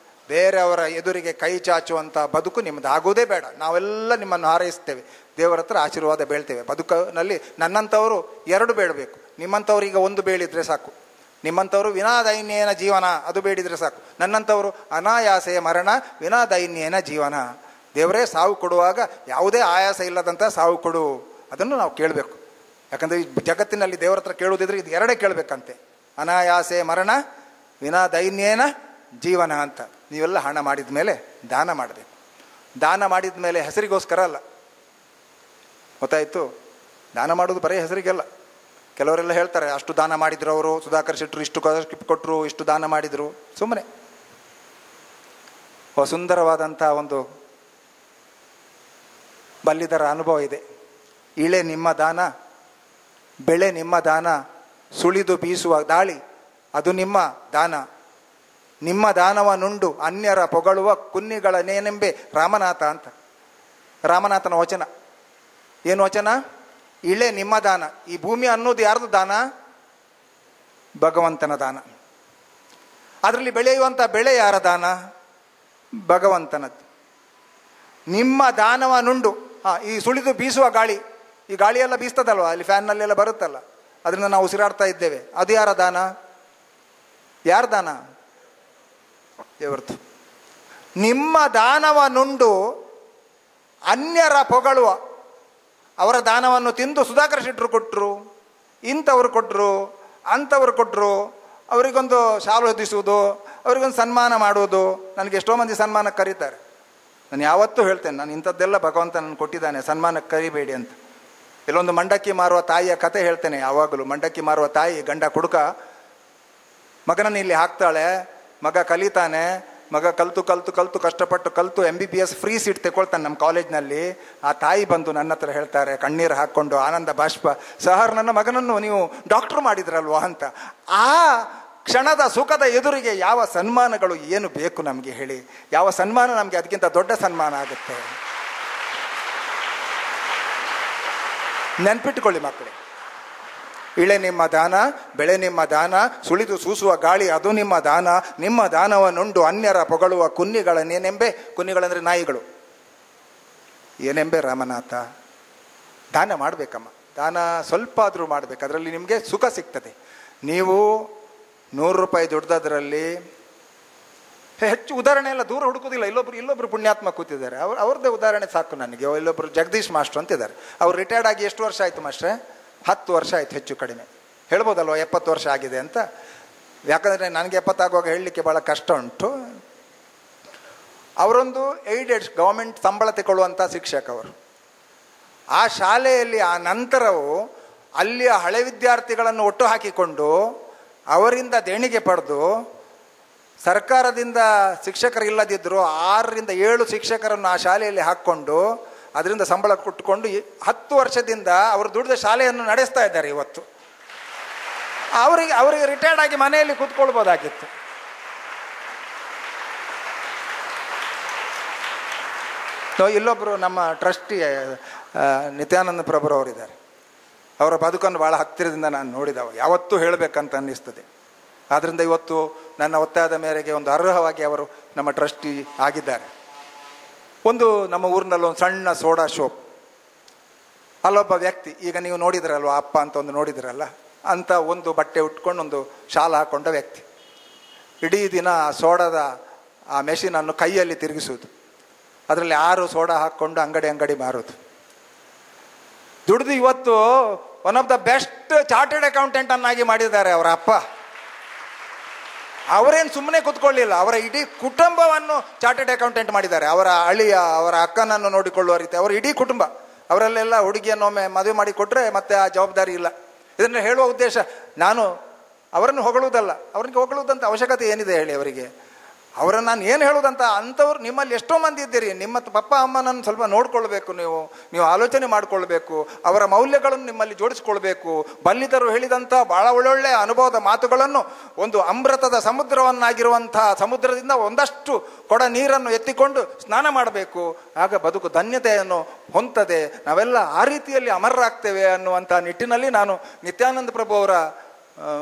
ಬೇರೆಯವರ ಎದುರಿಗೆ ಕೈ ಚಾಚುವಂಥ ಬದುಕು ನಿಮ್ಮದಾಗೋದೇ ಬೇಡ. ನಾವೆಲ್ಲ ನಿಮ್ಮನ್ನು ಹಾರೈಸ್ತೇವೆ, ದೇವರ ಹತ್ರ ಆಶೀರ್ವಾದ ಬೇಳ್ತೇವೆ. ಬದುಕಿನಲ್ಲಿ ನನ್ನಂಥವರು 2 ಬೇಡಬೇಕು, ನಿಮ್ಮಂಥವ್ರು ಈಗ 1 ಬೇಳಿದ್ರೆ ಸಾಕು. ನಿಮ್ಮಂಥವರು ವಿನಾದೈನ್ಯನ ಜೀವನ ಅದು ಬೇಡಿದರೆ ಸಾಕು. ನನ್ನಂಥವರು ಅನಾಯಾಸೆಯ ಮರಣ, ವಿನಾದೈನ್ಯನ ಜೀವನ. ದೇವರೇ ಸಾವು ಕೊಡುವಾಗ ಯಾವುದೇ ಆಯಾಸ ಇಲ್ಲದಂಥ ಸಾವು ಕೊಡು, ಅದನ್ನು ನಾವು ಕೇಳಬೇಕು. ಯಾಕಂದರೆ ಈ ಜಗತ್ತಿನಲ್ಲಿ ದೇವರ ಹತ್ರ ಕೇಳುವುದಿದ್ರೆ ಇದು 2 ಕೇಳಬೇಕಂತೆ, ಅನಾಯಾಸೆ ಮರಣ, ವಿನಾದೈನ್ಯನ ಜೀವನ ಅಂತ. ನೀವೆಲ್ಲ ಹಣ ಮಾಡಿದ ಮೇಲೆ ದಾನ ಮಾಡಬೇಕು. ದಾನ ಮಾಡಿದ ಮೇಲೆ ಹೆಸರಿಗೋಸ್ಕರ ಅಲ್ಲ, ಗೊತ್ತಾಯಿತು? ದಾನ ಮಾಡೋದು ಬರೀ ಹೆಸರಿಗೆಲ್ಲ. ಕೆಲವರೆಲ್ಲ ಹೇಳ್ತಾರೆ ಅಷ್ಟು ದಾನ ಮಾಡಿದ್ರು ಅವರು, ಸುಧಾಕರ್ ಶೆಟ್ಟರು ಇಷ್ಟು ಕೊಟ್ಟರು, ಇಷ್ಟು ದಾನ ಮಾಡಿದರು. ಸುಮ್ಮನೆ ಸುಂದರವಾದಂಥ ಒಂದು ಬಲ್ಲಿದರ ಅನುಭವ ಇದೆ. ಇಳೆ ನಿಮ್ಮ ದಾನ, ಬೆಳೆ ನಿಮ್ಮ ದಾನ, ಸುಳಿದು ಬೀಸುವ ದಾಳಿ ಅದು ನಿಮ್ಮ ದಾನ. ನಿಮ್ಮ ದಾನವನ್ನುಂಡು ಅನ್ಯರ ಪೊಗಳುವ ಕುನ್ನಿಗಳ ನೇನೆಂಬೆ ರಾಮನಾಥ ಅಂತ. ರಾಮನಾಥನ ವಚನ. ಏನು ವಚನ? ಇಳೆ ನಿಮ್ಮ ದಾನ. ಈ ಭೂಮಿ ಅನ್ನೋದು ಯಾರ್ದು ದಾನ? ಭಗವಂತನ ದಾನ. ಅದರಲ್ಲಿ ಬೆಳೆಯುವಂಥ ಬೆಳೆ ಯಾರ ದಾನ? ಭಗವಂತನದ್ದು. ನಿಮ್ಮ ದಾನವನ್ನುಂಡು, ಈ ಸುಳಿದು ಬೀಸುವ ಗಾಳಿ, ಈ ಗಾಳಿಯೆಲ್ಲ ಬೀಸ್ತದಲ್ವ, ಅಲ್ಲಿ ಫ್ಯಾನ್ನಲ್ಲೆಲ್ಲ ಬರುತ್ತಲ್ಲ, ಅದರಿಂದ ನಾವು ಉಸಿರಾಡ್ತಾ ಇದ್ದೇವೆ. ಅದು ಯಾರ ದಾನ? ಯಾರ ದಾನ? ದೇವರದು. ನಿಮ್ಮ ದಾನವನ್ನುಂಡು ಅನ್ಯರ ಪೊಗಳುವ, ಅವರ ದಾನವನ್ನು ತಿಂದು ಸುಧಾಕರ್ ಶೆಟ್ಟರು ಕೊಟ್ಟರು, ಇಂಥವ್ರು ಕೊಟ್ಟರು, ಅಂಥವ್ರು ಕೊಟ್ಟರು, ಅವರಿಗೊಂದು ಶಾಲು ಹೊದಿಸುವುದು, ಅವರಿಗೊಂದು ಸನ್ಮಾನ ಮಾಡುವುದು. ನನಗೆ ಎಷ್ಟೋ ಮಂದಿ ಸನ್ಮಾನಕ್ಕೆ ಕರೀತಾರೆ. ನಾನು ಯಾವತ್ತೂ ಹೇಳ್ತೇನೆ, ನಾನು ಇಂಥದ್ದೆಲ್ಲ ಭಗವಂತ ನನ್ನ ಕೊಟ್ಟಿದ್ದಾನೆ, ಸನ್ಮಾನಕ್ಕೆ ಕರಿಬೇಡಿ ಅಂತ. ಇಲ್ಲೊಂದು ಮಂಡಕ್ಕಿ ಮಾರುವ ತಾಯಿಯ ಕತೆ ಹೇಳ್ತೇನೆ ಯಾವಾಗಲೂ. ಮಂಡಕ್ಕಿ ಮಾರುವ ತಾಯಿ, ಗಂಡ ಕುಡುಕ, ಮಗನನ್ನು ಇಲ್ಲಿ ಹಾಕ್ತಾಳೆ. ಮಗ ಕಲಿತಾನೆ. ಮಗ ಕಲಿತು ಕಷ್ಟಪಟ್ಟು MBBS ಫ್ರೀ ಸೀಟ್ ತಗೊಳ್ತಾನೆ ನಮ್ಮ ಕಾಲೇಜ್ನಲ್ಲಿ. ಆ ತಾಯಿ ಬಂದು ನನ್ನ ಹತ್ರ ಹೇಳ್ತಾರೆ, ಕಣ್ಣೀರು ಹಾಕ್ಕೊಂಡು ಆನಂದ ಬಾಷ್ಪ, ಸರ್ ನನ್ನ ಮಗನನ್ನು ನೀವು ಡಾಕ್ಟ್ರು ಮಾಡಿದ್ರಲ್ವಾ ಅಂತ. ಆ ಕ್ಷಣದ ಸುಖದ ಎದುರಿಗೆ ಯಾವ ಸನ್ಮಾನಗಳು ಏನು ಬೇಕು ನಮಗೆ ಹೇಳಿ? ಯಾವ ಸನ್ಮಾನ ನಮಗೆ ಅದಕ್ಕಿಂತ ದೊಡ್ಡ ಸನ್ಮಾನ ಆಗುತ್ತೆ? ನೆನ್ಪಿಟ್ಕೊಳ್ಳಿ ಮಕ್ಕಳೇ. ಇಳೆ ನಿಮ್ಮ ದಾನ, ಬೆಳೆ ನಿಮ್ಮ ದಾನ, ಸುಳಿದು ಸೂಸುವ ಗಾಳಿ ಅದು ನಿಮ್ಮ ದಾನ. ನಿಮ್ಮ ದಾನವನ್ನುಂಡು ಅನ್ಯರ ಪೊಗಳುವ ಕುನ್ನಿಗಳನ್ನೇನೆಂಬೆ. ಕುನ್ನಿಗಳಂದರೆ ನಾಯಿಗಳು. ಏನೆಂಬೆ ರಾಮನಾಥ. ದಾನ ಮಾಡಬೇಕಮ್ಮ, ದಾನ ಸ್ವಲ್ಪ ಆದರೂ ಮಾಡಬೇಕು, ಅದರಲ್ಲಿ ನಿಮಗೆ ಸುಖ ಸಿಗ್ತದೆ. ನೀವು 100 ರೂಪಾಯಿ ದುಡ್ದದ್ರಲ್ಲಿ ಹೆಚ್ಚು ಉದಾಹರಣೆ ಎಲ್ಲ ದೂರ ಹುಡುಕೋದಿಲ್ಲ. ಇಲ್ಲೊಬ್ರು ಪುಣ್ಯಾತ್ಮ ಕೂತಿದ್ದಾರೆ, ಅವ್ರದ್ದೇ ಉದಾಹರಣೆ ಸಾಕು ನನಗೆ. ಇಲ್ಲೊಬ್ರು ಜಗದೀಶ್ ಮಾಸ್ಟ್ರು ಅಂತಿದ್ದಾರೆ. ಅವ್ರು ರಿಟೈರ್ಡ್ ಆಗಿ ಎಷ್ಟು ವರ್ಷ ಆಯಿತು ಮಾಸ್ಟ್ರೆ? 10 ವರ್ಷ ಆಯಿತು ಹೆಚ್ಚು ಕಡಿಮೆ. ಹೇಳ್ಬೋದಲ್ವ 70 ವರ್ಷ ಆಗಿದೆ ಅಂತ? ಯಾಕಂದರೆ ನನಗೆ 70 ಆಗುವಾಗ ಹೇಳಲಿಕ್ಕೆ ಭಾಳ ಕಷ್ಟ ಉಂಟು. ಅವರೊಂದು ಏಡೆಡ್ ಗೌರ್ಮೆಂಟ್ ಸಂಬಳ ತಗೊಳ್ಳುವಂಥ ಶಿಕ್ಷಕ ಅವರು. ಆ ಶಾಲೆಯಲ್ಲಿ ಆ ನಂತರವೂ ಅಲ್ಲಿಯ ಹಳೆ ವಿದ್ಯಾರ್ಥಿಗಳನ್ನು ಒಟ್ಟು ಹಾಕಿಕೊಂಡು ಅವರಿಂದ ದೇಣಿಗೆ ಪಡೆದು, ಸರ್ಕಾರದಿಂದ ಶಿಕ್ಷಕರಿಲ್ಲದಿದ್ದರೂ 6 ರಿಂದ 7 ಶಿಕ್ಷಕರನ್ನು ಆ ಶಾಲೆಯಲ್ಲಿ ಹಾಕ್ಕೊಂಡು ಅದರಿಂದ ಸಂಬಳ ಕೊಟ್ಟುಕೊಂಡು 10 ವರ್ಷದಿಂದ ಅವರು ದುಡಿದ ಶಾಲೆಯನ್ನು ನಡೆಸ್ತಾ ಇದ್ದಾರೆ. ಇವತ್ತು ಅವರಿಗೆ ರಿಟೈರ್ಡ್ ಆಗಿ ಮನೆಯಲ್ಲಿ ಕೂತ್ಕೊಳ್ಬೋದಾಗಿತ್ತು. ಇಲ್ಲೊಬ್ಬರು ನಮ್ಮ ಟ್ರಸ್ಟಿ ನಿತ್ಯಾನಂದ ಪ್ರಭುರವರಿದ್ದಾರೆ. ಅವರ ಬದುಕನ್ನು ಭಾಳ ಹತ್ತಿರದಿಂದ ನಾನು ನೋಡಿದವ, ಯಾವತ್ತೂ ಹೇಳಬೇಕಂತ ಅನ್ನಿಸ್ತದೆ. ಆದ್ದರಿಂದ ಇವತ್ತು ನನ್ನ ಒತ್ತಾಯದ ಮೇರೆಗೆ ಒಂದು ಅರ್ಹವಾಗಿ ಅವರು ನಮ್ಮ ಟ್ರಸ್ಟಿ ಆಗಿದ್ದಾರೆ. ಒಂದು ನಮ್ಮ ಊರಿನಲ್ಲಿ ಒಂದು ಸಣ್ಣ ಸೋಡಾ ಶಾಪ್, ಅಲ್ಲೊಬ್ಬ ವ್ಯಕ್ತಿ, ಈಗ ನೀವು ನೋಡಿದ್ರಲ್ವ ಅಪ್ಪ ಅಂತ ಒಂದು ನೋಡಿದ್ರಲ್ಲ, ಅಂತ ಒಂದು ಬಟ್ಟೆ ಉಟ್ಕೊಂಡು ಒಂದು ಶಾಲ ಹಾಕೊಂಡ ವ್ಯಕ್ತಿ. ಇಡೀ ದಿನ ಸೋಡಾದ ಆ ಮೆಷಿನನ್ನು ಕೈಯಲ್ಲಿ ತಿರುಗಿಸುವುದು, ಅದರಲ್ಲಿ 6 ಸೋಡಾ ಹಾಕ್ಕೊಂಡು ಅಂಗಡಿ ಮಾರೋದು. ದುಡಿದು ಇವತ್ತು one of the best chartered accountant ಅನ್ನಾಗಿ ಮಾಡಿದ್ದಾರೆ ಅವರ ಅಪ್ಪ. ಅವರೇನು ಸುಮ್ಮನೆ ಕೂತ್ಕೊಳ್ಳಿಲ್ಲ, ಅವರ ಇಡೀ ಕುಟುಂಬವನ್ನು ಚಾರ್ಟೆಡ್ ಅಕೌಂಟೆಂಟ್ ಮಾಡಿದ್ದಾರೆ. ಅವರ ಅಳಿಯ, ಅವರ ಅಕ್ಕನನ್ನು ನೋಡಿಕೊಳ್ಳುವ ರೀತಿ ಅವರ ಇಡೀ ಕುಟುಂಬ. ಅವರಲ್ಲೆಲ್ಲ ಹುಡುಗಿಯನ್ನೊಮ್ಮೆ ಮದುವೆ ಮಾಡಿ ಕೊಟ್ಟರೆ ಮತ್ತೆ ಆ ಜವಾಬ್ದಾರಿ ಇಲ್ಲ. ಇದನ್ನು ಹೇಳುವ ಉದ್ದೇಶ, ನಾನು ಅವರನ್ನು ಹೊಗಳುವುದಲ್ಲ, ಅವ್ರಿಗೆ ಹೊಗಳುವುದಂತ ಅವಶ್ಯಕತೆ ಏನಿದೆ ಹೇಳಿ ಅವರಿಗೆ. ಅವರನ್ನು ನಾನು ಏನು ಹೇಳೋದಂತ, ಅಂಥವ್ರು ನಿಮ್ಮಲ್ಲಿ ಎಷ್ಟೋ ಮಂದಿ ಇದ್ದೀರಿ. ನಿಮ್ಮ ಪಪ್ಪ ಅಮ್ಮನನ್ನು ಸ್ವಲ್ಪ ನೋಡ್ಕೊಳ್ಬೇಕು, ನೀವು ಆಲೋಚನೆ ಮಾಡಿಕೊಳ್ಬೇಕು, ಅವರ ಮೌಲ್ಯಗಳನ್ನು ನಿಮ್ಮಲ್ಲಿ ಜೋಡಿಸ್ಕೊಳ್ಬೇಕು. ಬಲ್ಲಿದರು ಹೇಳಿದಂಥ ಭಾಳ ಒಳ್ಳೊಳ್ಳೆ ಅನುಭವದ ಮಾತುಗಳನ್ನು ಒಂದು ಅಮೃತದ ಸಮುದ್ರವನ್ನಾಗಿರುವಂಥ ಸಮುದ್ರದಿಂದ ಒಂದಷ್ಟು ಕೊಡ ನೀರನ್ನು ಎತ್ತಿಕೊಂಡು ಸ್ನಾನ ಮಾಡಬೇಕು. ಆಗ ಬದುಕು ಧನ್ಯತೆಯನ್ನು ಹೊಂದದೆ, ನಾವೆಲ್ಲ ಆ ರೀತಿಯಲ್ಲಿ ಅಮರರಾಗ್ತೇವೆ ಅನ್ನುವಂಥ ನಿಟ್ಟಿನಲ್ಲಿ ನಾನು ನಿತ್ಯಾನಂದ ಪ್ರಭು ಅವರ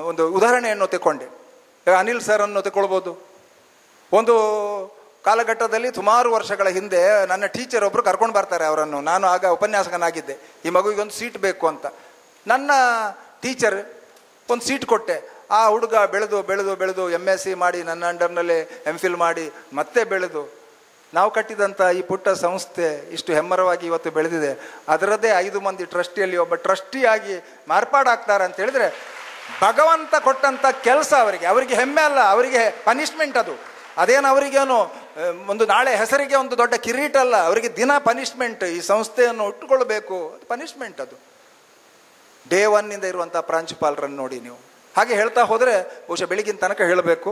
ಒಂದು ಉದಾಹರಣೆಯನ್ನು ತೆಕ್ಕೊಂಡೆ. ಅನಿಲ್ ಸರನ್ನು ತೆಕ್ಕೊಳ್ಬೋದು. ಒಂದು ಕಾಲಘಟ್ಟದಲ್ಲಿ ಸುಮಾರು ವರ್ಷಗಳ ಹಿಂದೆ ನನ್ನ ಟೀಚರ್ ಒಬ್ಬರು ಕರ್ಕೊಂಡು ಬರ್ತಾರೆ ಅವರನ್ನು. ನಾನು ಆಗ ಉಪನ್ಯಾಸಕನಾಗಿದ್ದೆ. ಈ ಮಗುವಿಗೊಂದು ಸೀಟ್ ಬೇಕು ಅಂತ ನನ್ನ ಟೀಚರ್ ಒಂದು ಸೀಟ್ ಕೊಟ್ಟೆ. ಆ ಹುಡುಗ ಬೆಳೆದು ಬೆಳೆದು ಬೆಳೆದು MSc ಮಾಡಿ ನನ್ನ ಅಂಡರ್ನಲ್ಲೇ MPhil ಮಾಡಿ ಮತ್ತೆ ಬೆಳೆದು ನಾವು ಕಟ್ಟಿದಂಥ ಈ ಪುಟ್ಟ ಸಂಸ್ಥೆ ಇಷ್ಟು ಹೆಮ್ಮರವಾಗಿ ಇವತ್ತು ಬೆಳೆದಿದೆ. ಅದರದ್ದೇ 5 ಮಂದಿ ಟ್ರಸ್ಟಿಯಲ್ಲಿ ಒಬ್ಬ ಟ್ರಸ್ಟಿಯಾಗಿ ಮಾರ್ಪಾಡಾಗ್ತಾರೆ ಅಂತ ಹೇಳಿದ್ರೆ ಭಗವಂತ ಕೊಟ್ಟಂಥ ಕೆಲಸ. ಅವರಿಗೆ ಹೆಮ್ಮೆ ಅಲ್ಲ, ಅವರಿಗೆ ಪನಿಷ್ಮೆಂಟ್ ಅದು. ಅದೇನು ಅವರಿಗೇನು ಒಂದು ನಾಳೆ ಹೆಸರಿಗೆ ಒಂದು ದೊಡ್ಡ ಕಿರೀಟ ಅಲ್ಲ, ಅವರಿಗೆ ದಿನ ಪನಿಷ್ಮೆಂಟ್. ಈ ಸಂಸ್ಥೆಯನ್ನು ಇಟ್ಟುಕೊಳ್ಬೇಕು, ಅದು ಪನಿಷ್ಮೆಂಟ್. ಅದು ಡೇ 1 ಇರುವಂಥ ಪ್ರಾಂಶುಪಾಲರನ್ನು ನೋಡಿ ನೀವು. ಹಾಗೆ ಹೇಳ್ತಾ ಹೋದರೆ ಬಹುಶಃ ಬೆಳಿಗಿನ ತನಕ ಹೇಳಬೇಕು.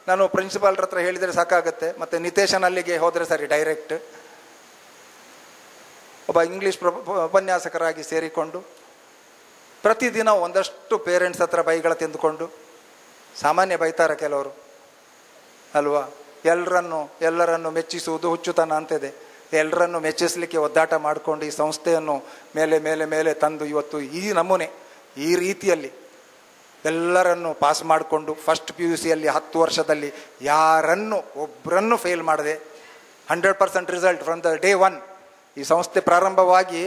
ನಾನು ಪ್ರಿನ್ಸಿಪಾಲ್ರ ಹತ್ರ ಹೇಳಿದರೆ ಸಾಕಾಗತ್ತೆ. ಮತ್ತು ನಿತೇಶನ್ ಅಲ್ಲಿಗೆ ಹೋದರೆ ಸರಿ ಡೈರೆಕ್ಟ್. ಒಬ್ಬ ಇಂಗ್ಲೀಷ್ ಉಪನ್ಯಾಸಕರಾಗಿ ಸೇರಿಕೊಂಡು ಪ್ರತಿದಿನ ಒಂದಷ್ಟು ಪೇರೆಂಟ್ಸ್ ಹತ್ರ ಬೈಗಳ ತಿಂದುಕೊಂಡು, ಸಾಮಾನ್ಯ ಬೈತಾರೆ ಕೆಲವರು ಅಲ್ವಾ, ಎಲ್ಲರನ್ನು ಮೆಚ್ಚಿಸುವುದು ಹುಚ್ಚುತನ ಅಂತಿದೆ. ಎಲ್ಲರನ್ನು ಮೆಚ್ಚಿಸಲಿಕ್ಕೆ ಒದ್ದಾಟ ಮಾಡಿಕೊಂಡು ಈ ಸಂಸ್ಥೆಯನ್ನು ಮೇಲೆ ಮೇಲೆ ಮೇಲೆ ತಂದು ಇವತ್ತು ಈ ನಮೂನೆ ಈ ರೀತಿಯಲ್ಲಿ ಎಲ್ಲರನ್ನು ಪಾಸ್ ಮಾಡಿಕೊಂಡು ಫಸ್ಟ್ PUCಯಲ್ಲಿ 10 ವರ್ಷದಲ್ಲಿ ಒಬ್ಬರನ್ನು ಫೇಲ್ ಮಾಡದೆ 100% ರಿಸಲ್ಟ್ ಫ್ರಮ್ ದ ಡೇ 1. ಈ ಸಂಸ್ಥೆ ಪ್ರಾರಂಭವಾಗಿ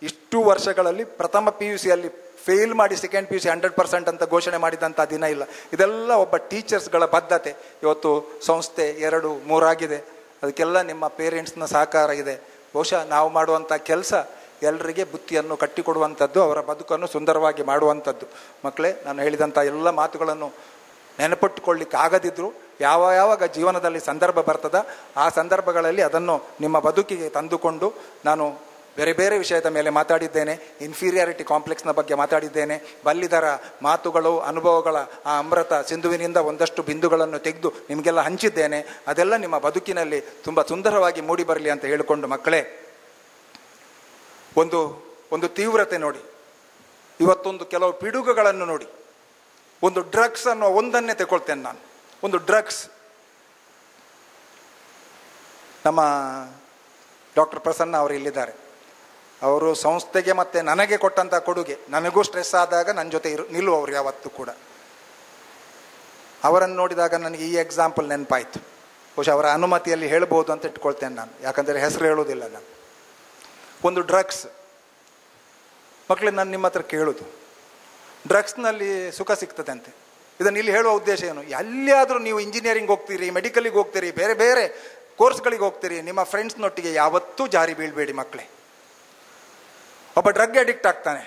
ಇಷ್ಟು ವರ್ಷಗಳಲ್ಲಿ ಪ್ರಥಮ PUCಯಲ್ಲಿ ಫೇಲ್ ಮಾಡಿ ಸೆಕೆಂಡ್ PUC 100% ಅಂತ ಘೋಷಣೆ ಮಾಡಿದಂಥ ದಿನ ಇಲ್ಲ. ಇದೆಲ್ಲ ಒಬ್ಬ ಟೀಚರ್ಸ್ಗಳ ಬದ್ಧತೆ. ಇವತ್ತು ಸಂಸ್ಥೆ 2, 3 ಆಗಿದೆ. ಅದಕ್ಕೆಲ್ಲ ನಿಮ್ಮ ಪೇರೆಂಟ್ಸ್ನ ಸಹಕಾರ ಇದೆ. ಬಹುಶಃ ನಾವು ಮಾಡುವಂಥ ಕೆಲಸ ಎಲ್ಲರಿಗೆ ಬುತ್ತಿಯನ್ನು ಕಟ್ಟಿಕೊಡುವಂಥದ್ದು, ಅವರ ಬದುಕನ್ನು ಸುಂದರವಾಗಿ ಮಾಡುವಂಥದ್ದು. ಮಕ್ಕಳೇ, ನಾನು ಹೇಳಿದಂಥ ಎಲ್ಲ ಮಾತುಗಳನ್ನು ನೆನಪಿಟ್ಟುಕೊಳ್ಳಿಕ್ಕೆ ಆಗದಿದ್ದರೂ ಯಾವಾಗ ಜೀವನದಲ್ಲಿ ಸಂದರ್ಭ ಬರ್ತದ ಆ ಸಂದರ್ಭಗಳಲ್ಲಿ ಅದನ್ನು ನಿಮ್ಮ ಬದುಕಿಗೆ ತಂದುಕೊಂಡು ನಾನು ಬೇರೆ ಬೇರೆ ವಿಷಯದ ಮೇಲೆ ಮಾತಾಡಿದ್ದೇನೆ. ಇನ್ಫೀರಿಯಾರಿಟಿ ಕಾಂಪ್ಲೆಕ್ಸ್ನ ಬಗ್ಗೆ ಮಾತಾಡಿದ್ದೇನೆ. ಬಲ್ಲಿದರ ಮಾತುಗಳು, ಅನುಭವಗಳ ಆ ಅಮೃತ ಸಿಂಧುವಿನಿಂದ ಒಂದಷ್ಟು ಬಿಂದುಗಳನ್ನು ತೆಗೆದು ನಿಮಗೆಲ್ಲ ಹಂಚಿದ್ದೇನೆ. ಅದೆಲ್ಲ ನಿಮ್ಮ ಬದುಕಿನಲ್ಲಿ ತುಂಬ ಸುಂದರವಾಗಿ ಮೂಡಿ ಬರಲಿ ಅಂತ ಹೇಳಿಕೊಂಡು, ಮಕ್ಕಳೇ, ಒಂದು ತೀವ್ರತೆ ನೋಡಿ, ಇವತ್ತೊಂದು ಕೆಲವು ಪಿಡುಗುಗಳನ್ನು ನೋಡಿ. ಒಂದು ಡ್ರಗ್ಸ್ ಅನ್ನೋ ಒಂದನ್ನೇ ತಗೊಳ್ತೇನೆ ನಾನು. ಒಂದು ಡ್ರಗ್ಸ್, ನಮ್ಮ ಡಾಕ್ಟರ್ ಪ್ರಸನ್ನ ಅವರು ಇಲ್ಲಿದ್ದಾರೆ. ಅವರು ಸಂಸ್ಥೆಗೆ ಮತ್ತು ನನಗೆ ಕೊಟ್ಟಂಥ ಕೊಡುಗೆ, ನನಗೂ ಸ್ಟ್ರೆಸ್ ಆದಾಗ ನನ್ನ ಜೊತೆ ನಿಲ್ಲುವವರು ಯಾವತ್ತೂ ಕೂಡ. ಅವರನ್ನು ನೋಡಿದಾಗ ನನಗೆ ಈ ಎಕ್ಸಾಂಪಲ್ ನೆನಪಾಯಿತು. ಬಹುಶಃ ಅವರ ಅನುಮತಿಯಲ್ಲಿ ಹೇಳ್ಬೋದು ಅಂತ ಇಟ್ಕೊಳ್ತೇನೆ ನಾನು, ಯಾಕಂದರೆ ಹೆಸರು ಹೇಳೋದಿಲ್ಲ ನಾನು. ಒಂದು ಡ್ರಗ್ಸ್, ಮಕ್ಕಳೇ, ನಾನು ನಿಮ್ಮ ಹತ್ರ ಕೇಳೋದು, ಡ್ರಗ್ಸ್ನಲ್ಲಿ ಸುಖ ಸಿಗ್ತದೆ ಅಂತೆ. ಇದನ್ನು ಇಲ್ಲಿ ಹೇಳುವ ಉದ್ದೇಶ ಏನು? ಎಲ್ಲಿಯಾದರೂ ನೀವು ಇಂಜಿನಿಯರಿಂಗ್ ಹೋಗ್ತೀರಿ, ಮೆಡಿಕಲಿಗೆ ಹೋಗ್ತೀರಿ, ಬೇರೆ ಬೇರೆ ಕೋರ್ಸ್ಗಳಿಗೆ ಹೋಗ್ತೀರಿ, ನಿಮ್ಮ ಫ್ರೆಂಡ್ಸ್ನೊಟ್ಟಿಗೆ ಯಾವತ್ತೂ ಜಾರಿ ಬೀಳಬೇಡಿ ಮಕ್ಕಳೇ. ಒಬ್ಬ ಡ್ರಗ್ ಅಡಿಕ್ಟ್ ಆಗ್ತಾನೆ.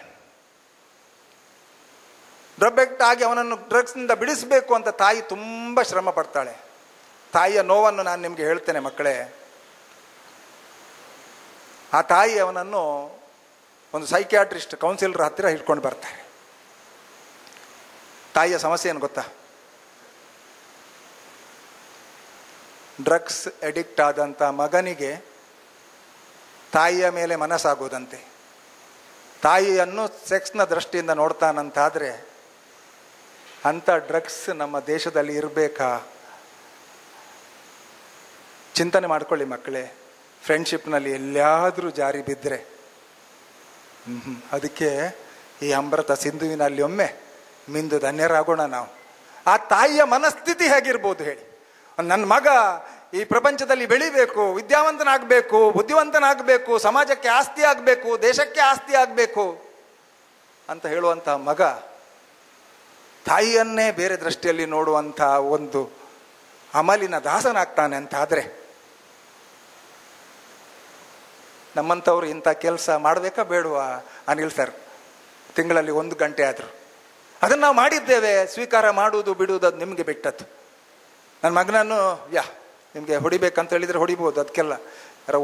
ಡ್ರಗ್ ಅಡಿಕ್ಟ್ ಆಗಿ ಅವನನ್ನು ಡ್ರಗ್ಸ್ನಿಂದ ಬಿಡಿಸಬೇಕು ಅಂತ ತಾಯಿ ತುಂಬ ಶ್ರಮ ಪಡ್ತಾಳೆ. ತಾಯಿಯ ನೋವನ್ನು ನಾನು ನಿಮಗೆ ಹೇಳ್ತೇನೆ ಮಕ್ಕಳೇ. ಆ ತಾಯಿ ಅವನನ್ನು ಒಂದು ಸೈಕ್ಯಾಟ್ರಿಸ್ಟ್ ಕೌನ್ಸಿಲರ್ ಹತ್ತಿರ ಹಿಡ್ಕೊಂಡು ಬರ್ತಾರೆ. ತಾಯಿಯ ಸಮಸ್ಯೆ ಏನು ಗೊತ್ತಾ? ಡ್ರಗ್ಸ್ ಅಡಿಕ್ಟ್ ಆದಂಥ ಮಗನಿಗೆ ತಾಯಿಯ ಮೇಲೆ ಮನಸ್ಸಾಗೋದಂತೆ. ತಾಯಿಯನ್ನು ಸೆಕ್ಸ್ನ ದೃಷ್ಟಿಯಿಂದ ನೋಡ್ತಾನಂತಾದರೆ ಅಂಥ ಡ್ರಗ್ಸ್ ನಮ್ಮ ದೇಶದಲ್ಲಿ ಇರಬೇಕಾ? ಚಿಂತನೆ ಮಾಡ್ಕೊಳ್ಳಿ ಮಕ್ಕಳೇ. ಫ್ರೆಂಡ್ಶಿಪ್ನಲ್ಲಿ ಎಲ್ಲಿಯಾದರೂ ಜಾರಿ ಬಿದ್ದರೆ ಅದಕ್ಕೆ ಈ ಅಮೃತ ಸಿಂಧುವಿನಲ್ಲಿ ಒಮ್ಮೆ ಮಿಂದು ಧನ್ಯರಾಗೋಣ ನಾವು. ಆ ತಾಯಿಯ ಮನಸ್ಥಿತಿ ಹೇಗಿರ್ಬೋದು ಹೇಳಿ? ನನ್ನ ಮಗ ಈ ಪ್ರಪಂಚದಲ್ಲಿ ಬೆಳಿಬೇಕು, ವಿದ್ಯಾವಂತನಾಗಬೇಕು, ಬುದ್ಧಿವಂತನಾಗಬೇಕು, ಸಮಾಜಕ್ಕೆ ಆಸ್ತಿ ಆಗಬೇಕು, ದೇಶಕ್ಕೆ ಆಸ್ತಿ ಆಗಬೇಕು ಅಂತ ಹೇಳುವಂಥ ಮಗ ತಾಯಿಯನ್ನೇ ಬೇರೆ ದೃಷ್ಟಿಯಲ್ಲಿ ನೋಡುವಂಥ ಒಂದು ಅಮಲಿನ ದಾಸನಾಗ್ತಾನೆ ಅಂತ ಆದರೆ ನಮ್ಮಂಥವ್ರು ಇಂಥ ಕೆಲಸ ಮಾಡಬೇಕಾ ಬೇಡವಾ? ಅನಿಲ್ ಸರ್, ತಿಂಗಳಲ್ಲಿ 1 ಗಂಟೆ ಆದರೂ ಅದನ್ನು ನಾವು ಮಾಡಿದ್ದೇವೆ. ಸ್ವೀಕಾರ ಮಾಡುವುದು ಬಿಡುವುದು ಅದು ನಿಮಗೆ ಬಿಟ್ಟದ್ದು. ನನ್ನ ಮಗನನ್ನು ನಿಮಗೆ ಹೊಡಿಬೇಕಂತ ಹೇಳಿದರೆ ಹೊಡಿಬೋದು, ಅದಕ್ಕೆಲ್ಲ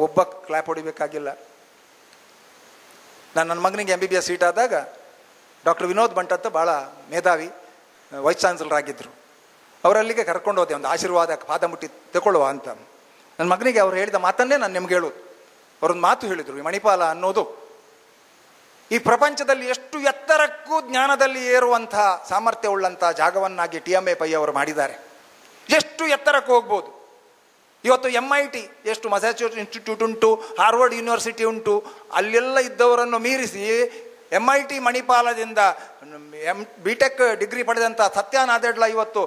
ಒಬ್ಬ ಕ್ಲಾಪ್ ಹೊಡಿಬೇಕಾಗಿಲ್ಲ. ನನ್ನ ಮಗನಿಗೆ MBBS ಸೀಟ್ ಆದಾಗ ಡಾಕ್ಟರ್ ವಿನೋದ್ ಭಟ್ ಅಂತ ಭಾಳ ಮೇಧಾವಿ ವೈಸ್ ಚಾನ್ಸಲರ್ ಆಗಿದ್ದರು. ಅವರಲ್ಲಿಗೆ ಕರ್ಕೊಂಡು ಹೋದೆ, ಒಂದು ಆಶೀರ್ವಾದ ಪಾದ ಮುಟ್ಟಿ ತಗೊಳ್ಳುವ ಅಂತ. ನನ್ನ ಮಗನಿಗೆ ಅವ್ರು ಹೇಳಿದ ಮಾತನ್ನೇ ನಾನು ನಿಮ್ಗೆ ಹೇಳೋದು. ಅವರೊಂದು ಮಾತು ಹೇಳಿದರು, ಈ ಮಣಿಪಾಲ ಅನ್ನೋದು ಈ ಪ್ರಪಂಚದಲ್ಲಿ ಎಷ್ಟು ಎತ್ತರಕ್ಕೂ ಜ್ಞಾನದಲ್ಲಿ ಏರುವಂಥ ಸಾಮರ್ಥ್ಯ ಉಳ್ಳಂಥ ಜಾಗವನ್ನಾಗಿ TMA ಪೈ ಅವರು ಮಾಡಿದ್ದಾರೆ. ಎಷ್ಟು ಎತ್ತರಕ್ಕೆ ಹೋಗ್ಬೋದು. ಇವತ್ತು MIT, ಎಷ್ಟು ಮಸಾಚ್ಯೂಸೆಟ್ಸ್ ಇನ್ಸ್ಟಿಟ್ಯೂಟ್ ಉಂಟು, ಹಾರ್ವರ್ಡ್ ಯೂನಿವರ್ಸಿಟಿ ಉಂಟು, ಅಲ್ಲೆಲ್ಲ ಇದ್ದವರನ್ನು ಮೀರಿಸಿ MIT ಮಣಿಪಾಲದಿಂದ BTech ಡಿಗ್ರಿ ಪಡೆದಂಥ ಸತ್ಯ ನಾದೆಡ್ಲ ಇವತ್ತು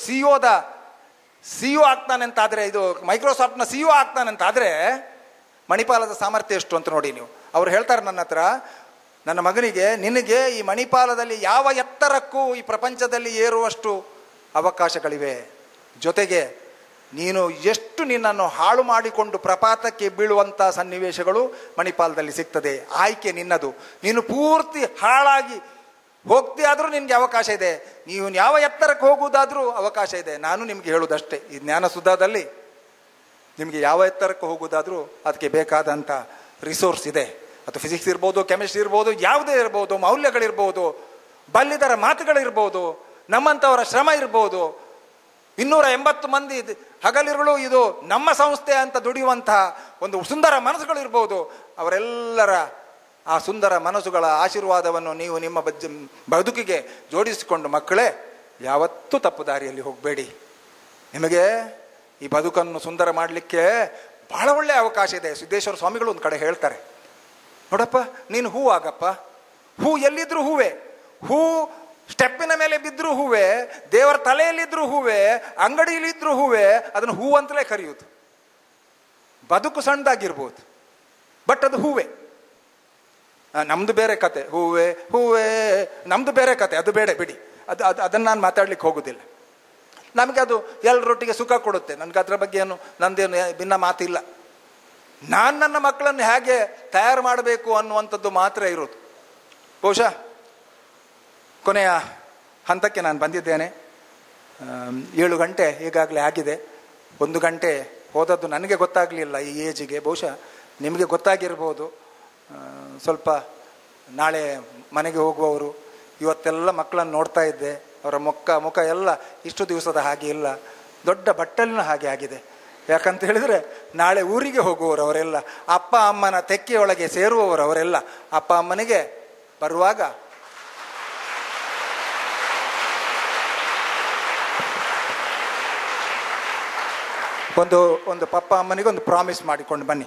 CEO ಆಗ್ತಾನೆ ಅಂತಾದರೆ, ಇದು ಮೈಕ್ರೋಸಾಫ್ಟ್ನ CEO ಆಗ್ತಾನೆ ಅಂತಾದರೆ ಮಣಿಪಾಲದ ಸಾಮರ್ಥ್ಯ ಎಷ್ಟು ಅಂತ ನೋಡಿ ನೀವು. ಅವ್ರು ಹೇಳ್ತಾರೆ ನನ್ನ ಹತ್ರ, ನನ್ನ ಮಗನಿಗೆ, ನಿನಗೆ ಈ ಮಣಿಪಾಲದಲ್ಲಿ ಯಾವ ಎತ್ತರಕ್ಕೂ ಈ ಪ್ರಪಂಚದಲ್ಲಿ ಏರುವಷ್ಟು ಅವಕಾಶಗಳಿವೆ. ಜೊತೆಗೆ ನೀನು ಎಷ್ಟು ನಿನ್ನನ್ನು ಹಾಳು ಮಾಡಿಕೊಂಡು ಪ್ರಪಾತಕ್ಕೆ ಬೀಳುವಂಥ ಸನ್ನಿವೇಶಗಳು ಮಣಿಪಾಲದಲ್ಲಿ ಸಿಗ್ತದೆ. ಆಯ್ಕೆ ನಿನ್ನದು. ನೀನು ಪೂರ್ತಿ ಹಾಳಾಗಿ ಹೋಗ್ತಿ ಆದರೂ ನಿನಗೆ ಅವಕಾಶ ಇದೆ. ನೀವು ಯಾವ ಎತ್ತರಕ್ಕೆ ಹೋಗುವುದಾದರೂ ಅವಕಾಶ ಇದೆ. ನಾನು ನಿಮಗೆ ಹೇಳುವುದಷ್ಟೇ, ಈ ಜ್ಞಾನಸುಧಾದಲ್ಲಿ ನಿಮಗೆ ಯಾವ ಎತ್ತರಕ್ಕೆ ಹೋಗುವುದಾದರೂ ಅದಕ್ಕೆ ಬೇಕಾದಂಥ ರಿಸೋರ್ಸ್ ಇದೆ. ಅದು ಫಿಸಿಕ್ಸ್ ಇರ್ಬೋದು, ಕೆಮಿಸ್ಟ್ರಿ ಇರ್ಬೋದು, ಯಾವುದೇ ಇರ್ಬೋದು, ಮೌಲ್ಯಗಳಿರ್ಬೋದು, ಬಲ್ಲಿದರ ಮಾತುಗಳಿರ್ಬೋದು, ನಮ್ಮಂಥವರ ಶ್ರಮ ಇರ್ಬೋದು. 280 ಮಂದಿ ಹಗಲಿರುಳು ಇದು ನಮ್ಮ ಸಂಸ್ಥೆ ಅಂತ ದುಡಿಯುವಂತಹ ಒಂದು ಸುಂದರ ಮನಸ್ಸುಗಳಿರ್ಬೋದು. ಅವರೆಲ್ಲರ ಆ ಸುಂದರ ಮನಸ್ಸುಗಳ ಆಶೀರ್ವಾದವನ್ನು ನೀವು ನಿಮ್ಮ ಬದುಕಿಗೆ ಜೋಡಿಸಿಕೊಂಡು ಮಕ್ಕಳೇ ಯಾವತ್ತೂ ತಪ್ಪು ದಾರಿಯಲ್ಲಿ ಹೋಗಬೇಡಿ. ನಿಮಗೆ ಈ ಬದುಕನ್ನು ಸುಂದರ ಮಾಡಲಿಕ್ಕೆ ಬಹಳ ಒಳ್ಳೆಯ ಅವಕಾಶ ಇದೆ. ಸಿದ್ದೇಶ್ವರ ಸ್ವಾಮಿಗಳು ಒಂದು ಕಡೆ ಹೇಳ್ತಾರೆ, ನೋಡಪ್ಪ, ನೀನು ಹೂ ಆಗಪ್ಪ. ಹೂ ಎಲ್ಲಿದ್ರೂ ಹೂವೇ. ಹೂ ಸ್ಟೆಪ್ಪಿನ ಮೇಲೆ ಬಿದ್ದರೂ ಹೂವೇ, ದೇವರ ತಲೆಯಲ್ಲಿದ್ದರೂ ಹೂವೇ, ಅಂಗಡಿಯಲ್ಲಿದ್ದರೂ ಹೂವೇ. ಅದನ್ನು ಹೂ ಅಂತಲೇ ಕರೆಯುವುದು. ಬದುಕು ಸಣ್ಣದಾಗಿರ್ಬೋದು, ಬಟ್ ಅದು ಹೂವೇ. ನಮ್ದು ಬೇರೆ ಕತೆ, ಹೂವೇ ನಮ್ದು ಬೇರೆ ಕತೆ, ಅದು ಬೇಡ ಬಿಡಿ. ಅದನ್ನು ನಾನು ಮಾತಾಡ್ಲಿಕ್ಕೆ ಹೋಗೋದಿಲ್ಲ. ನಮಗೆ ಅದು ಎಲ್ಲರೊಟ್ಟಿಗೆ ಸುಖ ಕೊಡುತ್ತೆ. ನನಗೆ ಅದರ ಬಗ್ಗೆ ನಂದೇನು ಭಿನ್ನ ಮಾತಿಲ್ಲ. ನಾನು ನನ್ನ ಮಕ್ಕಳನ್ನು ಹೇಗೆ ತಯಾರು ಮಾಡಬೇಕು ಅನ್ನುವಂಥದ್ದು ಮಾತ್ರ ಇರೋದು. ಬಹುಶಃ ಕೊನೆಯ ಹಂತಕ್ಕೆ ನಾನು ಬಂದಿದ್ದೇನೆ. 7 ಗಂಟೆ ಈಗಾಗಲೇ ಆಗಿದೆ. 1 ಗಂಟೆ ಹೋದದ್ದು ನನಗೆ ಗೊತ್ತಾಗಲಿಲ್ಲ ಈ ಏಜಿಗೆ. ಬಹುಶಃ ನಿಮಗೆ ಗೊತ್ತಾಗಿರ್ಬೋದು. ಸ್ವಲ್ಪ ನಾಳೆ ಮನೆಗೆ ಹೋಗುವವರು, ಇವತ್ತೆಲ್ಲ ಮಕ್ಕಳನ್ನು ನೋಡ್ತಾ ಇದ್ದೆ. ಅವರ ಮುಖ ಎಲ್ಲ ಇಷ್ಟು ದಿವಸದ ಹಾಗೆ ಇಲ್ಲ, ದೊಡ್ಡ ಬಟ್ಟಲಿನ ಹಾಗೆ ಆಗಿದೆ. ಯಾಕಂತ ಹೇಳಿದರೆ ನಾಳೆ ಊರಿಗೆ ಹೋಗುವವರು ಅವರೆಲ್ಲ, ಅಪ್ಪ ಅಮ್ಮನ ತೆಕ್ಕೆಯೊಳಗೆ ಸೇರುವವರು ಅವರೆಲ್ಲ. ಅಪ್ಪ ಅಮ್ಮನಿಗೆ ಬರುವಾಗ ಒಂದು ಪಪ್ಪ ಅಮ್ಮನಿಗೆ ಒಂದು ಪ್ರಾಮಿಸ್ ಮಾಡಿಕೊಂಡು ಬನ್ನಿ.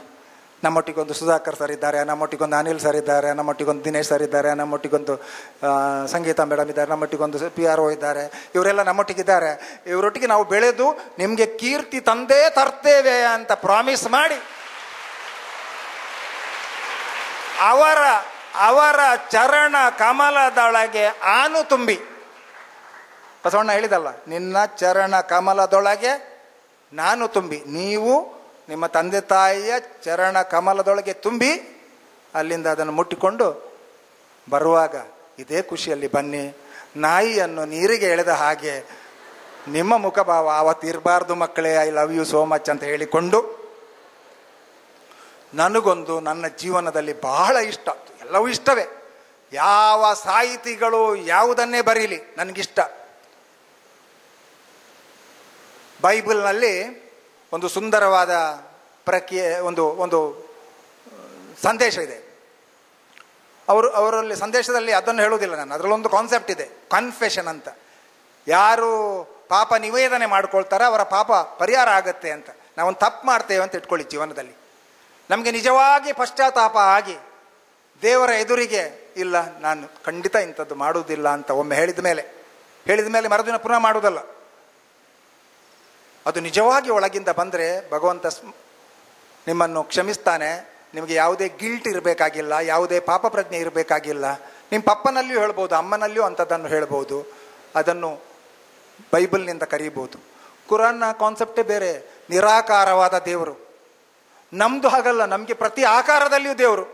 ನಮ್ಮೊಟ್ಟಿಗೊಂದು ಸುಧಾಕರ್ ಸರ್ ಇದ್ದಾರೆ, ನಮ್ಮೊಟ್ಟಿಗೊಂದು ಅನಿಲ್ ಸರ್ ಇದ್ದಾರೆ, ನಮ್ಮೊಟ್ಟಿಗೊಂದು ದಿನೇಶ್ ಸರ್ ಇದ್ದಾರೆ, ನಮ್ಮೊಟ್ಟಿಗೊಂದು ಸಂಗೀತಾ ಮೇಡಮ್ ಇದ್ದಾರೆ, ನಮ್ಮೊಟ್ಟಿಗೊಂದು PRO ಇದ್ದಾರೆ. ಇವರೆಲ್ಲ ನಮ್ಮೊಟ್ಟಿಗಿದ್ದಾರೆ. ಇವರೊಟ್ಟಿಗೆ ನಾವು ಬೆಳೆದು ನಿಮಗೆ ಕೀರ್ತಿ ತಂದೇ ತರ್ತೇವೆ ಅಂತ ಪ್ರಾಮಿಸ್ ಮಾಡಿ ಅವರ ಚರಣ ಕಮಲದೊಳಗೆ ಆನು ತುಂಬಿ, ಬಸವಣ್ಣ ಹೇಳಿದಲ್ಲ, ನಿನ್ನ ಚರಣ ಕಮಲದೊಳಗೆ ನಾನು ತುಂಬಿ, ನೀವು ನಿಮ್ಮ ತಂದೆ ತಾಯಿಯ ಚರಣ ಕಮಲದೊಳಗೆ ತುಂಬಿ ಅಲ್ಲಿಂದ ಅದನ್ನು ಮುಟ್ಟಿಕೊಂಡು ಬರುವಾಗ ಇದೇ ಖುಷಿಯಲ್ಲಿ ಬನ್ನಿ. ನಾಯಿಯನ್ನು ನೀರಿಗೆ ಎಳೆದ ಹಾಗೆ ನಿಮ್ಮ ಮುಖಭಾವ ಆವತ್ತಿರಬಾರ್ದು ಮಕ್ಕಳೇ. I love you so much ಅಂತ ಹೇಳಿಕೊಂಡು, ನನಗೊಂದು ನನ್ನ ಜೀವನದಲ್ಲಿ ಬಹಳ ಇಷ್ಟ, ಎಲ್ಲವೂ ಇಷ್ಟವೇ, ಯಾವ ಸಾಹಿತಿಗಳು ಯಾವುದನ್ನೇ ಬರೀಲಿ ನನಗಿಷ್ಟ. ಬೈಬಲ್ನಲ್ಲಿ ಒಂದು ಸುಂದರವಾದ ಒಂದು ಸಂದೇಶ ಇದೆ. ಅವರಲ್ಲಿ ಸಂದೇಶದಲ್ಲಿ ಅದನ್ನು ಹೇಳೋದಿಲ್ಲ ನಾನು, ಅದರಲ್ಲೊಂದು ಕಾನ್ಸೆಪ್ಟ್ ಇದೆ, ಕನ್ಫೆಷನ್ ಅಂತ. ಯಾರು ಪಾಪ ನಿವೇದನೆ ಮಾಡ್ಕೊಳ್ತಾರೋ ಅವರ ಪಾಪ ಪರಿಹಾರ ಆಗತ್ತೆ ಅಂತ. ನಾವೊಂದು ತಪ್ಪು ಮಾಡ್ತೇವೆ ಅಂತ ಇಟ್ಕೊಳ್ಳಿ ಜೀವನದಲ್ಲಿ. ನಮಗೆ ನಿಜವಾಗಿ ಪಶ್ಚಾತ್ತಾಪ ಆಗಿ ದೇವರ ಎದುರಿಗೆ, ಇಲ್ಲ ನಾನು ಖಂಡಿತ ಇಂಥದ್ದು ಮಾಡುವುದಿಲ್ಲ ಅಂತ ಒಮ್ಮೆ ಹೇಳಿದ ಮೇಲೆ ಮರುದಿನ ಪುನಃ ಮಾಡುವುದಲ್ಲ. ಅದು ನಿಜವಾಗಿ ಒಳಗಿಂದ ಬಂದರೆ ಭಗವಂತ ನಿಮ್ಮನ್ನು ಕ್ಷಮಿಸ್ತಾನೆ. ನಿಮಗೆ ಯಾವುದೇ ಗಿಲ್ಟ್ ಇರಬೇಕಾಗಿಲ್ಲ, ಯಾವುದೇ ಪಾಪ ಪ್ರಜ್ಞೆ ಇರಬೇಕಾಗಿಲ್ಲ. ನಿಮ್ಮ ಪಪ್ಪನಲ್ಲಿಯೂ ಹೇಳ್ಬೋದು, ಅಮ್ಮನಲ್ಲಿಯೂ ಅಂಥದ್ದನ್ನು ಹೇಳ್ಬೋದು. ಅದನ್ನು ಬೈಬಲ್ನಿಂದ ಕರೀಬೋದು. ಕುರಾನ್ನ ಕಾನ್ಸೆಪ್ಟೇ ಬೇರೆ, ನಿರಾಕಾರವಾದ ದೇವರು. ನಮ್ಮದು ಹಾಗಲ್ಲ, ನಮಗೆ ಪ್ರತಿ ಆಕಾರದಲ್ಲಿಯೂ ದೇವರು,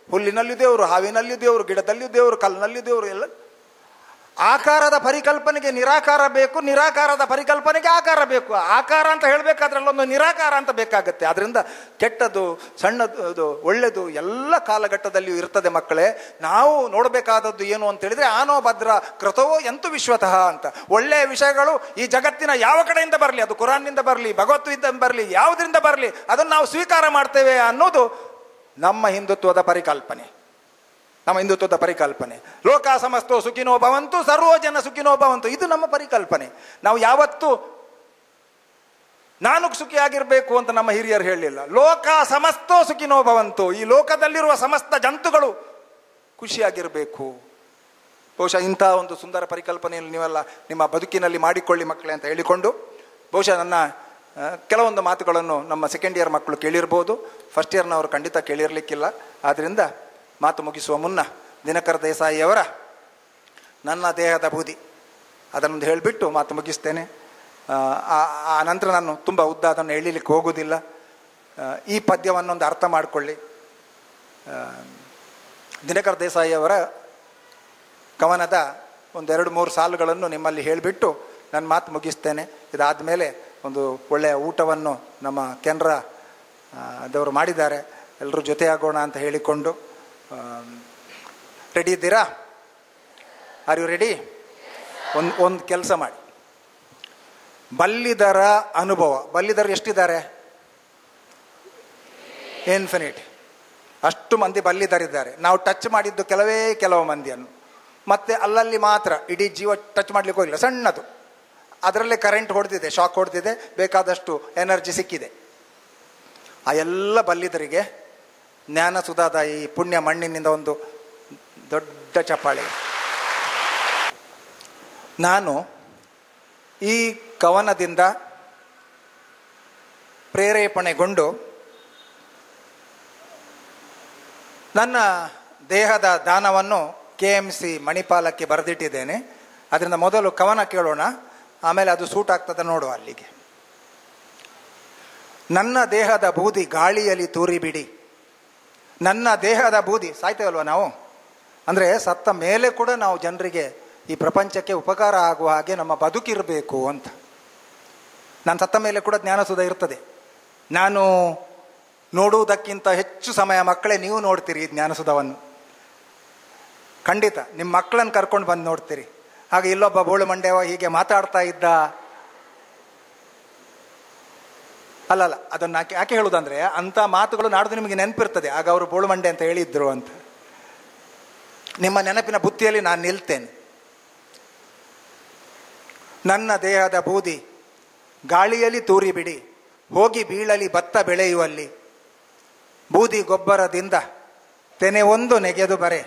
ಹುಲ್ಲಿನಲ್ಲಿಯೂ ದೇವರು, ಹಾವಿನಲ್ಲಿಯೂ ದೇವರು, ಗಿಡದಲ್ಲಿಯೂ ದೇವರು, ಕಲ್ಲಿನಲ್ಲಿಯೂ ದೇವರು. ಎಲ್ಲ ಆಕಾರದ ಪರಿಕಲ್ಪನೆಗೆ ನಿರಾಕಾರ ಬೇಕು, ನಿರಾಕಾರದ ಪರಿಕಲ್ಪನೆಗೆ ಆಕಾರ ಬೇಕು. ಆಕಾರ ಅಂತ ಹೇಳಬೇಕಾದ್ರೆ ಅಲ್ಲೊಂದು ನಿರಾಕಾರ ಅಂತ ಬೇಕಾಗತ್ತೆ. ಅದರಿಂದ ಕೆಟ್ಟದ್ದು, ಸಣ್ಣದು, ಒಳ್ಳೆಯದು ಎಲ್ಲ ಕಾಲಘಟ್ಟದಲ್ಲಿಯೂ ಇರ್ತದೆ ಮಕ್ಕಳೇ. ನಾವು ನೋಡಬೇಕಾದದ್ದು ಏನು ಅಂತ ಹೇಳಿದ್ರೆ, ಆನೋ ಭದ್ರ ಕೃತವೋ ಎಂತು ವಿಶ್ವತಃ ಅಂತ. ಒಳ್ಳೆಯ ವಿಷಯಗಳು ಈ ಜಗತ್ತಿನ ಯಾವ ಕಡೆಯಿಂದ ಬರಲಿ, ಅದು ಕುರಾನ್ನಿಂದ ಬರಲಿ, ಭಗವದ್ಗೀತೆಯಿಂದ ಬರಲಿ, ಯಾವುದರಿಂದ ಬರಲಿ, ಅದನ್ನು ನಾವು ಸ್ವೀಕಾರ ಮಾಡ್ತೇವೆ ಅನ್ನೋದು ನಮ್ಮ ಹಿಂದುತ್ವದ ಪರಿಕಲ್ಪನೆ. ನಮ್ಮ ಹಿಂದುತ್ವದ ಪರಿಕಲ್ಪನೆ. ಲೋಕ ಸಮಸ್ತೋ ಸುಖಿನೋ ಭವಂತು, ಸರ್ವೋ ಜನ ಸುಖಿನೋ ಭವಂತು, ಇದು ನಮ್ಮ ಪರಿಕಲ್ಪನೆ. ನಾವು ಯಾವತ್ತೂ ನಾನು ಸುಖಿಯಾಗಿರ್ಬೇಕು ಅಂತ ನಮ್ಮ ಹಿರಿಯರು ಹೇಳಲಿಲ್ಲ. ಲೋಕ ಸಮಸ್ತೋ ಸುಖಿನೋ ಭವಂತು, ಈ ಲೋಕದಲ್ಲಿರುವ ಸಮಸ್ತ ಜಂತುಗಳು ಖುಷಿಯಾಗಿರಬೇಕು. ಬಹುಶಃ ಇಂಥ ಒಂದು ಸುಂದರ ಪರಿಕಲ್ಪನೆಯಲ್ಲಿ ನೀವೆಲ್ಲ ನಿಮ್ಮ ಬದುಕಿನಲ್ಲಿ ಮಾಡಿಕೊಳ್ಳಿ ಮಕ್ಕಳೇ ಅಂತ ಹೇಳಿಕೊಂಡು, ಬಹುಶಃ ನನ್ನ ಕೆಲವೊಂದು ಮಾತುಗಳನ್ನು ನಮ್ಮ ಸೆಕೆಂಡ್ ಇಯರ್ ಮಕ್ಕಳು ಕೇಳಿರ್ಬೋದು, ಫಸ್ಟ್ ಇಯರ್ನವರು ಖಂಡಿತ ಕೇಳಿರಲಿಕ್ಕಿಲ್ಲ. ಆದ್ದರಿಂದ ಮಾತು ಮುಗಿಸುವ ಮುನ್ನ ದಿನಕರ ದೇಸಾಯಿಯವರ ನನ್ನ ದೇಹದ ಬೂದಿ ಅದನ್ನೊಂದು ಹೇಳಿಬಿಟ್ಟು ಮಾತು ಮುಗಿಸ್ತೇನೆ. ಆ ನಂತರ ನಾನು ತುಂಬ ಉದ್ದ ಅದನ್ನು ಹೇಳಲಿಕ್ಕೆ ಹೋಗೋದಿಲ್ಲ. ಈ ಪದ್ಯವನ್ನೊಂದು ಅರ್ಥ ಮಾಡಿಕೊಳ್ಳಿ. ದಿನಕರ ದೇಸಾಯಿಯವರ ಕವನದ ಒಂದು 2-3 ಸಾಲುಗಳನ್ನು ನಿಮ್ಮಲ್ಲಿ ಹೇಳಿಬಿಟ್ಟು ನನ್ನ ಮಾತು ಮುಗಿಸ್ತೇನೆ. ಇದಾದ ಮೇಲೆ ಒಂದು ಒಳ್ಳೆಯ ಊಟವನ್ನು ನಮ್ಮ ಕೆನರಾ ದವರು ಮಾಡಿದ್ದಾರೆ, ಎಲ್ಲರೂ ಜೊತೆಯಾಗೋಣ ಅಂತ ಹೇಳಿಕೊಂಡು. ರೆಡಿ ಇದ್ದೀರಾ? Are you ready? ಒಂದು ಕೆಲಸ ಮಾಡಿ. ಬಲ್ಲಿದರ ಅನುಭವ, ಬಲ್ಲಿದರು ಎಷ್ಟಿದ್ದಾರೆ? ಇನ್ಫಿನಿಟ್. ಅಷ್ಟು ಮಂದಿ ಬಲ್ಲಿದರಿದ್ದಾರೆ. ನಾವು ಟಚ್ ಮಾಡಿದ್ದು ಕೆಲವು ಮಂದಿಯನ್ನು, ಮತ್ತೆ ಅಲ್ಲಲ್ಲಿ ಮಾತ್ರ, ಇಡೀ ಜೀವ ಟಚ್ ಮಾಡ್ಲಿಕ್ಕೆ ಹೋಗಿಲ್ಲ. ಸಣ್ಣದು, ಅದರಲ್ಲೇ ಕರೆಂಟ್ ಹೊಡೆದಿದೆ, ಶಾಕ್ ಹೊಡೆದಿದೆ, ಬೇಕಾದಷ್ಟು ಎನರ್ಜಿ ಸಿಕ್ಕಿದೆ. ಆ ಎಲ್ಲ ಬಲ್ಲಿದರಿಗೆ ಜ್ಞಾನ ಸುಧಾದ ಈ ಪುಣ್ಯ ಮಣ್ಣಿನಿಂದ ಒಂದು ದೊಡ್ಡ ಚಪ್ಪಾಳೆ. ನಾನು ಈ ಕವನದಿಂದ ಪ್ರೇರೇಪಣೆಗೊಂಡು ನನ್ನ ದೇಹದ ದಾನವನ್ನು KMC ಮಣಿಪಾಲಕ್ಕೆ ಬರೆದಿಟ್ಟಿದ್ದೇನೆ. ಅದರಿಂದ ಮೊದಲು ಕವನ ಕೇಳೋಣ, ಆಮೇಲೆ ಅದು ಸೂಟ್ ಆಗ್ತದೆ ನೋಡುವ. ಅಲ್ಲಿಗೆ ನನ್ನ ದೇಹದ ಬೂದಿ ಗಾಳಿಯಲ್ಲಿ ತೂರಿ ಬಿಡಿ. ನನ್ನ ದೇಹದ ಬೂದಿ, ಸಾಯ್ತೇವಲ್ವ ನಾವು, ಅಂದರೆ ಸತ್ತ ಮೇಲೆ ಕೂಡ ನಾವು ಜನರಿಗೆ, ಈ ಪ್ರಪಂಚಕ್ಕೆ ಉಪಕಾರ ಆಗುವ ಹಾಗೆ ನಮ್ಮ ಬದುಕಿರಬೇಕು ಅಂತ. ನಾನು ಸತ್ತ ಮೇಲೆ ಕೂಡ ಜ್ಞಾನಸುಧ ಇರ್ತದೆ. ನಾನು ನೋಡುವುದಕ್ಕಿಂತ ಹೆಚ್ಚು ಸಮಯ ಮಕ್ಕಳೇ ನೀವು ನೋಡ್ತೀರಿ ಈ ಜ್ಞಾನಸುಧವನ್ನು. ಖಂಡಿತ ನಿಮ್ಮ ಮಕ್ಕಳನ್ನು ಕರ್ಕೊಂಡು ಬಂದು ನೋಡ್ತೀರಿ. ಹಾಗೆ ಇಲ್ಲೊಬ್ಬ ಬೋಳು ಮಂಡ್ಯವ ಹೀಗೆ ಮಾತಾಡ್ತಾ ಇದ್ದ, ಅಲ್ಲಲ್ಲ, ಅದನ್ನು ಯಾಕೆ ಹೇಳುವುದಂದ್ರೆ, ಅಂಥ ಮಾತುಗಳು ನಾಡ್ದು ನಿಮಗೆ ನೆನಪಿರ್ತದೆ, ಆಗ ಅವರು ಬೋಳು ಮಂಡೆ ಅಂತ ಹೇಳಿದ್ರು ಅಂತ. ನಿಮ್ಮ ನೆನಪಿನ ಬುತ್ತಿಯಲ್ಲಿ ನಾನು ನಿಲ್ತೇನೆ. ನನ್ನ ದೇಹದ ಬೂದಿ ಗಾಳಿಯಲ್ಲಿ ತೂರಿ ಬಿಡಿ, ಹೋಗಿ ಬೀಳಲಿ ಭತ್ತ ಬೆಳೆಯುವಲ್ಲಿ. ಬೂದಿ ಗೊಬ್ಬರದಿಂದ ತೆನೆಯೊಂದು ನೆಗೆದು ಬರೆ,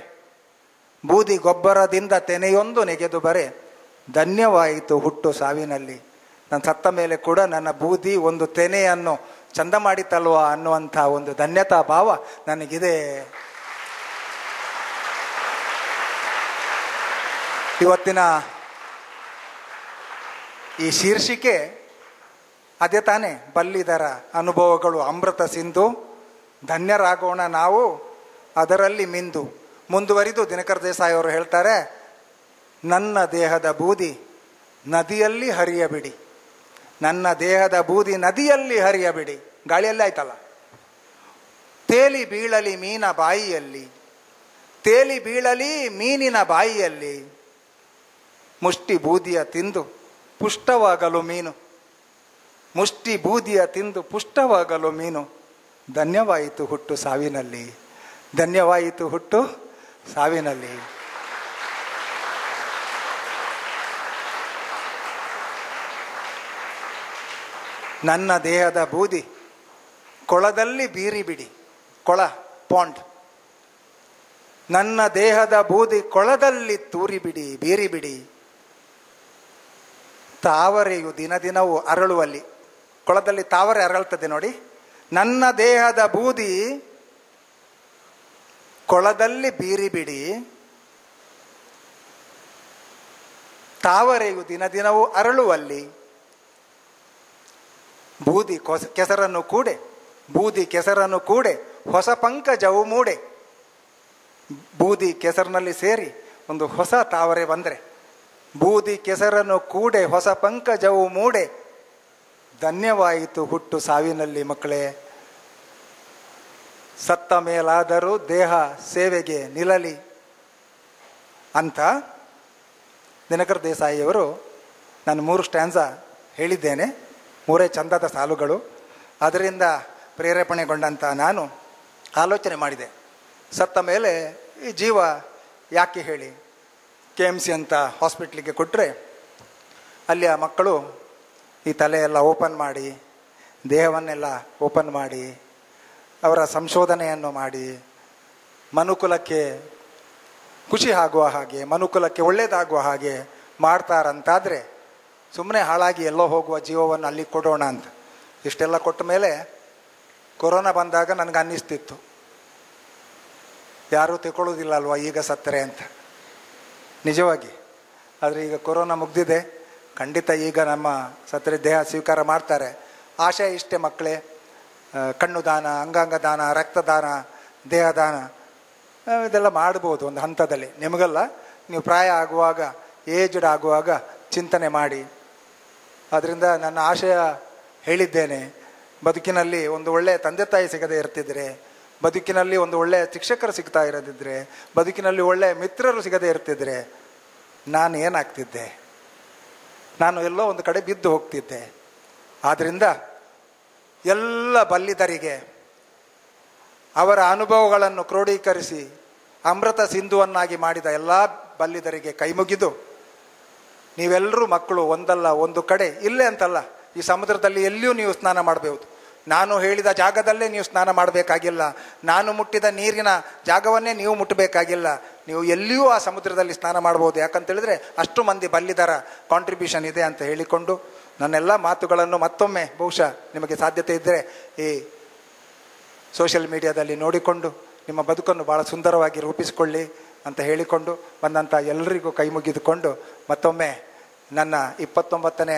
ಬೂದಿ ಗೊಬ್ಬರದಿಂದ ತೆನೆಯೊಂದು ನೆಗೆದು ಬರೆ, ಧನ್ಯವಾಯಿತು ಹುಟ್ಟು ಸಾವಿನಲ್ಲಿ. ನಾನು ಸತ್ತ ಮೇಲೆ ಕೂಡ ನನ್ನ ಬೂದಿ ಒಂದು ತೆನೆಯನ್ನು ಚಂದ ಮಾಡಿತಲ್ವ ಅನ್ನುವಂಥ ಒಂದು ಧನ್ಯತಾ ಭಾವ ನನಗಿದೆ. ಇವತ್ತಿನ ಈ ಶೀರ್ಷಿಕೆ ಅದೇ ತಾನೇ, ಬಲ್ಲಿದರ ಅನುಭವಗಳು ಅಮೃತ ಸಿಂಧು, ಧನ್ಯರಾಗೋಣ ನಾವು ಅದರಲ್ಲಿ ಮಿಂದು. ಮುಂದುವರಿದು ದಿನಕರ ದೇಸಾಯಿ ಅವರು ಹೇಳ್ತಾರೆ, ನನ್ನ ದೇಹದ ಬೂದಿ ನದಿಯಲ್ಲಿ ಹರಿಯಬಿಡಿ. ನನ್ನ ದೇಹದ ಬೂದಿ ನದಿಯಲ್ಲಿ ಹರಿಯಬಿಡಿ, ಗಾಳಿಯಲ್ಲಿ ಆಯ್ತಲ್ಲ. ತೇಲಿ ಬೀಳಲಿ ಮೀನ ಬಾಯಿಯಲ್ಲಿ, ತೇಲಿ ಬೀಳಲಿ ಮೀನಿನ ಬಾಯಿಯಲ್ಲಿ. ಮುಷ್ಟಿ ಬೂದಿಯ ತಿಂದು ಪುಷ್ಟವಾಗಲು ಮೀನು, ಮುಷ್ಟಿ ಬೂದಿಯ ತಿಂದು ಪುಷ್ಟವಾಗಲು ಮೀನು. ಧನ್ಯವಾಯಿತು ಹುಟ್ಟು ಸಾವಿನಲ್ಲಿ, ಧನ್ಯವಾಯಿತು ಹುಟ್ಟು ಸಾವಿನಲ್ಲಿ. ನನ್ನ ದೇಹದ ಬೂದಿ ಕೊಳದಲ್ಲಿ ಬೀರಿ ಬಿಡಿ. ಕೊಳ, ಪಾಂಡ್. ನನ್ನ ದೇಹದ ಬೂದಿ ಕೊಳದಲ್ಲಿ ತೂರಿ ಬಿಡಿ, ಬೀರಿ ಬಿಡಿ. ತಾವರೆಯು ದಿನ ದಿನವೂ ಅರಳುವಲ್ಲಿ. ಕೊಳದಲ್ಲಿ ತಾವರೆ ಅರಳ್ತದೆ ನೋಡಿ. ನನ್ನ ದೇಹದ ಬೂದಿ ಕೊಳದಲ್ಲಿ ಬೀರಿ ಬಿಡಿ, ತಾವರೆಯು ದಿನ ದಿನವೂ ಅರಳುವಲ್ಲಿ ಬೂದಿ ಕೆಸರನ್ನು ಕೂಡೆ ಹೊಸ ಪಂಕಜವು ಮೂಡೆ. ಬೂದಿ ಕೆಸರಿನಲ್ಲಿ ಸೇರಿ ಒಂದು ಹೊಸ ತಾವರೆ ಬಂದರೆ, ಬೂದಿ ಕೆಸರನ್ನು ಕೂಡೆ ಹೊಸ ಪಂಕಜವು ಮೂಡೆ, ಧನ್ಯವಾಯಿತು ಹುಟ್ಟು ಸಾವಿನಲ್ಲಿ ಮಕ್ಕಳೇ. ಸತ್ತ ಮೇಲಾದರೂ ದೇಹ ಸೇವೆಗೆ ನಿಲ್ಲಲಿ ಅಂತ ದಿನಕರ್ ದೇಸಾಯಿಯವರು, ನಾನು 3 ಸ್ಟ್ಯಾನ್ಸ ಹೇಳಿದ್ದೇನೆ, 3 ಚಂದದ ಸಾಲುಗಳು. ಅದರಿಂದ ಪ್ರೇರೇಪಣೆಗೊಂಡಂಥ ನಾನು ಆಲೋಚನೆ ಮಾಡಿದೆ, ಸತ್ತ ಮೇಲೆ ಈ ಜೀವ ಯಾಕೆ ಹೇಳಿ. KMC ಅಂತ ಹಾಸ್ಪಿಟ್ಲಿಗೆ ಕೊಟ್ಟರೆ ಅಲ್ಲಿ ಆ ಮಕ್ಕಳು ಈ ತಲೆಯೆಲ್ಲ ಓಪನ್ ಮಾಡಿ, ದೇಹವನ್ನೆಲ್ಲ ಓಪನ್ ಮಾಡಿ, ಅವರ ಸಂಶೋಧನೆಯನ್ನು ಮಾಡಿ, ಮನುಕುಲಕ್ಕೆ ಖುಷಿ ಆಗುವ ಹಾಗೆ, ಮನುಕುಲಕ್ಕೆ ಒಳ್ಳೆಯದಾಗುವ ಹಾಗೆ ಮಾಡ್ತಾರಂತಾದರೆ ಸುಮ್ಮನೆ ಹಾಳಾಗಿ ಎಲ್ಲೋ ಹೋಗುವ ಜೀವವನ್ನು ಅಲ್ಲಿ ಕೊಡೋಣ ಅಂತ. ಇಷ್ಟೆಲ್ಲ ಕೊಟ್ಟ ಮೇಲೆ ಕೊರೋನಾ ಬಂದಾಗ ನನಗೆ ಅನ್ನಿಸ್ತಿತ್ತು, ಯಾರೂ ತಿಳ್ಕೊಳ್ಳೋದಿಲ್ಲ ಅಲ್ವಾ ಈಗ ಸತ್ತರೆ ಅಂತ, ನಿಜವಾಗಿ. ಆದರೆ ಈಗ ಕೊರೋನಾ ಮುಗ್ದಿದೆ, ಖಂಡಿತ ಈಗ ನಮ್ಮ ಸತ್ತರೆ ದೇಹ ಸ್ವೀಕಾರ ಮಾಡ್ತಾರೆ. ಆಶಯ ಇಷ್ಟೇ ಮಕ್ಕಳೇ, ಕಣ್ಣು ದಾನ, ಅಂಗಾಂಗ ದಾನ, ರಕ್ತದಾನ, ದೇಹದಾನ ಇದೆಲ್ಲ ಮಾಡ್ಬೋದು ಒಂದು ಹಂತದಲ್ಲಿ. ನಿಮಗಲ್ಲ, ನೀವು ಪ್ರಾಯ ಆಗುವಾಗ, ಏಜ್ಡ್ ಆಗುವಾಗ ಚಿಂತನೆ ಮಾಡಿ. ಆದ್ದರಿಂದ ನನ್ನ ಆಶಯ ಹೇಳಿದ್ದೇನೆ, ಬದುಕಿನಲ್ಲಿ ಒಂದು ಒಳ್ಳೆಯ ತಂದೆ ತಾಯಿ ಸಿಗದೇ ಇರ್ತಿದ್ರೆ, ಬದುಕಿನಲ್ಲಿ ಒಂದು ಒಳ್ಳೆಯ ಶಿಕ್ಷಕರು ಸಿಗ್ತಾ ಇರೋದಿದ್ರೆ, ಬದುಕಿನಲ್ಲಿ ಒಳ್ಳೆಯ ಮಿತ್ರರು ಸಿಗದೇ ಇರ್ತಿದ್ರೆ ನಾನು ಏನಾಗ್ತಿದ್ದೆ? ನಾನು ಎಲ್ಲೋ ಒಂದು ಕಡೆ ಬಿದ್ದು ಹೋಗ್ತಿದ್ದೆ. ಆದ್ದರಿಂದ ಎಲ್ಲ ಬಲ್ಲಿದರಿಗೆ ಅವರ ಅನುಭವಗಳನ್ನು ಕ್ರೋಢೀಕರಿಸಿ ಅಮೃತ ಸಿಂಧುವನ್ನಾಗಿ ಮಾಡಿದ ಎಲ್ಲ ಬಲ್ಲಿದರಿಗೆ ಕೈ ಮುಗಿದು, ನೀವೆಲ್ಲರೂ ಮಕ್ಕಳು ಒಂದಲ್ಲ ಒಂದು ಕಡೆ, ಇಲ್ಲೇ ಅಂತಲ್ಲ, ಈ ಸಮುದ್ರದಲ್ಲಿ ಎಲ್ಲಿಯೂ ನೀವು ಸ್ನಾನ ಮಾಡಬಹುದು. ನಾನು ಹೇಳಿದ ಜಾಗದಲ್ಲೇ ನೀವು ಸ್ನಾನ ಮಾಡಬೇಕಾಗಿಲ್ಲ, ನಾನು ಮುಟ್ಟಿದ ನೀರಿನ ಜಾಗವನ್ನೇ ನೀವು ಮುಟ್ಟಬೇಕಾಗಿಲ್ಲ, ನೀವು ಎಲ್ಲಿಯೂ ಆ ಸಮುದ್ರದಲ್ಲಿ ಸ್ನಾನ ಮಾಡ್ಬೋದು. ಯಾಕಂತೇಳಿದ್ರೆ ಅಷ್ಟು ಮಂದಿ ಬಲ್ಲಿದರ ಕಾಂಟ್ರಿಬ್ಯೂಷನ್ ಇದೆ ಅಂತ ಹೇಳಿಕೊಂಡು, ನನ್ನೆಲ್ಲ ಮಾತುಗಳನ್ನು ಮತ್ತೊಮ್ಮೆ ಬಹುಶಃ ನಿಮಗೆ ಸಾಧ್ಯತೆ ಇದ್ದರೆ ಈ ಸೋಷಿಯಲ್ ಮೀಡಿಯಾದಲ್ಲಿ ನೋಡಿಕೊಂಡು ನಿಮ್ಮ ಬದುಕನ್ನು ಭಾಳ ಸುಂದರವಾಗಿ ರೂಪಿಸಿಕೊಳ್ಳಿ ಅಂತ ಹೇಳಿಕೊಂಡು ಬಂದಂಥ ಎಲ್ಲರಿಗೂ ಕೈ ಮುಗಿದುಕೊಂಡು, ಮತ್ತೊಮ್ಮೆ ನನ್ನ 29ನೇ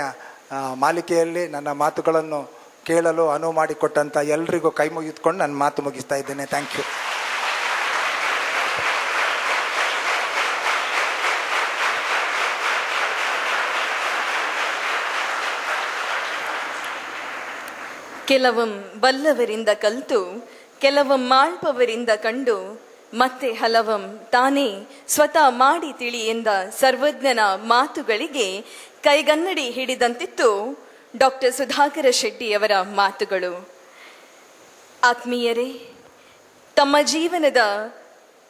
ಮಾಲಿಕೆಯಲ್ಲಿ ನನ್ನ ಮಾತುಗಳನ್ನು ಕೇಳಲು ಅನುವು ಮಾಡಿಕೊಟ್ಟಂಥ ಎಲ್ಲರಿಗೂ ಕೈ ಮುಗಿದುಕೊಂಡು ನನ್ನ ಮಾತು ಮುಗಿಸ್ತಾ ಇದ್ದೇನೆ. Thank you. ಕೆಲವಂ ಬಲ್ಲವರಿಂದ ಕಲಿತು, ಕೆಲವಂ ಮಾಳ್ಪವರಿಂದ ಕಂಡು, ಮತ್ತೆ ಹಲವಂ ತಾನೇ ಸ್ವತಃ ಮಾಡಿ ತಿಳಿ ಎಂದ ಸರ್ವಜ್ಞನ ಮಾತುಗಳಿಗೆ ಕೈಗನ್ನಡಿ ಹಿಡಿದಂತಿತ್ತು ಡಾಕ್ಟರ್ ಸುಧಾಕರ ಶೆಟ್ಟಿಯವರ ಮಾತುಗಳು. ಆತ್ಮೀಯರೇ, ತಮ್ಮ ಜೀವನದ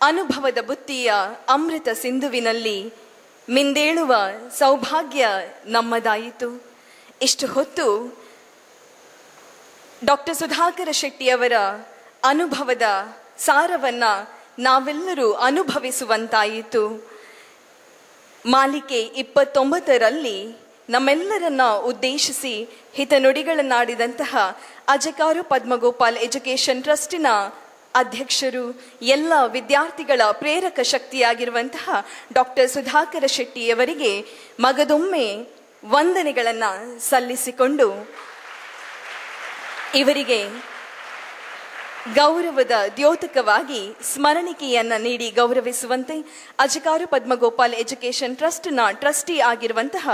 ಅನುಭವದ ಬುತ್ತಿಯ ಅಮೃತ ಸಿಂಧುವಿನಲ್ಲಿ ಮಿಂದೇಳುವ ಸೌಭಾಗ್ಯ ನಮ್ಮದಾಯಿತು. ಇಷ್ಟು ಹೊತ್ತು ಡಾಕ್ಟರ್ ಸುಧಾಕರ ಶೆಟ್ಟಿಯವರ ಅನುಭವದ ಸಾರವನ್ನ ನಾವೆಲ್ಲರೂ ಅನುಭವಿಸುವಂತಾಯಿತು. ಮಾಲಿಕೆ 29ರಲ್ಲಿ ನಮ್ಮೆಲ್ಲರನ್ನ ಉದ್ದೇಶಿಸಿ ಹಿತನುಡಿಗಳನ್ನಾಡಿದಂತಹ ಅಜಕಾರು ಪದ್ಮಗೋಪಾಲ್ ಎಜುಕೇಷನ್ ಟ್ರಸ್ಟಿನ ಅಧ್ಯಕ್ಷರು, ಎಲ್ಲ ವಿದ್ಯಾರ್ಥಿಗಳ ಪ್ರೇರಕ ಶಕ್ತಿಯಾಗಿರುವಂತಹ ಡಾಕ್ಟರ್ ಸುಧಾಕರ ಶೆಟ್ಟಿಯವರಿಗೆ ಮಗದೊಮ್ಮೆ ವಂದನೆಗಳನ್ನು ಸಲ್ಲಿಸಿಕೊಂಡು, ಇವರಿಗೆ ಗೌರವದ ದ್ಯೋತಕವಾಗಿ ಸ್ಮರಣಿಕೆಯನ್ನ ನೀಡಿ ಗೌರವಿಸುವಂತೆ ಅಜಕಾರು ಪದ್ಮಗೋಪಾಲ್ ಎಜುಕೇಷನ್ ಟ್ರಸ್ಟ್ನ ಟ್ರಸ್ಟಿ ಆಗಿರುವಂತಹ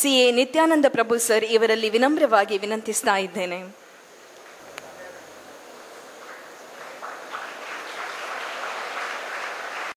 CA ನಿತ್ಯಾನಂದ ಪ್ರಭು ಸರ್ ಇವರಲ್ಲಿ ವಿನಮ್ರವಾಗಿ ವಿನಂತಿಸ್ತಾ ಇದ್ದೇನೆ.